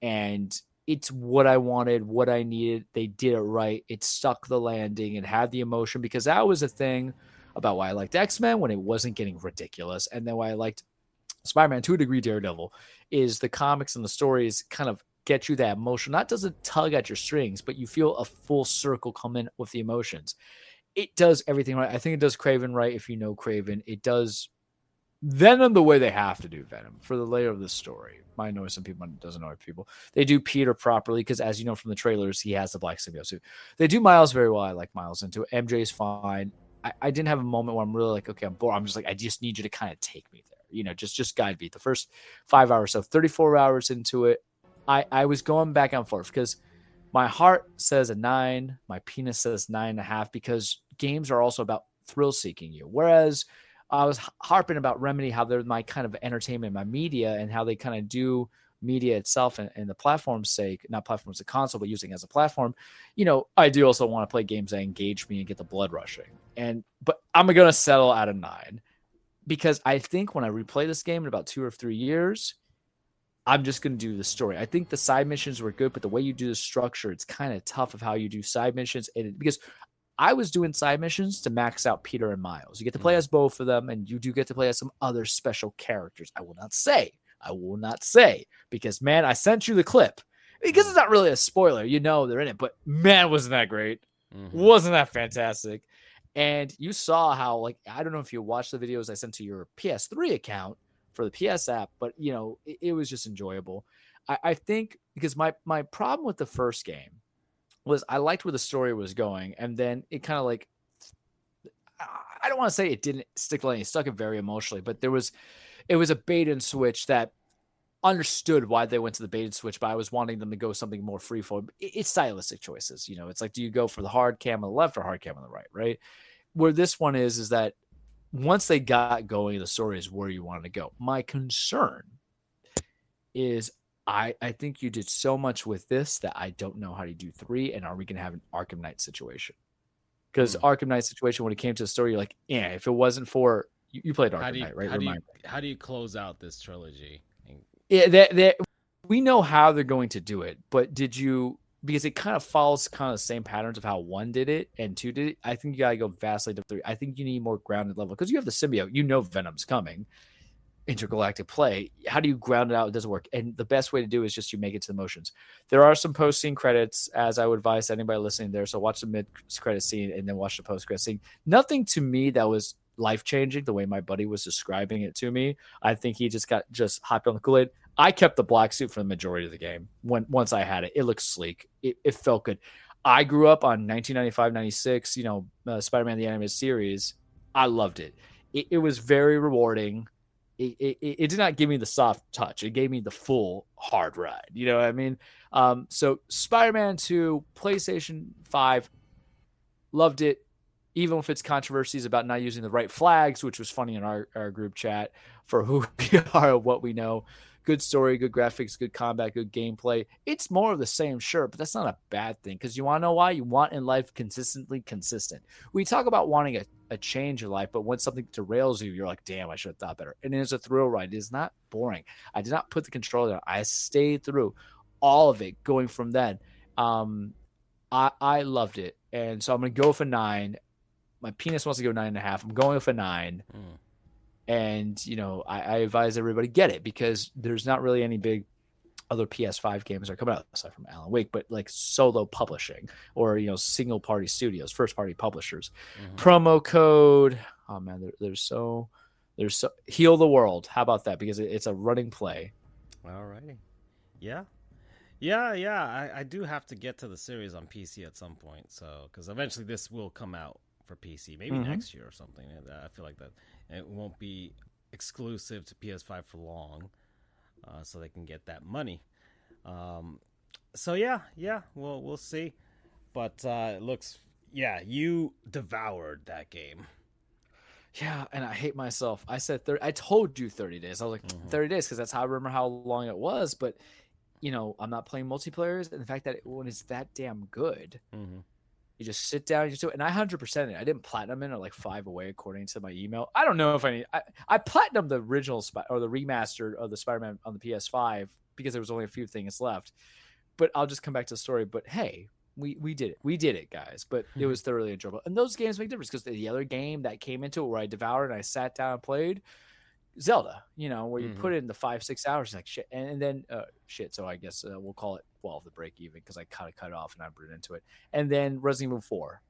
and it's what I wanted, what I needed. They did it right. It stuck the landing. It had the emotion, because that was a thing about why I liked X-Men when it wasn't getting ridiculous. And then why I liked Spider-Man, to a degree, Daredevil, is the comics and the stories kind of get you that emotion. Not doesn't tug at your strings, but you feel a full circle come in with the emotions. It does everything right. I think it does Craven right. If you know Craven, it does Venom the way they have to do Venom for the layer of the story. I know some people, doesn't know people. They do Peter properly because, as you know from the trailers, he has the black symbiote suit. They do Miles very well. I like Miles into it. MJ's fine. I didn't have a moment where I'm really like, okay, I'm bored. I'm just like, I just need you to kind of take me there. Just guide me. The first 5 hours, so 34 hours into it, I was going back and forth because my heart says a 9, my penis says 9.5, because games are also about thrill seeking you. Whereas I was harping about Remedy, how they're my kind of entertainment, my media, and how they kind of do media itself and the platform's sake, not platform as a console, but using it as a platform. I do also want to play games that engage me and get the blood rushing. But I'm going to settle at a 9, because I think when I replay this game in about 2 or 3 years, I'm just going to do the story. I think the side missions were good, but the way you do the structure, it's kind of tough of how you do side missions. Because I was doing side missions to max out Peter and Miles. You get to play as both of them, and you do get to play as some other special characters. I will not say, because, man, I sent you the clip. Because it's not really a spoiler. They're in it, but, man, wasn't that great? Mm-hmm. Wasn't that fantastic? And you saw how, I don't know if you watched the videos I sent to your PS3 account for the PS app, but, it was just enjoyable. I think because my problem with the first game was I liked where the story was going, and then it kind of I don't want to say it didn't stick landing. It stuck it very emotionally, but it was a bait and switch that understood why they went to the bait and switch, but I was wanting them to go something more freeform. It's stylistic choices. It's like, do you go for the hard cam on the left or hard cam on the right? Where this one is that once they got going, the story is where you wanted to go. My concern is I think you did so much with this that I don't know how to do 3. And are we going to have an Arkham Knight situation? Because Arkham Knight situation, when it came to the story, you're like, if it wasn't for you played Arkham Knight, right? How do you close out this trilogy? Yeah, we know how they're going to do it, but did you? Because it kind of follows kind of the same patterns of how 1 did it and 2 did it. I think you gotta go vastly to 3. I think you need more grounded level because you have the symbiote. Venom's coming. Intergalactic play. How do you ground it out? It doesn't work. And the best way to do is just you make it to the motions. There are some post-scene credits, as I would advise anybody listening there. So watch the mid-credit scene and then watch the post-credit scene. Nothing to me that was life-changing the way my buddy was describing it to me. I think he just hopped on the Kool-Aid. I kept the black suit for the majority of the game. Once I had it, it looked sleek. It felt good. I grew up on 1995, 96, Spider-Man the Animated Series. I loved it. It was very rewarding. It did not give me the soft touch. It gave me the full hard ride. You know what I mean? So Spider-Man 2, PlayStation 5, loved it. Even with its controversies about not using the right flags, which was funny in our group chat for who we are and what we know. Good story, good graphics, good combat, good gameplay. It's more of the same, sure, but that's not a bad thing because you want to know why? You want in life consistently consistent. We talk about wanting a change in life, but when something derails you, you're like, damn, I should have thought better. And it's a thrill ride. It is not boring. I did not put the controller down. I stayed through all of it going from then. I loved it. And so I'm going to go for 9. My penis wants to go 9.5. I'm going for 9. And, I advise everybody get it because there's not really any big other PS5 games are coming out aside from Alan Wake, but like solo publishing or single party studios, first party publishers. Promo code. Oh man, there's so heal the world. How about that? Because it's a running play. Alrighty. Yeah. I do have to get to the series on PC at some point. So because eventually this will come out for PC, maybe next year or something. I feel like that it won't be exclusive to PS5 for long. So they can get that money. So yeah, we'll see. But it looks, you devoured that game. Yeah, and I hate myself. I said 30. I told you 30 days. I was like 30 days because that's how I remember how long it was. But I'm not playing multiplayers, and the fact that when it's that damn good, you just sit down, you just do it. And I 100% it. I didn't platinum it or like 5 away according to my email. I don't know if I platinumed the original or the remastered of the Spider-Man on the PS5 because there was only a few things left. But I'll just come back to the story. But hey, we did it. We did it, guys. But it was thoroughly enjoyable. And those games make a difference because the other game that came into it where I devoured and I sat down and played, Zelda, where you put in the 5-6 hours, like shit, and then shit. So I guess we'll call it 12 the break even because I kind of cut it off and I brought into it. And then Resident Evil 4.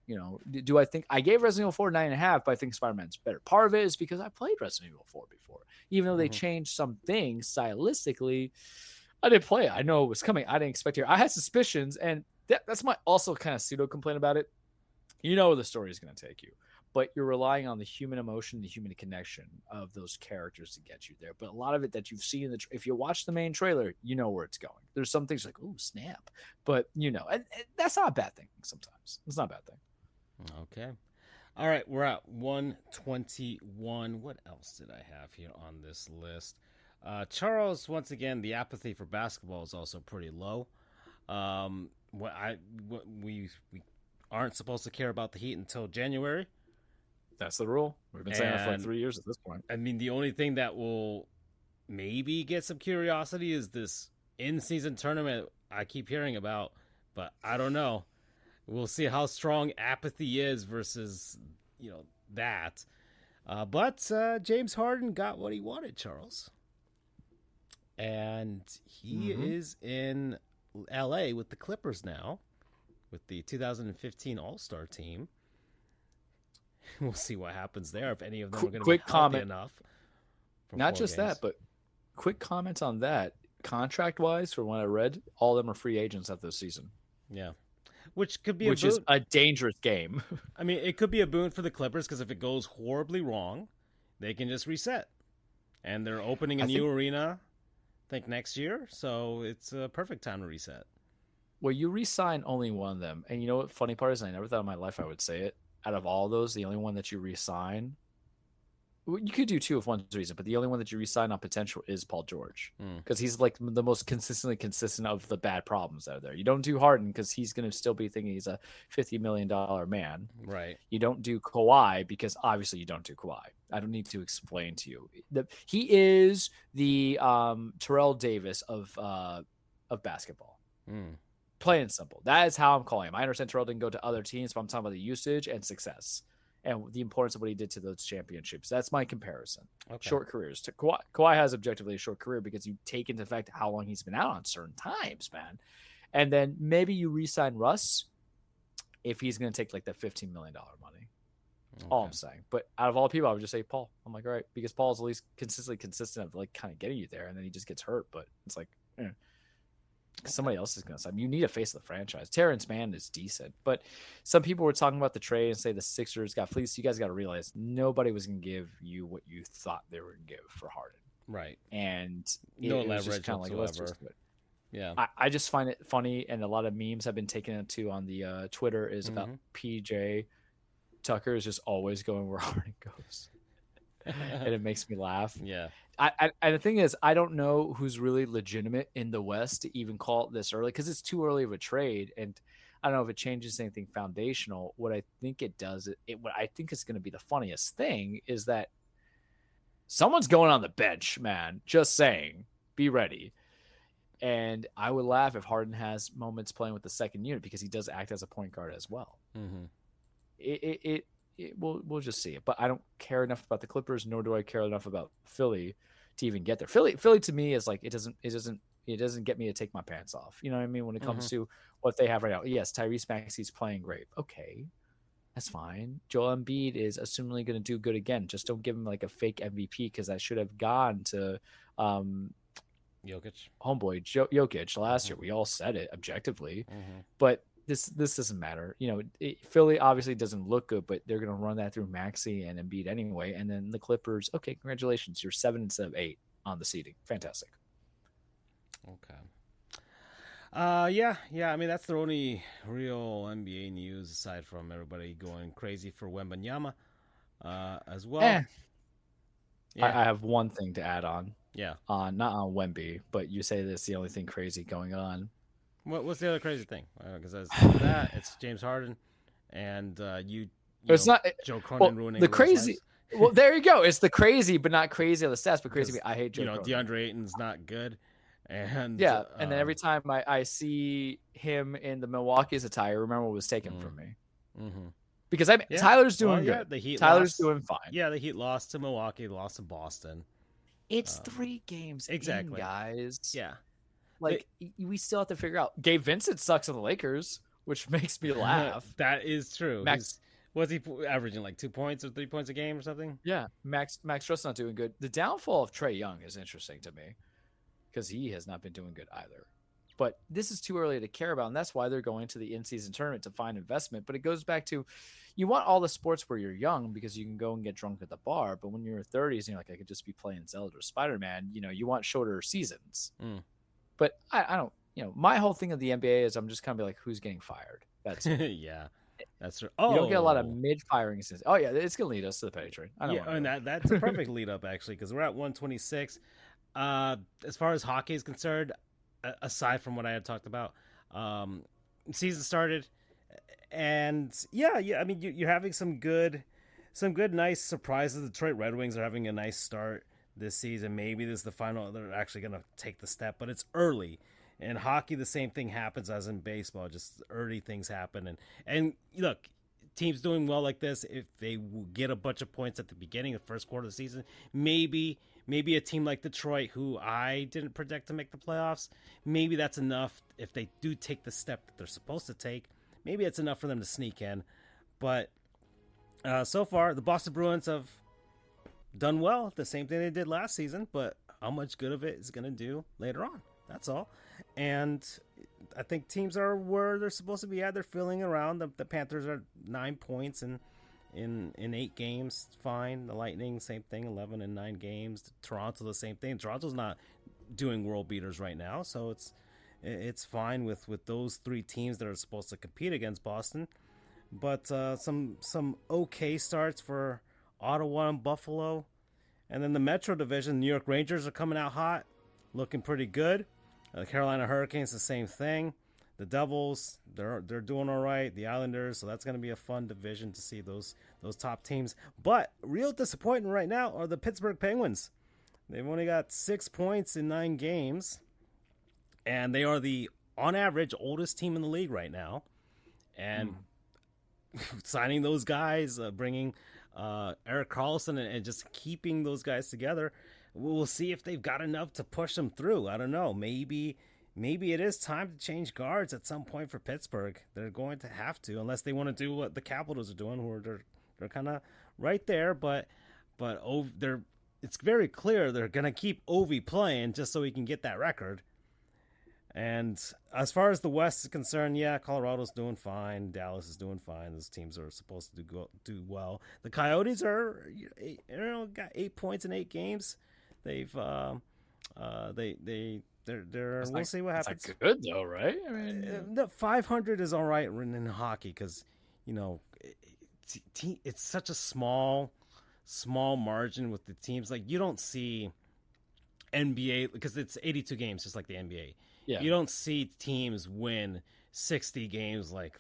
Do I think I gave Resident Evil 4 9.5? But I think Spider-Man's better. Part of it is because I played Resident Evil 4 before, even though they changed some things stylistically. I didn't play it. I know it was coming. I didn't expect it. I had suspicions, and that's my also kind of pseudo complaint about it. Where the story is going to take you. But you're relying on the human emotion, the human connection of those characters to get you there. But a lot of it that you've seen, if you watch the main trailer, you know where it's going. There's some things like, oh, snap. But, and that's not a bad thing sometimes. It's not a bad thing. Okay. All right, we're at 121. What else did I have here on this list? Charles, once again, the apathy for basketball is also pretty low. We aren't supposed to care about the Heat until January. That's the rule. We've been saying that for like 3 years at this point. I mean, the only thing that will maybe get some curiosity is this in-season tournament I keep hearing about, but I don't know. We'll see how strong apathy is versus, that. But James Harden got what he wanted, Charles. And he is in L.A. with the Clippers now, with the 2015 All-Star team. We'll see what happens there, if any of them are going to be healthy enough. Not just that, but quick comments on that. Contract-wise, from what I read, all of them are free agents after the season. Yeah. Which could be a boon. Which is a dangerous game. I mean, it could be a boon for the Clippers, because if it goes horribly wrong, they can just reset. And they're opening a new arena, I think, next year, so it's a perfect time to reset. Well, you re-sign only one of them. And you know what funny part is? I never thought in my life I would say it. Out of all those, the only one that you re-sign, you could do two if one's reason, but the only one that you re-sign on potential is Paul George, because he's like the most consistently consistent of the bad problems out there. You don't do Harden because he's going to still be thinking he's a $50 million man. Right. You don't do Kawhi because obviously you don't do Kawhi. I don't need to explain to you. He is the Terrell Davis of basketball. Plain and simple. That is how I'm calling him. I understand Terrell didn't go to other teams, but I'm talking about the usage and success and the importance of what he did to those championships. That's my comparison. Okay. Short careers. Kawhi has objectively a short career because you take into effect how long he's been out on certain times, man. And then maybe you re-sign Russ if he's going to take like the $15 million money. Okay. All I'm saying. But out of all people, I would just say Paul. I'm like, all right, because Paul's at least consistently consistent of like kind of getting you there, and then he just gets hurt. But it's like, somebody else is going to sign. You need a face of the franchise. Terrence Mann is decent, but some people were talking about the trade and say the Sixers got fleeced. You guys got to realize nobody was going to give you what you thought they were going to give for Harden. Right. And no leverage whatsoever. Yeah. I just find it funny, and a lot of memes have been taken into on the Twitter is about PJ Tucker is just always going where Harden goes. And it makes me laugh. Yeah. And the thing is, I don't know who's really legitimate in the West to even call it this early because it's too early of a trade. And I don't know if it changes anything foundational. What I think it does, what I think is going to be the funniest thing is that someone's going on the bench, man. Just saying, be ready. And I would laugh if Harden has moments playing with the second unit because he does act as a point guard as well. We'll just see it. But I don't care enough about the Clippers, nor do I care enough about Philly to even get there. Philly to me is like it doesn't It doesn't get me to take my pants off. You know what I mean? When it comes Mm-hmm. to what they have right now. Yes, Tyrese Maxey's playing great. Okay, that's fine. Joel Embiid is assumingly going to do good again. Just don't give him like a fake MVP because that should have gone to Jokic. homeboy Jokic last Mm-hmm. year. We all said it objectively, Mm-hmm. but this doesn't matter. Philly obviously doesn't look good, but they're going to run that through Maxey and Embiid anyway. And then the Clippers, okay, congratulations, you're 7 instead of 8 on the seeding. Fantastic. Okay. Yeah. I mean, that's the only real NBA news aside from everybody going crazy for Wembanyama, as well. Yeah. I have one thing to add on. Yeah. Not on Wemby, but you say that's the only thing crazy going on. What's the other crazy thing? Because it's James Harden, and It's not Joe Cronin ruining the crazy. lives. Well, there you go. It's the crazy, but not crazy on the stats, but crazy. I hate Joe. DeAndre Ayton's not good, and and then every time I see him in the Milwaukee's attire, remember what was taken from me. Mm-hmm. Because Tyler's doing good. The Heat Tyler's doing fine. Yeah, the Heat lost to Milwaukee, lost to Boston. It's 3 games, exactly, guys. Yeah, we still have to figure out. Gabe Vincent sucks on the Lakers, which makes me laugh. That is true. Was he averaging like 2 points or 3 points a game or something? Yeah, Max Struss not doing good. The downfall of Trae Young is interesting to me because he has not been doing good either. But this is too early to care about, and that's why they're going to the in-season tournament to find investment. But it goes back to, you want all the sports where you're young because you can go and get drunk at the bar. But when you're in your 30s and you're like, I could just be playing Zelda or Spider-Man, you want shorter seasons. But I don't, my whole thing of the NBA is I'm just kind of like, who's getting fired? That's it. Yeah, that's true. You don't get a lot of mid-firing seasons. Oh, yeah, it's going to lead us to the petty trade. And that's a perfect lead-up, actually, because we're at 126. As far as hockey is concerned, aside from what I had talked about, season started, and I mean, you're having some good, nice surprises. The Detroit Red Wings are having a nice start this season. Maybe this is the final. They're actually going to take the step, but it's early. In hockey, the same thing happens as in baseball. Just early things happen, and look, teams doing well like this, if they get a bunch of points at the beginning of the first quarter of the season, maybe a team like Detroit, who I didn't predict to make the playoffs, maybe that's enough. If they do take the step that they're supposed to take, maybe it's enough for them to sneak in. But so far, the Boston Bruins have done well, the same thing they did last season, but how much good of it is going to do later on? That's all. And I think teams are where they're supposed to be at. They're filling around. The Panthers are 9 points in 8 games. Fine. The Lightning, same thing, 11 in 9 games. Toronto, the same thing. Toronto's not doing world beaters right now, so it's fine with those 3 teams that are supposed to compete against Boston. But some okay starts for Ottawa and Buffalo. And then the Metro Division, New York Rangers are coming out hot, looking pretty good. Carolina Hurricanes, the same thing. The Devils, they're doing all right. The Islanders, so that's going to be a fun division to see those top teams. But real disappointing right now are the Pittsburgh Penguins. They've only got 6 points in 9 games, and they are the, on average, oldest team in the league right now. And signing those guys, bringing Erik Karlsson and just keeping those guys together, we'll see if they've got enough to push them through. I don't know. Maybe it is time to change guards at some point for Pittsburgh. They're going to have to, unless they want to do what the Capitals are doing, where they're kind of right there. But it's very clear they're going to keep Ovi playing just so he can get that record. And as far as the West is concerned, yeah, Colorado's doing fine. Dallas is doing fine. Those teams are supposed to do well. The Coyotes are, got 8 points in 8 games. They've they're we'll see what happens. That's good though, right? I mean, the 500 is all right in hockey because it's such a small margin with the teams. Like, you don't see NBA because it's 82 games, just like the NBA. Yeah. You don't see teams win 60 games like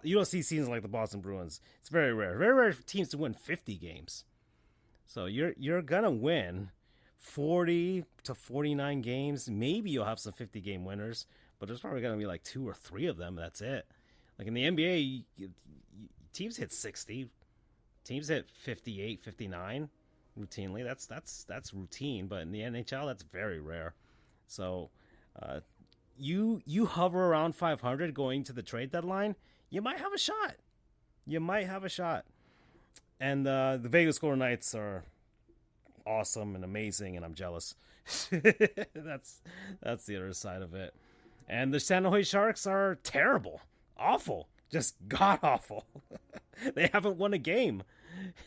you don't see seasons like the Boston Bruins. It's very rare. Very rare for teams to win 50 games. So you're gonna win 40 to 49 games. Maybe you'll have some 50 game winners, but there's probably gonna be like 2 or 3 of them. That's it. Like in the NBA, teams hit 60, teams hit 58, 59 routinely. That's routine, but in the NHL, that's very rare. So You hover around 500 going to the trade deadline, you might have a shot. You might have a shot. And the Vegas Golden Knights are awesome and amazing, and I'm jealous. That's the other side of it. And the San Jose Sharks are terrible, awful, just god awful. They haven't won a game.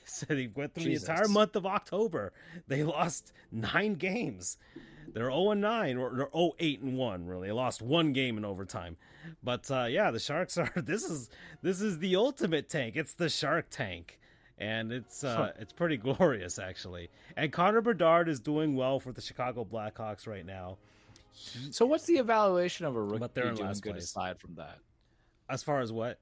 So they went through the entire month of October. They lost 9 games. They're 0-9, or they're 0-8-1. Really, they lost 1 game in overtime. But yeah, the Sharks are. This is the ultimate tank. It's the Shark Tank. And it's pretty glorious, actually. And Connor Bedard is doing well for the Chicago Blackhawks right now. So what's the evaluation of a rookie doing good place. Aside from that? As far as what?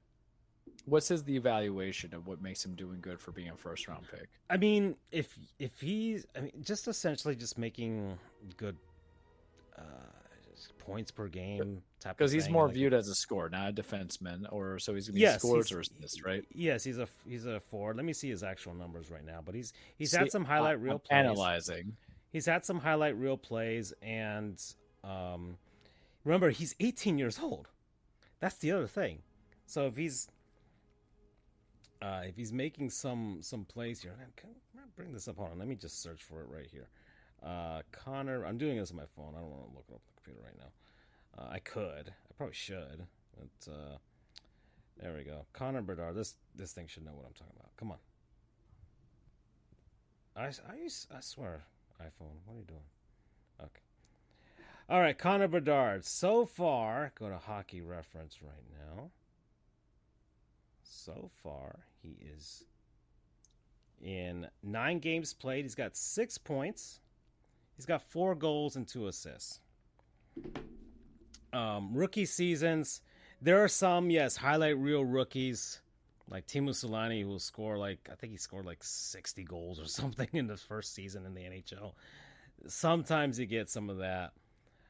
What's the evaluation of what makes him doing good for being a first-round pick? I mean, if he's... I mean, just essentially just making good points per game type. Because he's more viewed as a scorer, not a defenseman, or so he's going to be scores or assists, right? Yes, he's a forward. Let me see his actual numbers right now. But he's had some highlight reel plays. Analyzing. He's had some highlight reel plays, and remember, he's 18 years old. That's the other thing. So if he's making some plays here, can I bring this up? Hold on, let me just search for it right here. Connor, I'm doing this on my phone. I don't want to look it up on the computer right now. I could. I probably should. But there we go. Connor Bedard. This thing should know what I'm talking about. Come on. I swear, iPhone. What are you doing? Okay. All right, Connor Bedard. So far, go to Hockey Reference right now. So far, he is in 9 games played. He's got 6 points. He's got 4 goals and 2 assists. Rookie seasons, there are some, yes, highlight reel rookies like Teemu Selanne who will score I think he scored 60 goals or something in his first season in the NHL. Sometimes you get some of that.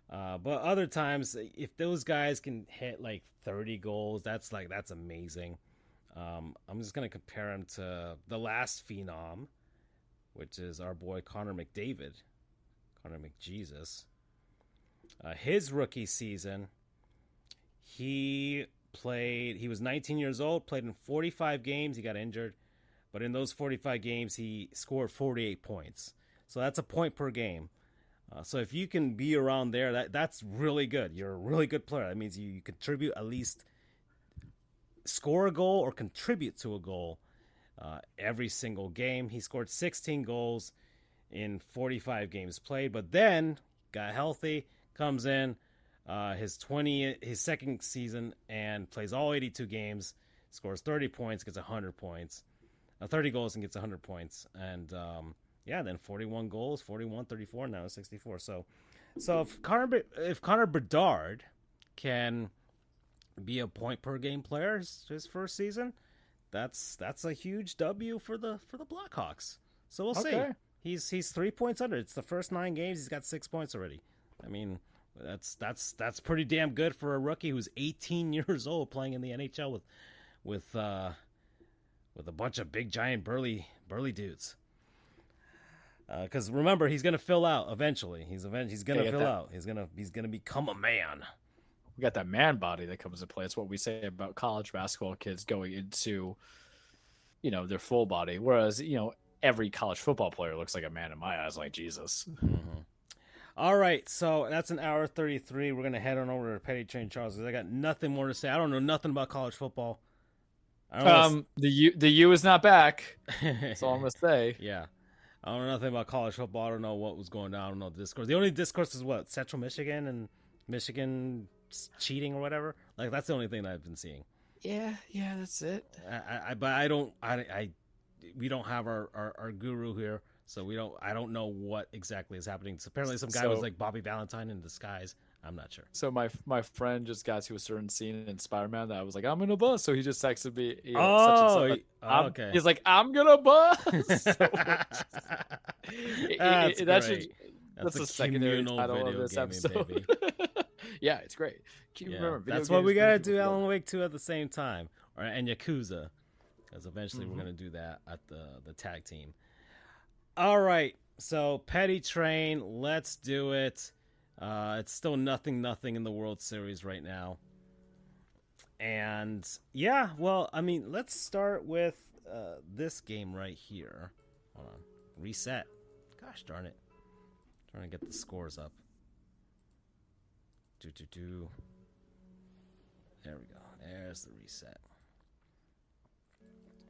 But other times, if those guys can hit 30 goals, that's amazing. I'm just going to compare him to the last phenom, which is our boy Connor McDavid. Connor McJesus. His rookie season, he was 19 years old, played in 45 games. He got injured, but in those 45 games, he scored 48 points. So that's a point per game. So if you can be around there, that's really good. You're a really good player. That means you contribute, at least score a goal or contribute to a goal every single game. He scored 16 goals in 45 games played, but then got healthy, comes in his second season and plays all 82 games, scores 30 points, gets 100 points, 30 goals and gets 100 points, and then 41 goals, 41, 34, now 64. So if Connor Bedard can be a point per game player his first season, that's a huge W for the Blackhawks. So we'll see. He's 3 points under. It's the first 9 games. He's got 6 points already. I mean, that's pretty damn good for a rookie who's 18 years old playing in the NHL with a bunch of big, giant, burly dudes. Because remember, he's gonna fill out eventually. He's gonna fill out. He's gonna become a man. We got that man body that comes into play. It's what we say about college basketball kids going into, their full body. Whereas, every college football player looks like a man in my eyes, like Jesus. Mm-hmm. All right, so that's an hour 33. We're going to head on over to Petty Train Charles because I got nothing more to say. I don't know nothing about college football. The U is not back. That's all I'm going to say. Yeah. I don't know nothing about college football. I don't know what was going down. I don't know the discourse. The only discourse is what? Central Michigan and Michigan cheating or whatever? That's the only thing that I've been seeing. Yeah, that's it. We don't have our guru here, so I don't know what exactly is happening. So apparently some guy was like Bobby Valentine in disguise. I'm not sure. So my friend just got to a certain scene in Spider-Man that I was like, I'm gonna bust. So he just texted me. Okay. He's like, I'm gonna bust. That's a secondary title of this episode. Yeah, it's great. Remember, that's what we gotta do. Alan Wake 2 at the same time, and Yakuza. Because eventually we're going to do that at the tag team. All right. So, Petty Train, let's do it. It's still 0-0 in the World Series right now. And yeah, well, I mean, let's start with this game right here. Hold on. Reset. Gosh darn it. Trying to get the scores up. There we go. There's the reset.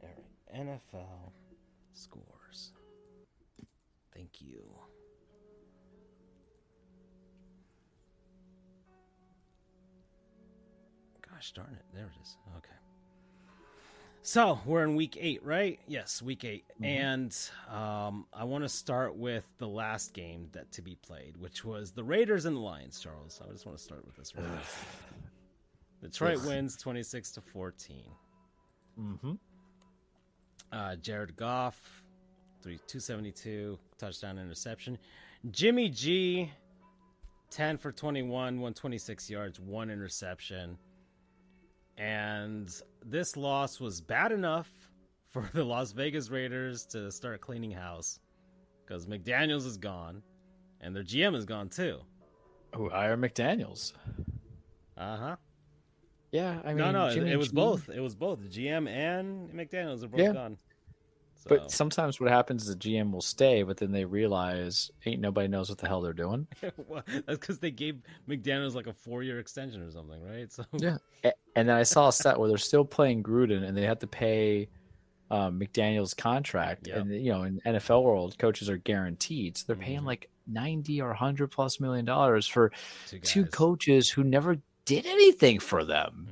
All right. NFL scores. Thank you. Gosh darn it. There it is. Okay. So we're in week 8, right? Yes, week 8. Mm-hmm. And I want to start with the last game to be played, which was the Raiders and the Lions, Charles. I just want to start with this. Detroit wins 26-14. Mm-hmm. Jared Goff, 272, touchdown, interception. Jimmy G, 10 for 21, 126 yards, 1 interception. And this loss was bad enough for the Las Vegas Raiders to start cleaning house because McDaniels is gone and their GM is gone too. Oh, Ira McDaniels. Uh-huh. Yeah, I mean, no, it was both. It was both. The GM and McDaniels are both gone. So. But sometimes what happens is the GM will stay, but then they realize ain't nobody knows what the hell they're doing. Well, that's because they gave McDaniels like a 4-year extension or something, right? So yeah. And then I saw a stat where they're still playing Gruden, and they had to pay McDaniels' contract. Yep. And in NFL world, coaches are guaranteed, so they're paying like $90 or $100+ million for two coaches who never did anything for them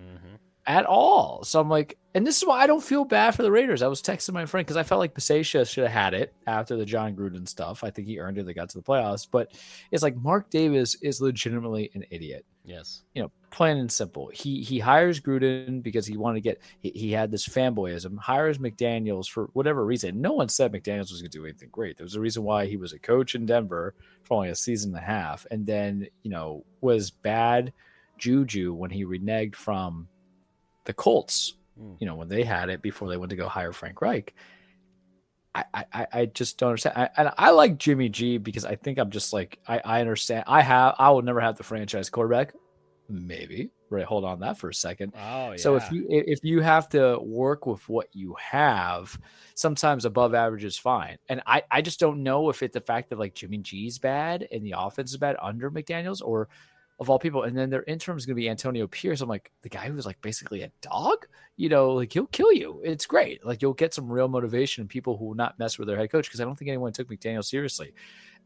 at all. So I'm like, and this is why I don't feel bad for the Raiders. I was texting my friend because I felt like Passacia should have had it after the John Gruden stuff. I think he earned it. They got to the playoffs, but it's like Mark Davis is legitimately an idiot. Yes. Plain and simple. He hires Gruden because he wanted to get, he had this fanboyism, hires McDaniels for whatever reason. No one said McDaniels was going to do anything great. There was a reason why he was a coach in Denver for only a season and a half. And then, was bad juju when he reneged from the Colts, when they had it before they went to go hire Frank Reich. I just don't understand. I like Jimmy G because I think I'm just like, I understand. I will never have the franchise quarterback. Maybe. Right. Hold on that for a second. Oh, yeah. So if you have to work with what you have, sometimes above average is fine. And I just don't know if it's the fact that like Jimmy G's bad and the offense is bad under McDaniels or of all people. And then their interim is going to be Antonio Pierce. I'm like, the guy who was like basically a dog, like he'll kill you. It's great. Like you'll get some real motivation and people who will not mess with their head coach. Cause I don't think anyone took McDaniel seriously.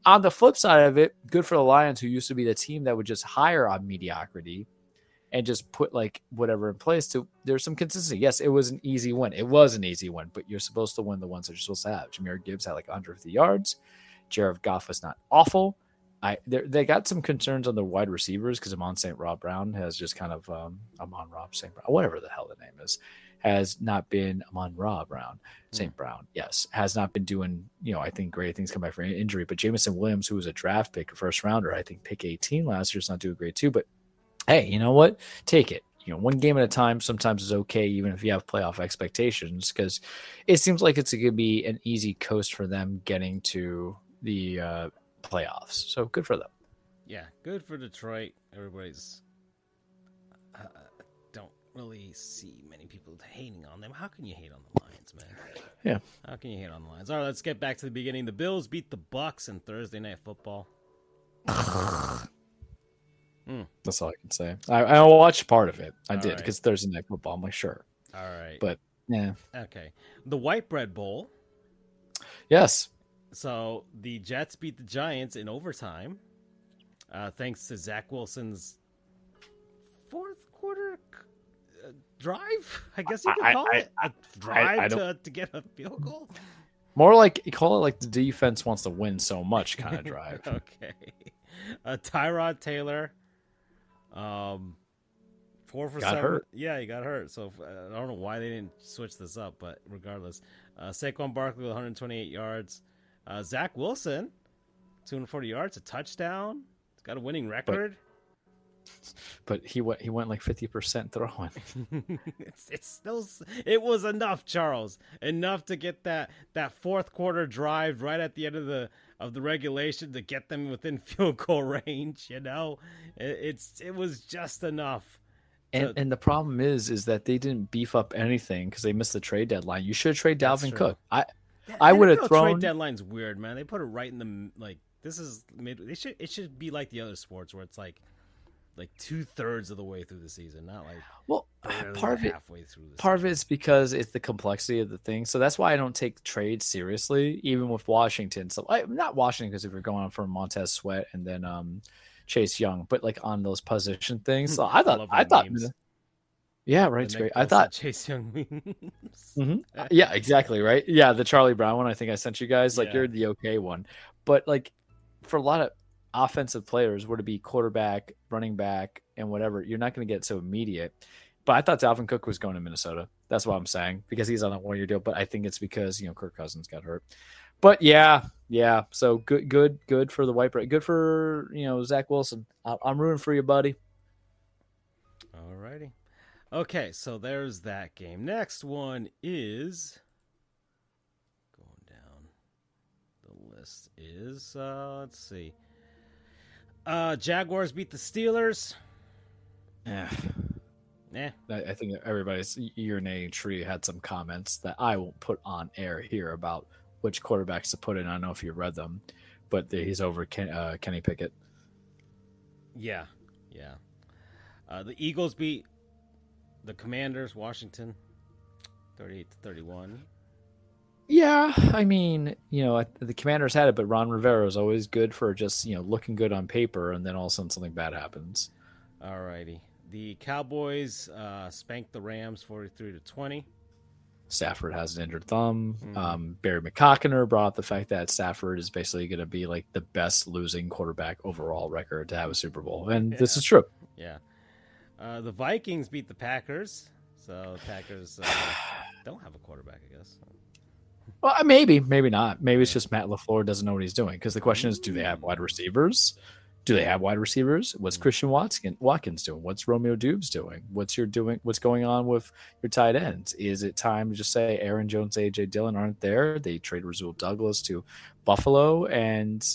On the flip side of it, good for the Lions, who used to be the team that would just hire on mediocrity and just put like whatever in place to, there's some consistency. Yes, it was an easy win. It was an easy win, but you're supposed to win the ones that you're supposed to have. Jahmyr Gibbs had like 150 yards. Jared Goff was not awful. They got some concerns on the wide receivers because Amon St. Brown has just kind of Amon Rob St. Brown, whatever the hell the name is, has not been Amon Ra Brown, St. Brown, yes, has not been doing, I think great things come back from injury. But Jameson Williams, who was a draft pick, a first rounder, I think pick 18 last year, is not doing great too. But hey, you know what? Take it. One game at a time sometimes is okay, even if you have playoff expectations, because it seems like it's going to be an easy coast for them getting to the playoffs. So good for them. Yeah, good for Detroit. Everybody's don't really see many people hating on them. How can you hate on the Lions, man? Yeah. How can you hate on the Lions? All right, let's get back to the beginning. The Bills beat the Bucks in Thursday Night Football. That's all I can say. I watched part of it. I did right. because Thursday Night Football. I'm like, sure. All right. But yeah. Okay. The White Bread Bowl. Yes. So the Jets beat the Giants in overtime, thanks to Zach Wilson's fourth quarter drive. I guess you could call it a drive to get a field goal. More like you call it like the defense wants to win so much kind of drive. Okay. Tyrod Taylor, 4 for 7. Hurt. Yeah, he got hurt. So I don't know why they didn't switch this up, but regardless, Saquon Barkley with 128 yards. Zach Wilson, 240 yards, a touchdown. He's got a winning record. but he went like 50% throwing. It's still, it was enough, Charles, enough to get that fourth quarter drive right at the end of the regulation to get them within field goal range. You know, it was just enough. And the problem is that they didn't beef up anything because they missed the trade deadline. You should trade Dalvin Cook. I would have thrown. Trade deadline's weird, man. They put it right in the like. This is it should be like the other sports where it's like 2/3 of the way through the season, not like part of it halfway through. Part of it's because it's the complexity of the thing. So that's why I don't take trades seriously, even with Washington. So not Washington because if you're going on for Montez Sweat and then Chase Young, but like on those position things. So I thought, yeah, right. It's great. I thought Chase Young memes. Mm-hmm. Yeah, exactly. Right. Yeah. The Charlie Brown one, I think I sent you guys, like you're the okay one, but like for a lot of offensive players were to be quarterback, running back, and whatever, you're not going to get so immediate. But I thought Dalvin Cook was going to Minnesota. That's what I'm saying, because he's on a 1-year deal. But I think it's because Kirk Cousins got hurt. But yeah. So good for the white bread. Good for Zach Wilson. I'm rooting for you, buddy. Alrighty. Okay, so there's that game. Next one is going down the list is let's see. Jaguars beat the Steelers. Yeah. I think everybody's urinating tree had some comments that I won't put on air here about which quarterbacks to put in. I don't know if you read them, but he's over Kenny Pickett. Yeah. The Eagles beat the Commanders, Washington, 38-31. Yeah, I mean, the Commanders had it, but Ron Rivera is always good for just, looking good on paper, and then all of a sudden something bad happens. All righty. The Cowboys spanked the Rams 43-20. Stafford has an injured thumb. Barry McCockiner brought up the fact that Stafford is basically going to be like the best losing quarterback overall record to have a Super Bowl, and this is true. Yeah. The Vikings beat the Packers, so the Packers don't have a quarterback, I guess. Well, maybe not. Maybe it's just Matt LaFleur doesn't know what he's doing. Because the question is, do they have wide receivers? What's Christian Watkins doing? What's Romeo Dubes doing? What's going on with your tight ends? Is it time to just say Aaron Jones, AJ Dillon aren't there? They traded Rasul Douglas to Buffalo, and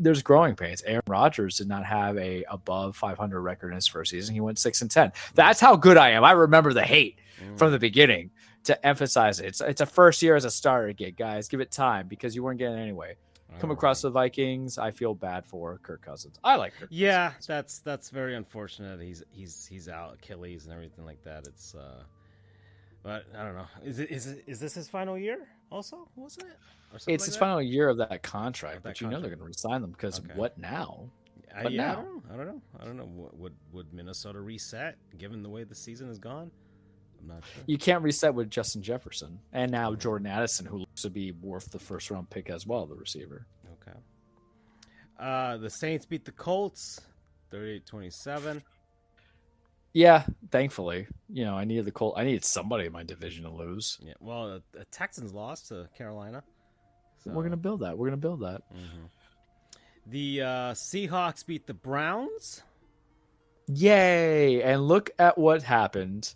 there's growing pains. Aaron Rodgers did not have a above 500 record in his first season. He went 6-10. That's how good I am. I remember the hate from the beginning to emphasize it. It's a first year as a starter gig, guys. Give it time because you weren't getting it anyway. Come across the Vikings, I feel bad for Kirk Cousins. I like Kirk Cousins. That's very unfortunate. He's out, Achilles and everything like that. It's but I don't know. Is this his final year? Also, wasn't it? It's his final year of that contract, but they're going to resign them because what now? I don't know. Would Minnesota reset given the way the season has gone? I'm not sure. You can't reset with Justin Jefferson and now Jordan Addison, who looks to be worth the first round pick as well, the receiver. Okay. The Saints beat the Colts 38-27. Yeah, thankfully. I needed the Colts. I needed somebody in my division to lose. Yeah. Well, the Texans lost to Carolina. So. We're gonna build that. Mm-hmm. The Seahawks beat the Browns. Yay! And look at what happened.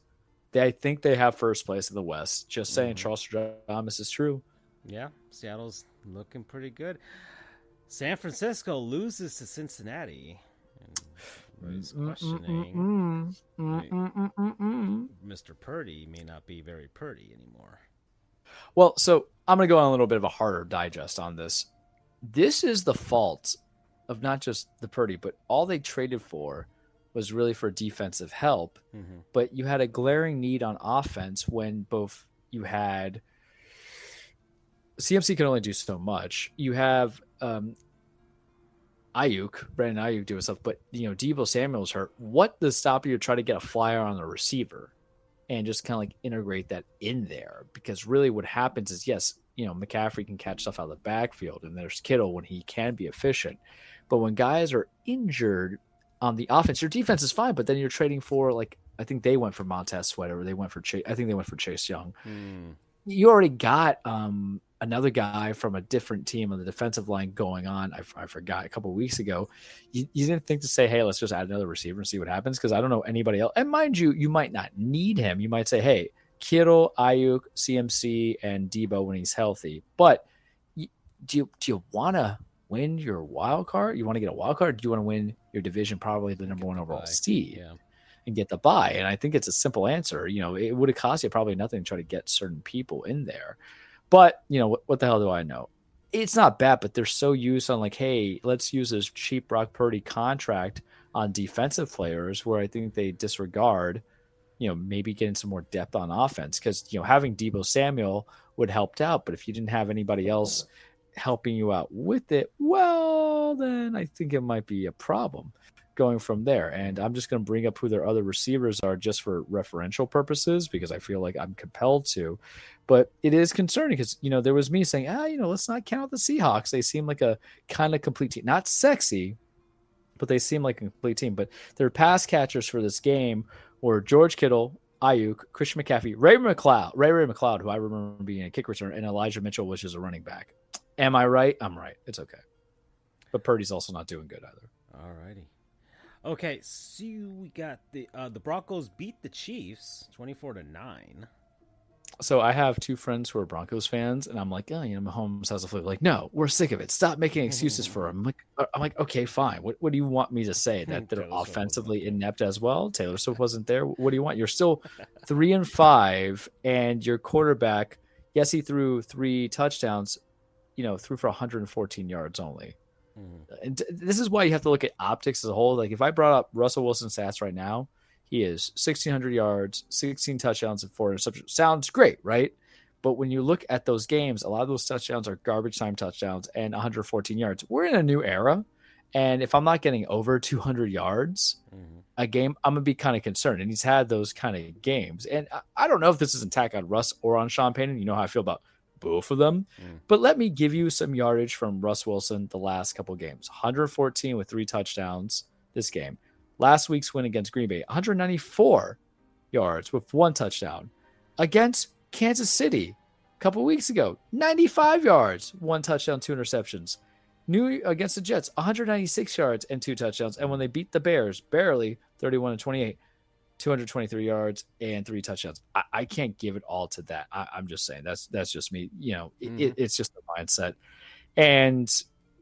I think they have first place in the West. Just saying, Charles Thomas is true. Yeah, Seattle's looking pretty good. San Francisco loses to Cincinnati. Everybody's questioning Mr. Purdy may not be very Purdy anymore. Well, so I'm going to go on a little bit of a harder digest on this. This is the fault of not just the Purdy, but all they traded for was really for defensive help, but you had a glaring need on offense when both you had CMC can only do so much. You have Brandon Ayuk do stuff, but Deebo Samuel's hurt. What does stop you to try to get a flyer on the receiver and just kind of like integrate that in there? Because really what happens is, yes, McCaffrey can catch stuff out of the backfield, and there's Kittle when he can be efficient. But when guys are injured on the offense, your defense is fine, but then you're trading for, like, I think they went for Montez Sweat, or they went for Chase. I think they went for Chase Young. You already got another guy from a different team on the defensive line going on. I forgot a couple of weeks ago. You didn't think to say, hey, let's just add another receiver and see what happens, because I don't know anybody else. And mind you, you might not need him. You might say, hey, Kittle, Ayuk, CMC, and Debo when he's healthy. But do you want to win your wild card? You want to get a wild card? Or do you want to win your division, probably the number one overall seed, and get the bye? And I think it's a simple answer. It would have cost you probably nothing to try to get certain people in there. But, what the hell do I know? It's not bad, but they're so used on like, hey, let's use this cheap Brock Purdy contract on defensive players, where I think they disregard, maybe getting some more depth on offense, because, having Debo Samuel would helped out. But if you didn't have anybody else helping you out with it, well, then I think it might be a problem going from there. And I'm just going to bring up who their other receivers are just for referential purposes, because I feel like I'm compelled to. But it is concerning because, there was me saying, let's not count the Seahawks. They seem like a kind of complete team. Not sexy, but they seem like a complete team. But their pass catchers for this game were George Kittle, Ayuk, Christian McCaffrey, Ray McLeod, who I remember being a kick returner, and Elijah Mitchell, which is a running back. Am I right? I'm right. It's okay. But Purdy's also not doing good either. All righty. Okay, so we got the Broncos beat the Chiefs 24-9. So I have two friends who are Broncos fans, and I'm like, Mahomes has a flu. Like, no, we're sick of it. Stop making excuses for him. I'm like, okay, fine. What do you want me to say? That they're offensively inept as well? Taylor Swift wasn't there. What do you want? You're still 3-5, and your quarterback, yes, he threw 3 touchdowns, threw for 114 yards only. And this is why you have to look at optics as a whole. Like, if I brought up Russell Wilson's stats right now, he is 1,600 yards, 16 touchdowns, and 4 interceptions. Sounds great, right? But when you look at those games, a lot of those touchdowns are garbage time touchdowns and 114 yards. We're in a new era, and if I'm not getting over 200 yards a game, I'm going to be kind of concerned. And he's had those kind of games. And I don't know if this is an attack on Russ or on Sean Payton. You know how I feel about both of them. But let me give you some yardage from Russ Wilson the last couple games. 114 with 3 touchdowns this game. Last week's win against Green Bay, 194 yards with 1 touchdown. Against Kansas City a couple weeks ago, 95 yards, 1 touchdown, 2 interceptions. Against the Jets, 196 yards and 2 touchdowns. And when they beat the Bears, barely 31-28, 223 yards and 3 touchdowns. I can't give it all to that. I'm just saying that's just me. It's just the mindset. And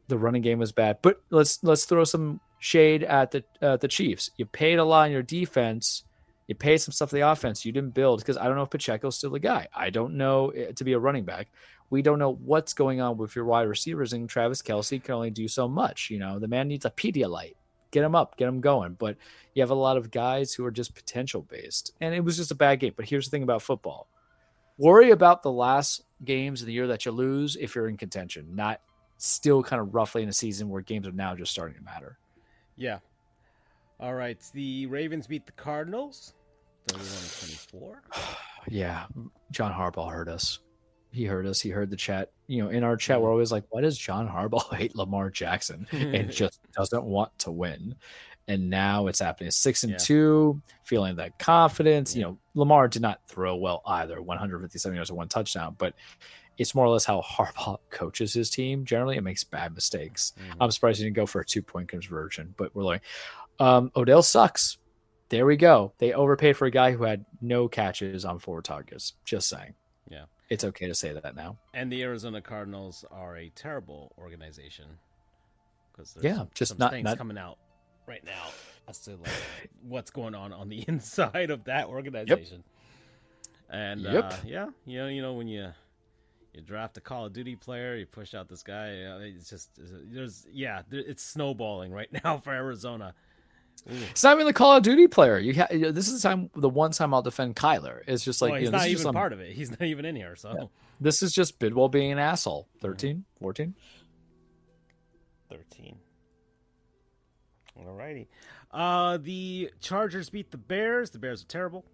the running game was bad. But let's throw some shade at the Chiefs. You paid a lot on your defense. You paid some stuff for the offense. You didn't build, because I don't know if Pacheco's still the guy. I don't know to be a running back. We don't know what's going on with your wide receivers, and Travis Kelce can only do so much. The man needs a Pedialyte. Get him up, get him going. But you have a lot of guys who are just potential based, and it was just a bad game. But here's the thing about football: worry about the last games of the year that you lose if you're in contention, not still kind of roughly in a season where games are now just starting to matter. Yeah. All right. The Ravens beat the Cardinals 31-24. Yeah. John Harbaugh heard us. He heard us. He heard the chat. In our chat, we're always like, why does John Harbaugh hate Lamar Jackson and just doesn't want to win? And now it's happening. 6-2, feeling that confidence. Lamar did not throw well either. 157 yards and 1 touchdown, but it's more or less how Harbaugh coaches his team. Generally, it makes bad mistakes. I'm surprised he didn't go for a 2-point conversion, but we're like, Odell sucks. There we go. They overpaid for a guy who had no catches on 4 targets. Just saying. Yeah. It's okay to say that now. And the Arizona Cardinals are a terrible organization, because there's just some not things coming out right now as to what's going on the inside of that organization. And when you draft a Call of Duty player, you push out this guy. It's just it's snowballing right now for Arizona. Ooh. It's not even the Call of Duty player. This is the one time I'll defend Kyler. It's just like, he's not even part of it. He's not even in here. So this is just Bidwell being an asshole. 13, 14, 13. All righty. The Chargers beat the Bears. The Bears are terrible.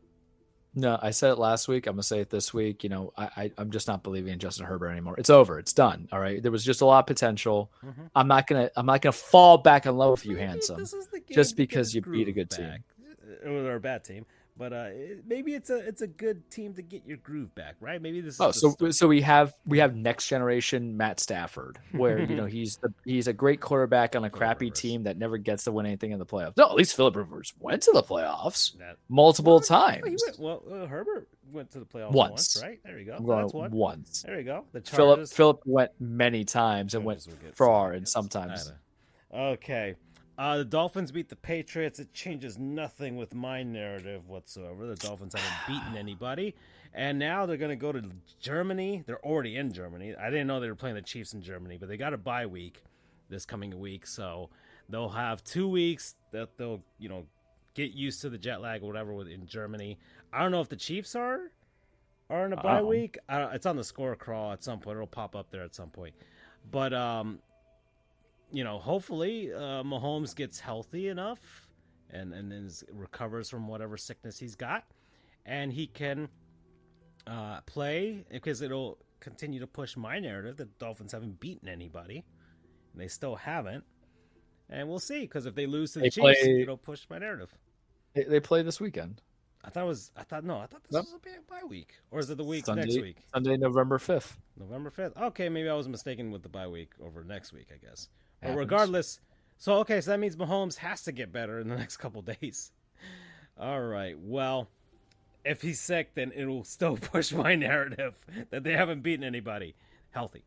No, I said it last week. I'm gonna say it this week. I'm just not believing in Justin Herbert anymore. It's over. It's done. All right. There was just a lot of potential. I'm not gonna fall back in love with you, handsome, just because you beat a good team or a bad team. But maybe it's a good team to get your groove back, right? Maybe this is Oh, the start. so we have next generation Matt Stafford, where he's a great quarterback on a crappy Rivers. team that never gets to win anything in the playoffs. No, at least Philip Rivers went to the playoffs That multiple what? times. Herbert went to the playoffs Once, right? There you go. I'm So going that's one. once. There you go. The Chargers. Philip went many times and went Chargers will get far, some, and sometimes. Okay. The Dolphins beat the Patriots. It changes nothing with my narrative whatsoever. The Dolphins haven't beaten anybody. And now they're going to go to Germany. They're already in Germany. I didn't know they were playing the Chiefs in Germany, but they got a bye week this coming week. So they'll have 2 weeks that they'll, get used to the jet lag or whatever in Germany. I don't know if the Chiefs are in a bye week. It's on the score crawl at some point. It'll pop up there at some point. But, hopefully Mahomes gets healthy enough and then recovers from whatever sickness he's got, and he can play, because it'll continue to push my narrative that the Dolphins haven't beaten anybody, and they still haven't. And we'll see, because if they lose to the Chiefs, it'll push my narrative. They play this weekend. I thought this was a bye week, or is it the week next week? Sunday, November 5th. November 5th. Okay, maybe I was mistaken with the bye week over next week, I guess. But regardless, so that means Mahomes has to get better in the next couple days. All right, well, if he's sick, then it'll still push my narrative that they haven't beaten anybody healthy.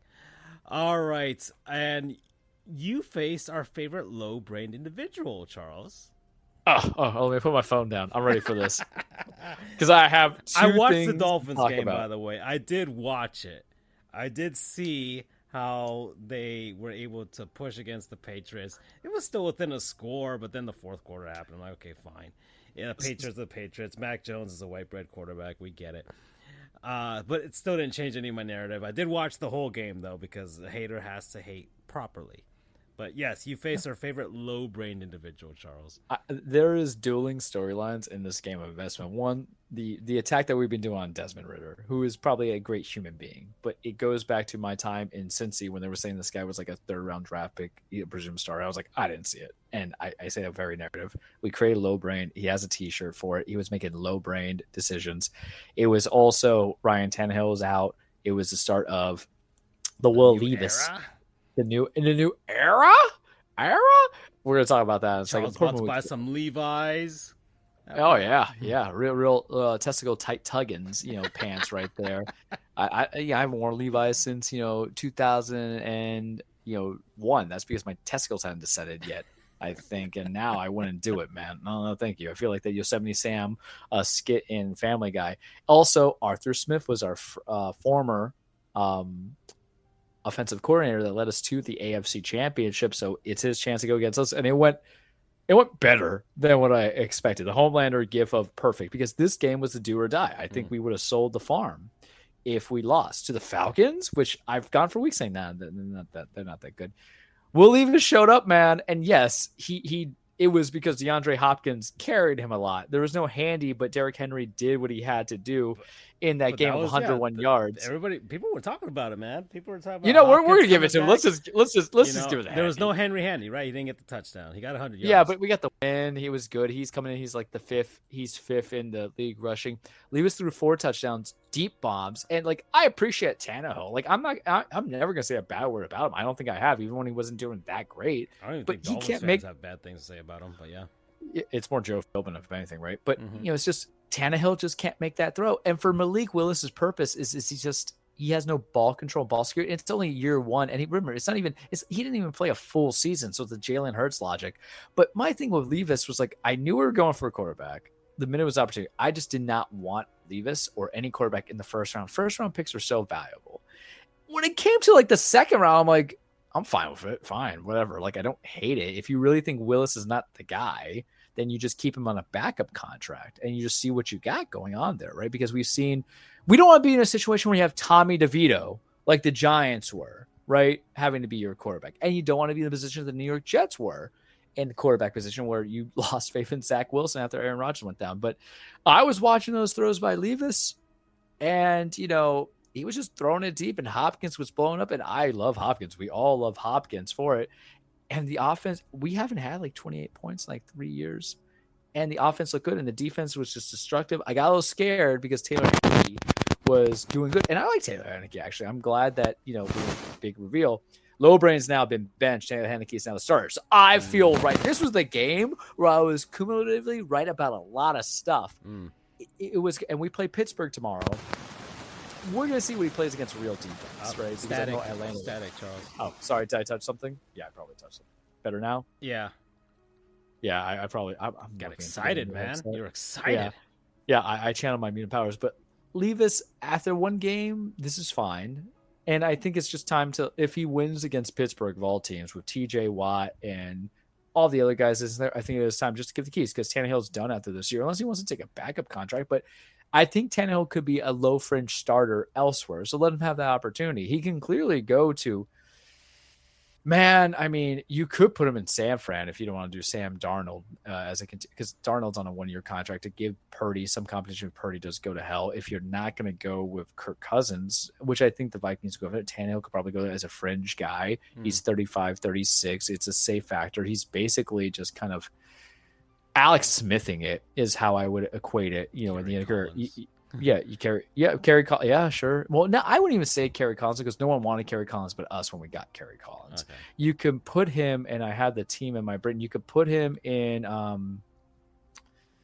All right, and you faced our favorite low-brained individual, Charles. Let me put my phone down. I'm ready for this. Because I have I watched the Dolphins game, by the way. I did watch it. I did see how they were able to push against the Patriots. It was still within a score, but then the fourth quarter happened. I'm like, okay, fine. Yeah, the Patriots are the Patriots. Mac Jones is a white bread quarterback. We get it. But it still didn't change any of my narrative. I did watch the whole game, though, because a hater has to hate properly. But yes, you face our favorite low-brained individual, Charles. There is dueling storylines in this game of investment. One, the attack that we've been doing on Desmond Ridder, who is probably a great human being, but it goes back to my time in Cincy when they were saying this guy was like a third-round draft pick, presumed starter. I was like, I didn't see it, and I say that very narrative. We created low brain. He has a T-shirt for it. He was making low-brained decisions. It was also Ryan Tannehill was out. It was the start of the Will Levis. Era? The new era. We're gonna talk about that. It's Charles about to buy some Levi's. Oh yeah, real testicle tight tuggins, pants right there. I haven't worn Levi's since 2001. That's because my testicles hadn't descended yet, I think, and now I wouldn't do it, man. No, thank you. I feel like that Yosemite Sam skit in Family Guy. Also, Arthur Smith was our former offensive coordinator that led us to the AFC Championship, so it's his chance to go against us, and it went better than what I expected. The Homelander gif of perfect, because this game was a do or die. I think we would have sold the farm if we lost to the Falcons, which I've gone for weeks saying that they're not that good. Will Levis showed up, man, and yes, it was because DeAndre Hopkins carried him a lot. There was no handy, but Derrick Henry did what he had to do in that game of 101 yards. People were talking about it, man. People were talking about we're going to give it to him. Let's just give it to him. There was no Henry handy, right? He didn't get the touchdown. He got 100 yards. Yeah, but we got the win. He was good. He's coming in. He's like the fifth. He's fifth in the league rushing. Levis threw 4 touchdowns, deep bombs. And I appreciate Tannehill. I'm never going to say a bad word about him. I don't think I have, even when he wasn't doing that great. I don't even think Dolphins fans have bad things to say about him, but yeah. It's more Joe Philbin, if anything, right? But, it's just Tannehill just can't make that throw. And for Malik Willis's purpose is he has no ball control, ball security. It's only year one. And he didn't even play a full season. So it's the Jalen Hurts logic. But my thing with Levis was I knew we were going for a quarterback. The minute it was opportunity, I just did not want Levis or any quarterback in the first round. First round picks are so valuable. When it came to the second round, I'm like, I'm fine with it. Fine, whatever. I don't hate it. If you really think Willis is not the guy, then you just keep him on a backup contract and you just see what you got going on there, right? Because we don't want to be in a situation where you have Tommy DeVito, like the Giants were, right? Having to be your quarterback. And you don't want to be in the position the New York Jets were in the quarterback position where you lost faith in Zach Wilson after Aaron Rodgers went down. But I was watching those throws by Levis and, he was just throwing it deep and Hopkins was blowing up. And I love Hopkins. We all love Hopkins for it. And the offense, we haven't had 28 points in 3 years. and the offense looked good, and the defense was just destructive. I got a little scared because Taylor Heineke was doing good, and I like Taylor Heineke actually. I'm glad that big reveal. Lowbrain's now been benched. Taylor Heineke is now the starter. So I feel right. This was the game where I was cumulatively right about a lot of stuff. It was, and we play Pittsburgh tomorrow. We're gonna see what he plays against real defense, right? Static, Charles. Oh, sorry, did I touch something? Yeah, I probably touched something. Better now? Yeah. Yeah, I probably I'm got excited, man. You're excited. Yeah, I channeled my mutant powers, but leave us after one game. This is fine, and I think it's just time to, if he wins against Pittsburgh of all teams with T.J. Watt and all the other guys, isn't there? I think it is time just to give the keys because Tannehill's done after this year, unless he wants to take a backup contract. But I think Tannehill could be a low fringe starter elsewhere, so let him have that opportunity. He can clearly go to. Man, I mean, you could put him in San Fran if you don't want to do Sam Darnold because Darnold's on a 1-year contract to give Purdy some competition. If Purdy does go to hell, if you're not going to go with Kirk Cousins, which I think the Vikings go with, Tannehill could probably go as a fringe guy. He's 35, 36. It's a safe factor. He's basically just kind of Alex Smithing it is how I would equate it. In the end, Kerry Collins. Yeah, sure. Well, no, I wouldn't even say Kerry Collins because no one wanted Kerry Collins but us when we got Kerry Collins. Okay. You can put him, and I had the team in my brain. You could put him in.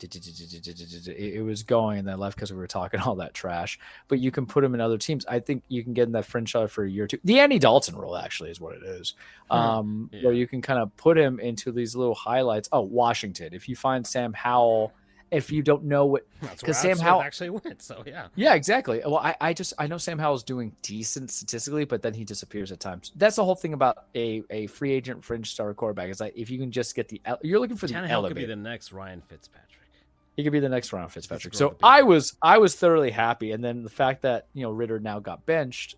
It was going and then left because we were talking all that trash. But you can put him in other teams. I think you can get in that fringe shot for a year or two. The Andy Dalton rule actually is what it is. Where you can kind of put him into these little highlights. Oh, Washington. If you find Sam Howell. If you don't know what, because Sam Howell actually went, so yeah, exactly. Well, I know Sam Howell's doing decent statistically, but then he disappears at times. That's the whole thing about a free agent fringe star quarterback. Is like if you can just get you're looking for the elevator. Could be the next Ryan Fitzpatrick. He could be the next Ryan Fitzpatrick. So I was thoroughly happy, and then the fact that Ritter now got benched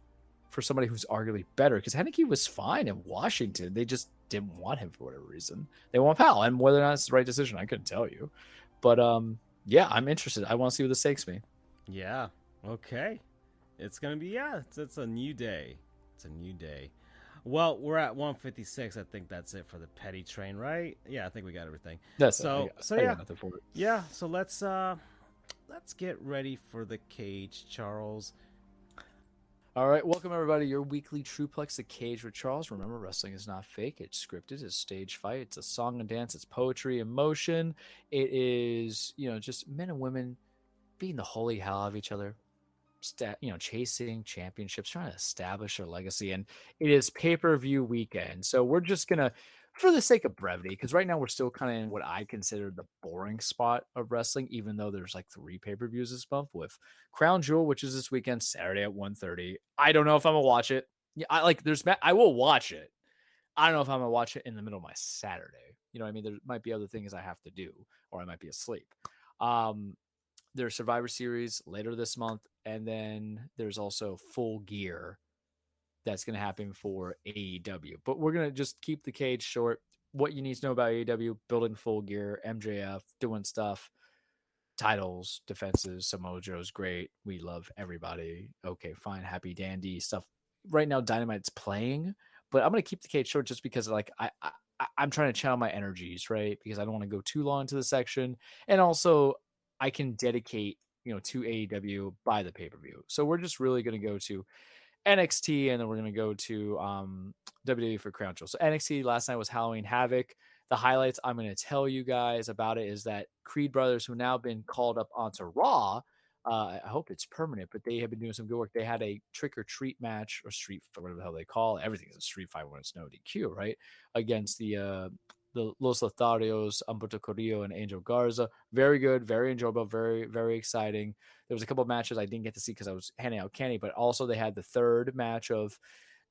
for somebody who's arguably better because Heineke was fine in Washington. They just didn't want him for whatever reason. They want Powell, and whether or not it's the right decision, I couldn't tell you. But yeah, I'm interested. I want to see what this takes me. Yeah. Okay. It's gonna be It's a new day. It's a new day. Well, we're at 156. I think that's it for the petty train, right? Yeah, I think we got everything. So yeah. So let's get ready for the cage, Charles. All right, welcome everybody. Your weekly Truplex, The Cage with Charles. Remember, wrestling is not fake. It's scripted. It's stage fight. It's a song and dance. It's poetry in motion. It is, just men and women beating the holy hell out of each other. Chasing championships, trying to establish their legacy. And it is pay-per-view weekend. So we're just gonna, for the sake of brevity, because right now we're still kind of in what I consider the boring spot of wrestling, even though there's like 3 pay-per-views this month with Crown Jewel, which is this weekend, Saturday at 1:30. I don't know if I'm gonna watch it. Yeah, I will watch it. I don't know if I'm gonna watch it in the middle of my Saturday. You know what I mean? There might be other things I have to do, or I might be asleep. There's Survivor Series later this month, and then there's also Full Gear that's going to happen for AEW. But we're going to just keep the cage short. What you need to know about AEW, building Full Gear, MJF, doing stuff, titles, defenses, Samoa Joe's great. We love everybody. Okay, fine, happy dandy stuff. Right now, Dynamite's playing, but I'm going to keep the cage short just because I'm trying to channel my energies, right? Because I don't want to go too long into the section. And also, I can dedicate, to AEW by the pay-per-view. So we're just really going to go to NXT, and then we're going to go to WWE for Crown Jewel. So NXT last night was Halloween Havoc. The highlights I'm going to tell you guys about it is that Creed brothers, who now been called up onto Raw, I hope it's permanent, but they have been doing some good work. They had a trick or treat match, or street fight, whatever the hell they call it. Everything is a street fight when it's no DQ, right? Against the Los Lotharios, Humberto Carrillo, and Angel Garza. Very good, very enjoyable, very, very exciting. There was a couple of matches I didn't get to see because I was handing out candy, but also they had the third match of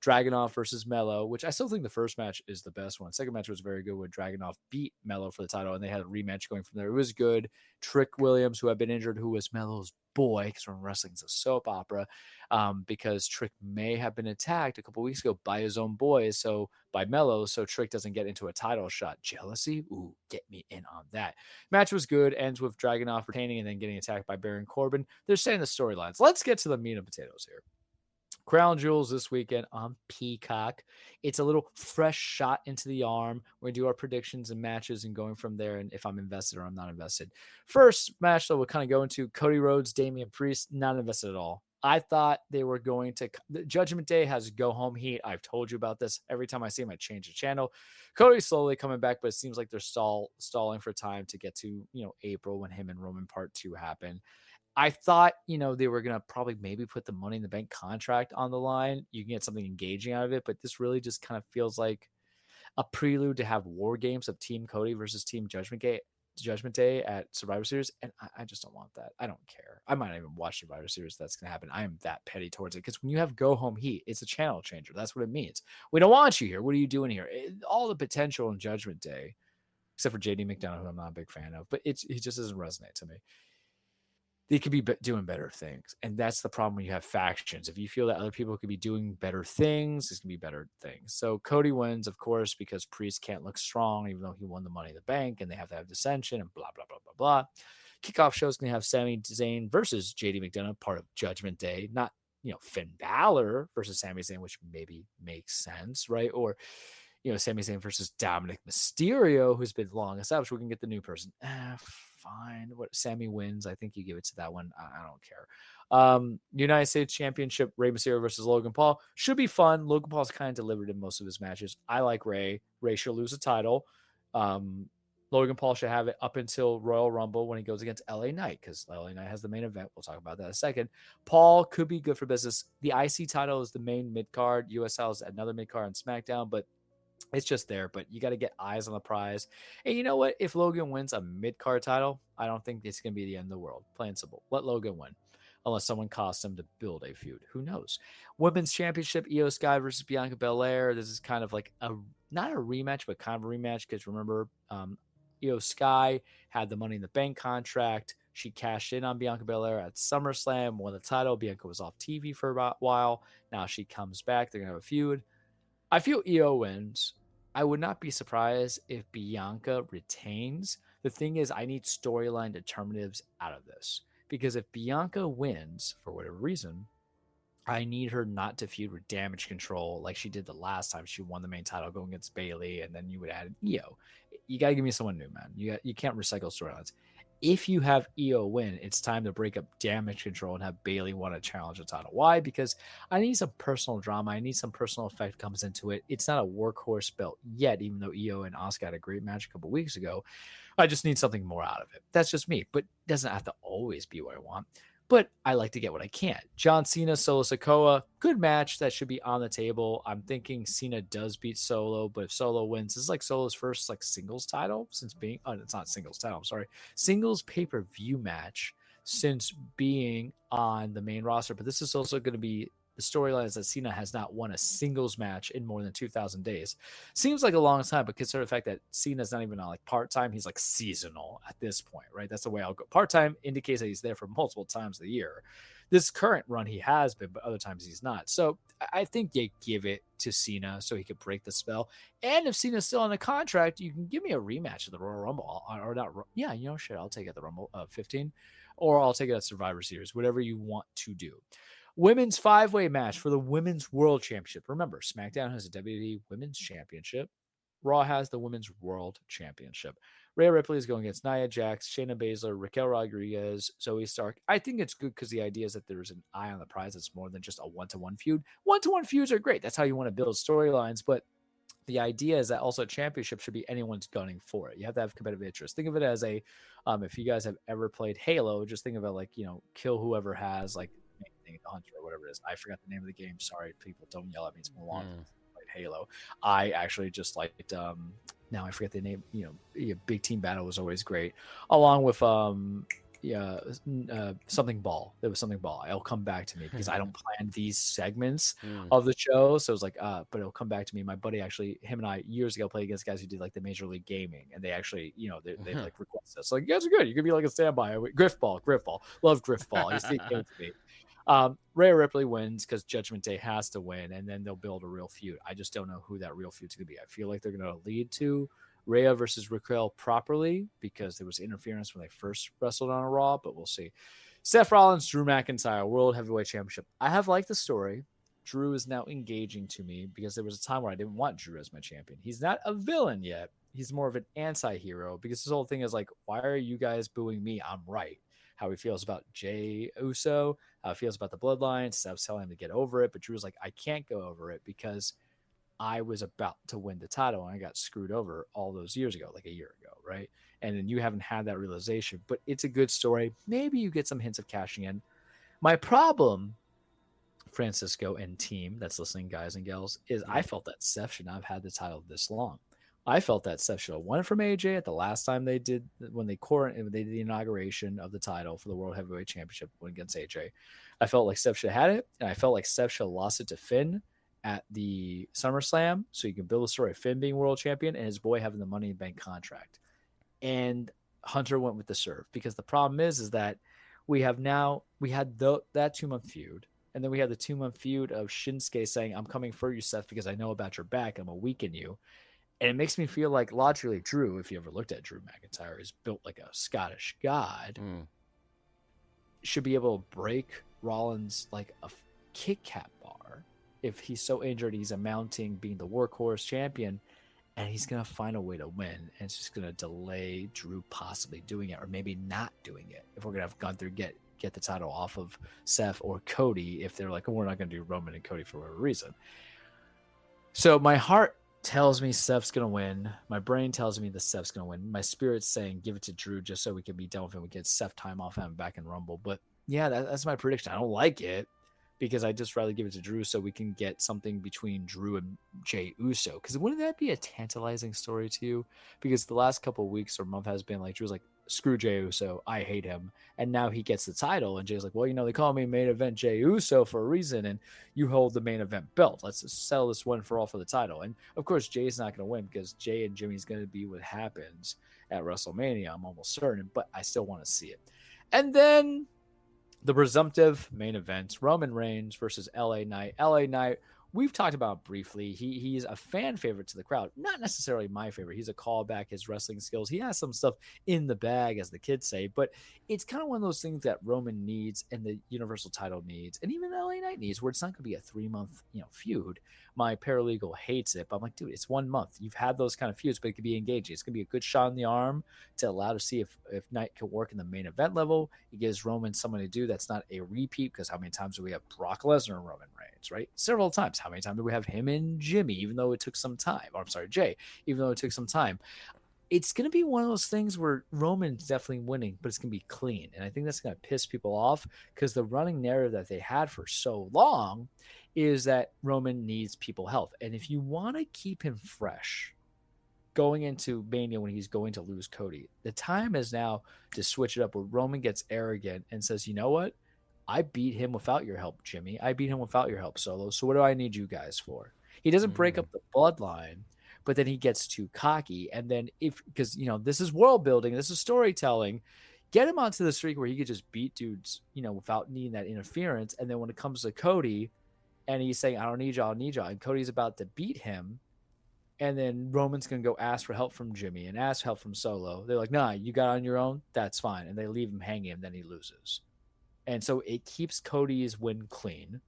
Dragunov versus Mello, which I still think the first match is the best one. Second match was very good when Dragunov beat Mello for the title, and they had a rematch going from there. It was good. Trick Williams, who had been injured, who was Mello's boy, because when wrestling's a soap opera, because Trick may have been attacked a couple weeks ago by his own boys, so by Mello, so Trick doesn't get into a title shot. Jealousy? Ooh, get me in on that. Match was good. Ends with Dragunov retaining and then getting attacked by Baron Corbin. They're saying the storylines. Let's get to the meat and potatoes here. Crown Jewels this weekend on Peacock. It's a little fresh shot into the arm. We're going to do our predictions and matches and going from there, and if I'm invested or I'm not invested. First match that we'll kind of go into, Cody Rhodes, Damian Priest, not invested at all. I thought they were going to – Judgment Day has go home heat. I've told you about this. Every time I see him, I change the channel. Cody's slowly coming back, but it seems like they're stalling for time to get to, April when him and Roman Part 2 happen. I thought, they were going to probably maybe put the Money in the Bank contract on the line. You can get something engaging out of it, but this really just kind of feels like a prelude to have war games of Team Cody versus Team Judgment Day at Survivor Series, and I just don't want that. I don't care. I might not even watch Survivor Series. That's going to happen. I am that petty towards it, because when you have go home heat, it's a channel changer. That's what it means. We don't want you here. What are you doing here? All the potential in Judgment Day, except for JD McDonough, who I'm not a big fan of, but he just doesn't resonate to me. They could be doing better things. And that's the problem when you have factions. If you feel that other people could be doing better things, it's going to be better things. So Cody wins, of course, because Priest can't look strong, even though he won the Money in the Bank, and they have to have dissension and blah, blah, blah, blah, blah. Kickoff show is going to have Sami Zayn versus JD McDonough, part of Judgment Day, not, Finn Balor versus Sami Zayn, which maybe makes sense, right? Or, Sami Zayn versus Dominic Mysterio, who's been long established. We can get the new person. Fine. What Sammy wins, I think you give it to that one. I don't care. United States Championship, Rey Mysterio versus Logan Paul should be fun. Logan Paul's kind of delivered in most of his matches. I like Rey. Rey should lose the title. Logan Paul should have it up until Royal Rumble when he goes against LA Knight, because LA Knight has the main event. We'll talk about that in a second. Paul could be good for business. The IC title is the main mid card. USL is another mid card on SmackDown, but it's just there. But you got to get eyes on the prize. And you know what? If Logan wins a mid card title, I don't think it's going to be the end of the world. Plain and simple. Let Logan win. Unless someone costs him to build a feud. Who knows? Women's Championship, Io Sky versus Bianca Belair. This is kind of like not a rematch, but kind of a rematch, because remember, Io Sky had the Money in the Bank contract. She cashed in on Bianca Belair at SummerSlam, won the title. Bianca was off TV for a while. Now she comes back. They're going to have a feud. I feel Io wins. I would not be surprised if Bianca retains. The thing is, I need storyline determinatives out of this. Because if Bianca wins, for whatever reason, I need her not to feud with Damage Control like she did the last time she won the main title going against Bayley, and then you would add Io. You got to give me someone new, man. You can't recycle storylines. If you have Io win, it's time to break up Damage Control and have Bayley want to challenge the title. Why? Because I need some personal drama. I need some personal effect comes into it. It's not a workhorse belt yet, even though Io and Asuka had a great match a couple weeks ago. I just need something more out of it. That's just me, but it doesn't have to always be what I want. But I like to get what I can. John Cena, Solo Sikoa, good match that should be on the table. I'm thinking Cena does beat Solo, but if Solo wins, this is like Solo's first like singles title since being, it's not singles title, I'm sorry, singles pay-per-view match since being on the main roster. But this is also going to be the storyline is that Cena has not won a singles match in more than 2,000 days. Seems like a long time, but consider the fact that Cena's not even on like part-time. He's like seasonal at this point, right? That's the way I'll go. Part-time indicates that he's there for multiple times a year. This current run he has been, but other times he's not. So I think they give it to Cena so he could break the spell. And if Cena's still on a contract, you can give me a rematch of the Royal Rumble. Or not. Yeah, shit, I'll take it at the Rumble 15. Or I'll take it at Survivor Series, whatever you want to do. Women's 5-way match for the Women's World Championship. Remember, SmackDown has a WWE Women's Championship. Raw has the Women's World Championship. Rhea Ripley is going against Nia Jax, Shayna Baszler, Raquel Rodriguez, Zoe Stark. I think it's good because the idea is that there's an eye on the prize. It's more than just a one-to-one feud. One-to-one feuds are great. That's how you want to build storylines, but the idea is that also a championship should be anyone's gunning for it. You have to have competitive interest. Think of it as a, if you guys have ever played Halo, just think of it like, kill whoever has like Hunter or whatever it is. I forgot the name of the game. Sorry, people, don't yell at me. It's been a long time since I played Halo. I actually just liked, now I forget the name, Big Team Battle was always great. Along with, something ball. There was something ball. It'll come back to me because I don't plan these segments of the show. So it was like, but it'll come back to me. My buddy actually, him and I years ago played against guys who did like the Major League Gaming, and they actually, they like request us. So like, you guys are good. You could be like a standby. Griff ball. Love Griff ball. You see, it came to me. Rhea Ripley wins because Judgment Day has to win, and then they'll build a real feud. I just don't know who that real feud's going to be. I feel like they're going to lead to Rhea versus Raquel properly because there was interference when they first wrestled on a Raw, but we'll see. Seth Rollins, Drew McIntyre, World Heavyweight Championship. I have liked the story. Drew is now engaging to me because there was a time where I didn't want Drew as my champion. He's not a villain yet. He's more of an anti-hero because this whole thing is like, why are you guys booing me? I'm right. How he feels about Jey Uso, how he feels about the bloodline. Steph's telling him to get over it, but Drew's like, I can't go over it because I was about to win the title and I got screwed over all those years ago, like a year ago, right? And then you haven't had that realization, but it's a good story. Maybe you get some hints of cashing in. My problem, Francisco and team that's listening, guys and gals, is I felt that Seth should not have had the title this long. I felt that Seth should have won it from AJ at the last time they did, when they did the inauguration of the title for the World Heavyweight Championship against AJ. I felt like Seth should have had it, and I felt like Seth should have lost it to Finn at the SummerSlam, so you can build a story of Finn being world champion and his boy having the Money in the Bank contract. And Hunter went with the serve because the problem is that we had that 2-month feud, and then we had the 2-month feud of Shinsuke saying, I'm coming for you, Seth, because I know about your back. I'm going to weaken you. And it makes me feel like, logically, Drew, if you ever looked at Drew McIntyre, is built like a Scottish god, should be able to break Rollins like a Kit Kat bar if he's so injured he's amounting being the workhorse champion, and he's going to find a way to win, and it's just going to delay Drew possibly doing it or maybe not doing it if we're going to have Gunther get the title off of Seth or Cody if they're like, oh, we're not going to do Roman and Cody for whatever reason. So my heart tells me Seth's going to win. My brain tells me that Seth's going to win. My spirit's saying give it to Drew just so we can be done with him. We get Seth time off him back in Rumble. But yeah, that's my prediction. I don't like it because I'd just rather give it to Drew so we can get something between Drew and Jey Uso. Because wouldn't that be a tantalizing story to you? Because the last couple of weeks or month has been like, Drew's like, screw Jey Uso, I hate him. And now he gets the title. And Jay's like, well, they call me main event Jey Uso for a reason. And you hold the main event belt. Let's just settle this one for all for the title. And of course, Jay's not going to win because Jey and Jimmy's going to be what happens at WrestleMania. I'm almost certain, but I still want to see it. And then the presumptive main event, Roman Reigns versus LA Knight. LA Knight, we've talked about briefly. He's a fan favorite to the crowd. Not necessarily my favorite. He's a callback, his wrestling skills. He has some stuff in the bag, as the kids say, but it's kind of one of those things that Roman needs and the Universal title needs, and even LA Knight needs, where it's not going to be a 3-month feud. My paralegal hates it, but I'm like, dude, it's 1 month. You've had those kind of feuds, but it could be engaging. It's going to be a good shot in the arm to allow to see if Knight can work in the main event level. It gives Roman someone to do that's not a repeat, because how many times do we have Brock Lesnar and Roman Reigns, right? Several times. How many times do we have him and Jimmy, even though it took some time? Or I'm sorry, Jay, even though it took some time. It's going to be one of those things where Roman's definitely winning, but it's going to be clean. And I think that's going to piss people off because the running narrative that they had for so long is that Roman needs people health. And if you want to keep him fresh going into Mania when he's going to lose Cody, the time is now to switch it up where Roman gets arrogant and says, you know what? I beat him without your help, Jimmy. I beat him without your help, Solo. So what do I need you guys for? He doesn't break up the bloodline, but then he gets too cocky. And then because this is world building, this is storytelling, get him onto the streak where he could just beat dudes, without needing that interference. And then when it comes to Cody and he's saying, I don't need y'all, I need y'all, and Cody's about to beat him, and then Roman's going to go ask for help from Jimmy and ask help from Solo. They're like, nah, you got on your own? That's fine. And they leave him hanging, and then he loses. And so it keeps Cody's win clean,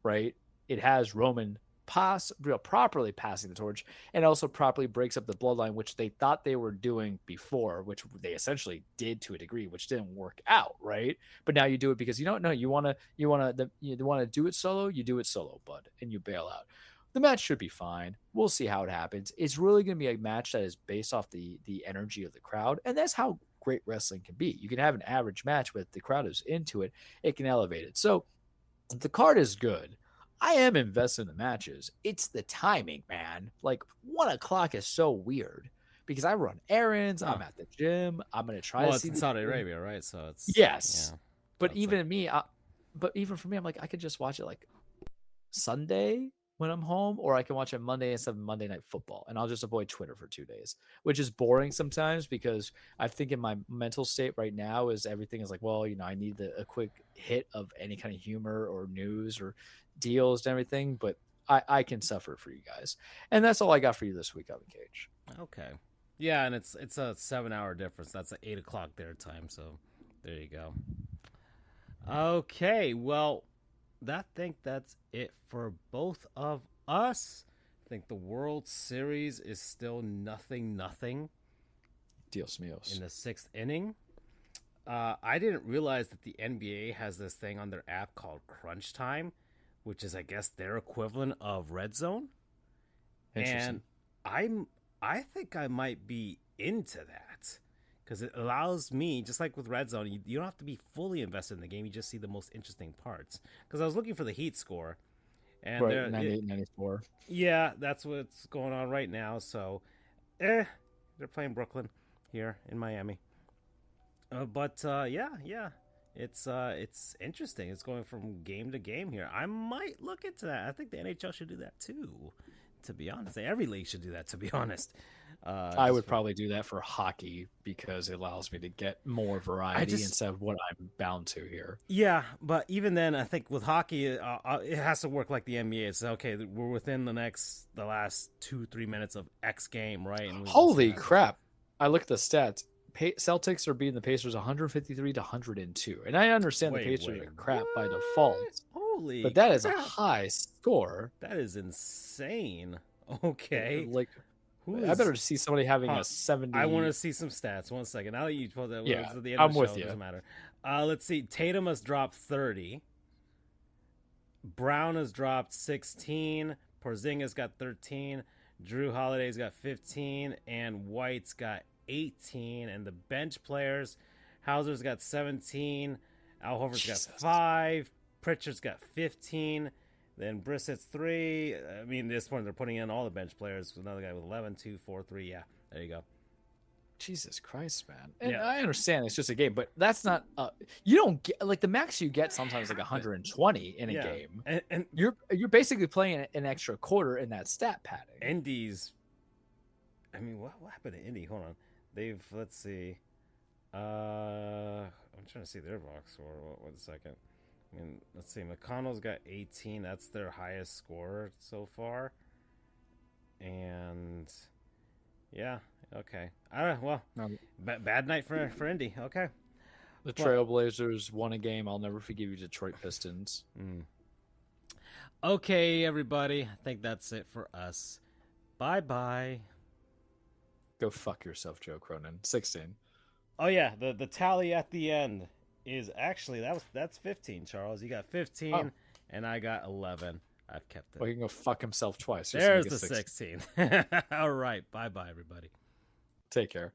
right? It has Roman properly passing the torch, and also properly breaks up the bloodline, which they thought they were doing before, which they essentially did to a degree, which didn't work out, right? But now you do it because you want to do it solo, you do it solo, bud, and you bail out. The match should be fine. We'll see how it happens. It's really going to be a match that is based off the energy of the crowd, and that's how great wrestling can be. You can have an average match, but if the crowd is into it, it can elevate it. So the card is good. I am invested in the matches. It's the timing, man. Like 1 o'clock is so weird because I run errands. I'm at the gym. I'm going to try to see. It's in Saudi Arabia, right? So it's yes. Yeah. But so even even for me, I'm like, I could just watch it like Sunday when I'm home, or I can watch it Monday instead of Monday Night Football, and I'll just avoid Twitter for 2 days, which is boring sometimes because I think in my mental state right now is everything is like, well, I need a quick hit of any kind of humor or news or deals and everything, but I can suffer for you guys. And that's all I got for you this week on the Cage. Okay. Yeah, and it's a 7-hour difference. That's at 8 o'clock their time, so there you go. Okay, well, think that's it for both of us. I think the World Series is still nothing Dios míos. in the sixth inning. I didn't realize that the NBA has this thing on their app called Crunch Time, which is, I guess, their equivalent of Red Zone. And I think I might be into that because it allows me, just like with Red Zone, you don't have to be fully invested in the game. You just see the most interesting parts. Because I was looking for the Heat score, and right, 98-94. Yeah, that's what's going on right now. So, they're playing Brooklyn here in Miami. Yeah, it's interesting. It's going from game to game here. I might look into that. I think the NHL should do that too. To be honest, every league should do that. To be honest, I would probably do that for hockey because it allows me to get more variety instead of what I'm bound to here. Yeah, but even then, I think with hockey, it has to work like the NBA. It's okay. We're within the last 2-3 minutes of X game, right? And holy crap! I look at the stats. Celtics are beating the Pacers 153-102, and I understand the Pacers are crap by default. Holy! But that is a high score. That is insane. Okay, like I better see somebody having a 70. I want to see some stats. 1 second. Now that you told that, yeah, the end I'm of the with show, you. Doesn't matter. Let's see. Tatum has dropped 30. Brown has dropped 16. Porzingis got 13. Drew Holiday's got 15, and White's got 18. And the bench players, Hauser's got 17. Al Horford's got 5. Pritchard's got 15. Then Brissett's 3. I mean, this point they're putting in all the bench players. Another guy with 11, 2, 4, 3. Yeah, there you go. Jesus Christ, man. And I understand it's just a game, but that's not you don't get like the max you get sometimes like 120 in a game. And you're basically playing an extra quarter in that stat padding. Indy's I mean, what happened to Indy? Hold on. Let's see. I'm trying to see their box score. One second. I mean, let's see. McConnell's got 18. That's their highest score so far. And yeah, okay. All right. Well, bad night for Indy. Okay. The Trailblazers won a game. I'll never forgive you, Detroit Pistons. Okay, everybody. I think that's it for us. Bye. Go fuck yourself, Joe Cronin. 16. Oh yeah, the tally at the end is actually that's 15. Charles, you got 15, and I got 11. I've kept it. Well, he can go fuck himself twice. There's the 16. All right, bye, everybody. Take care.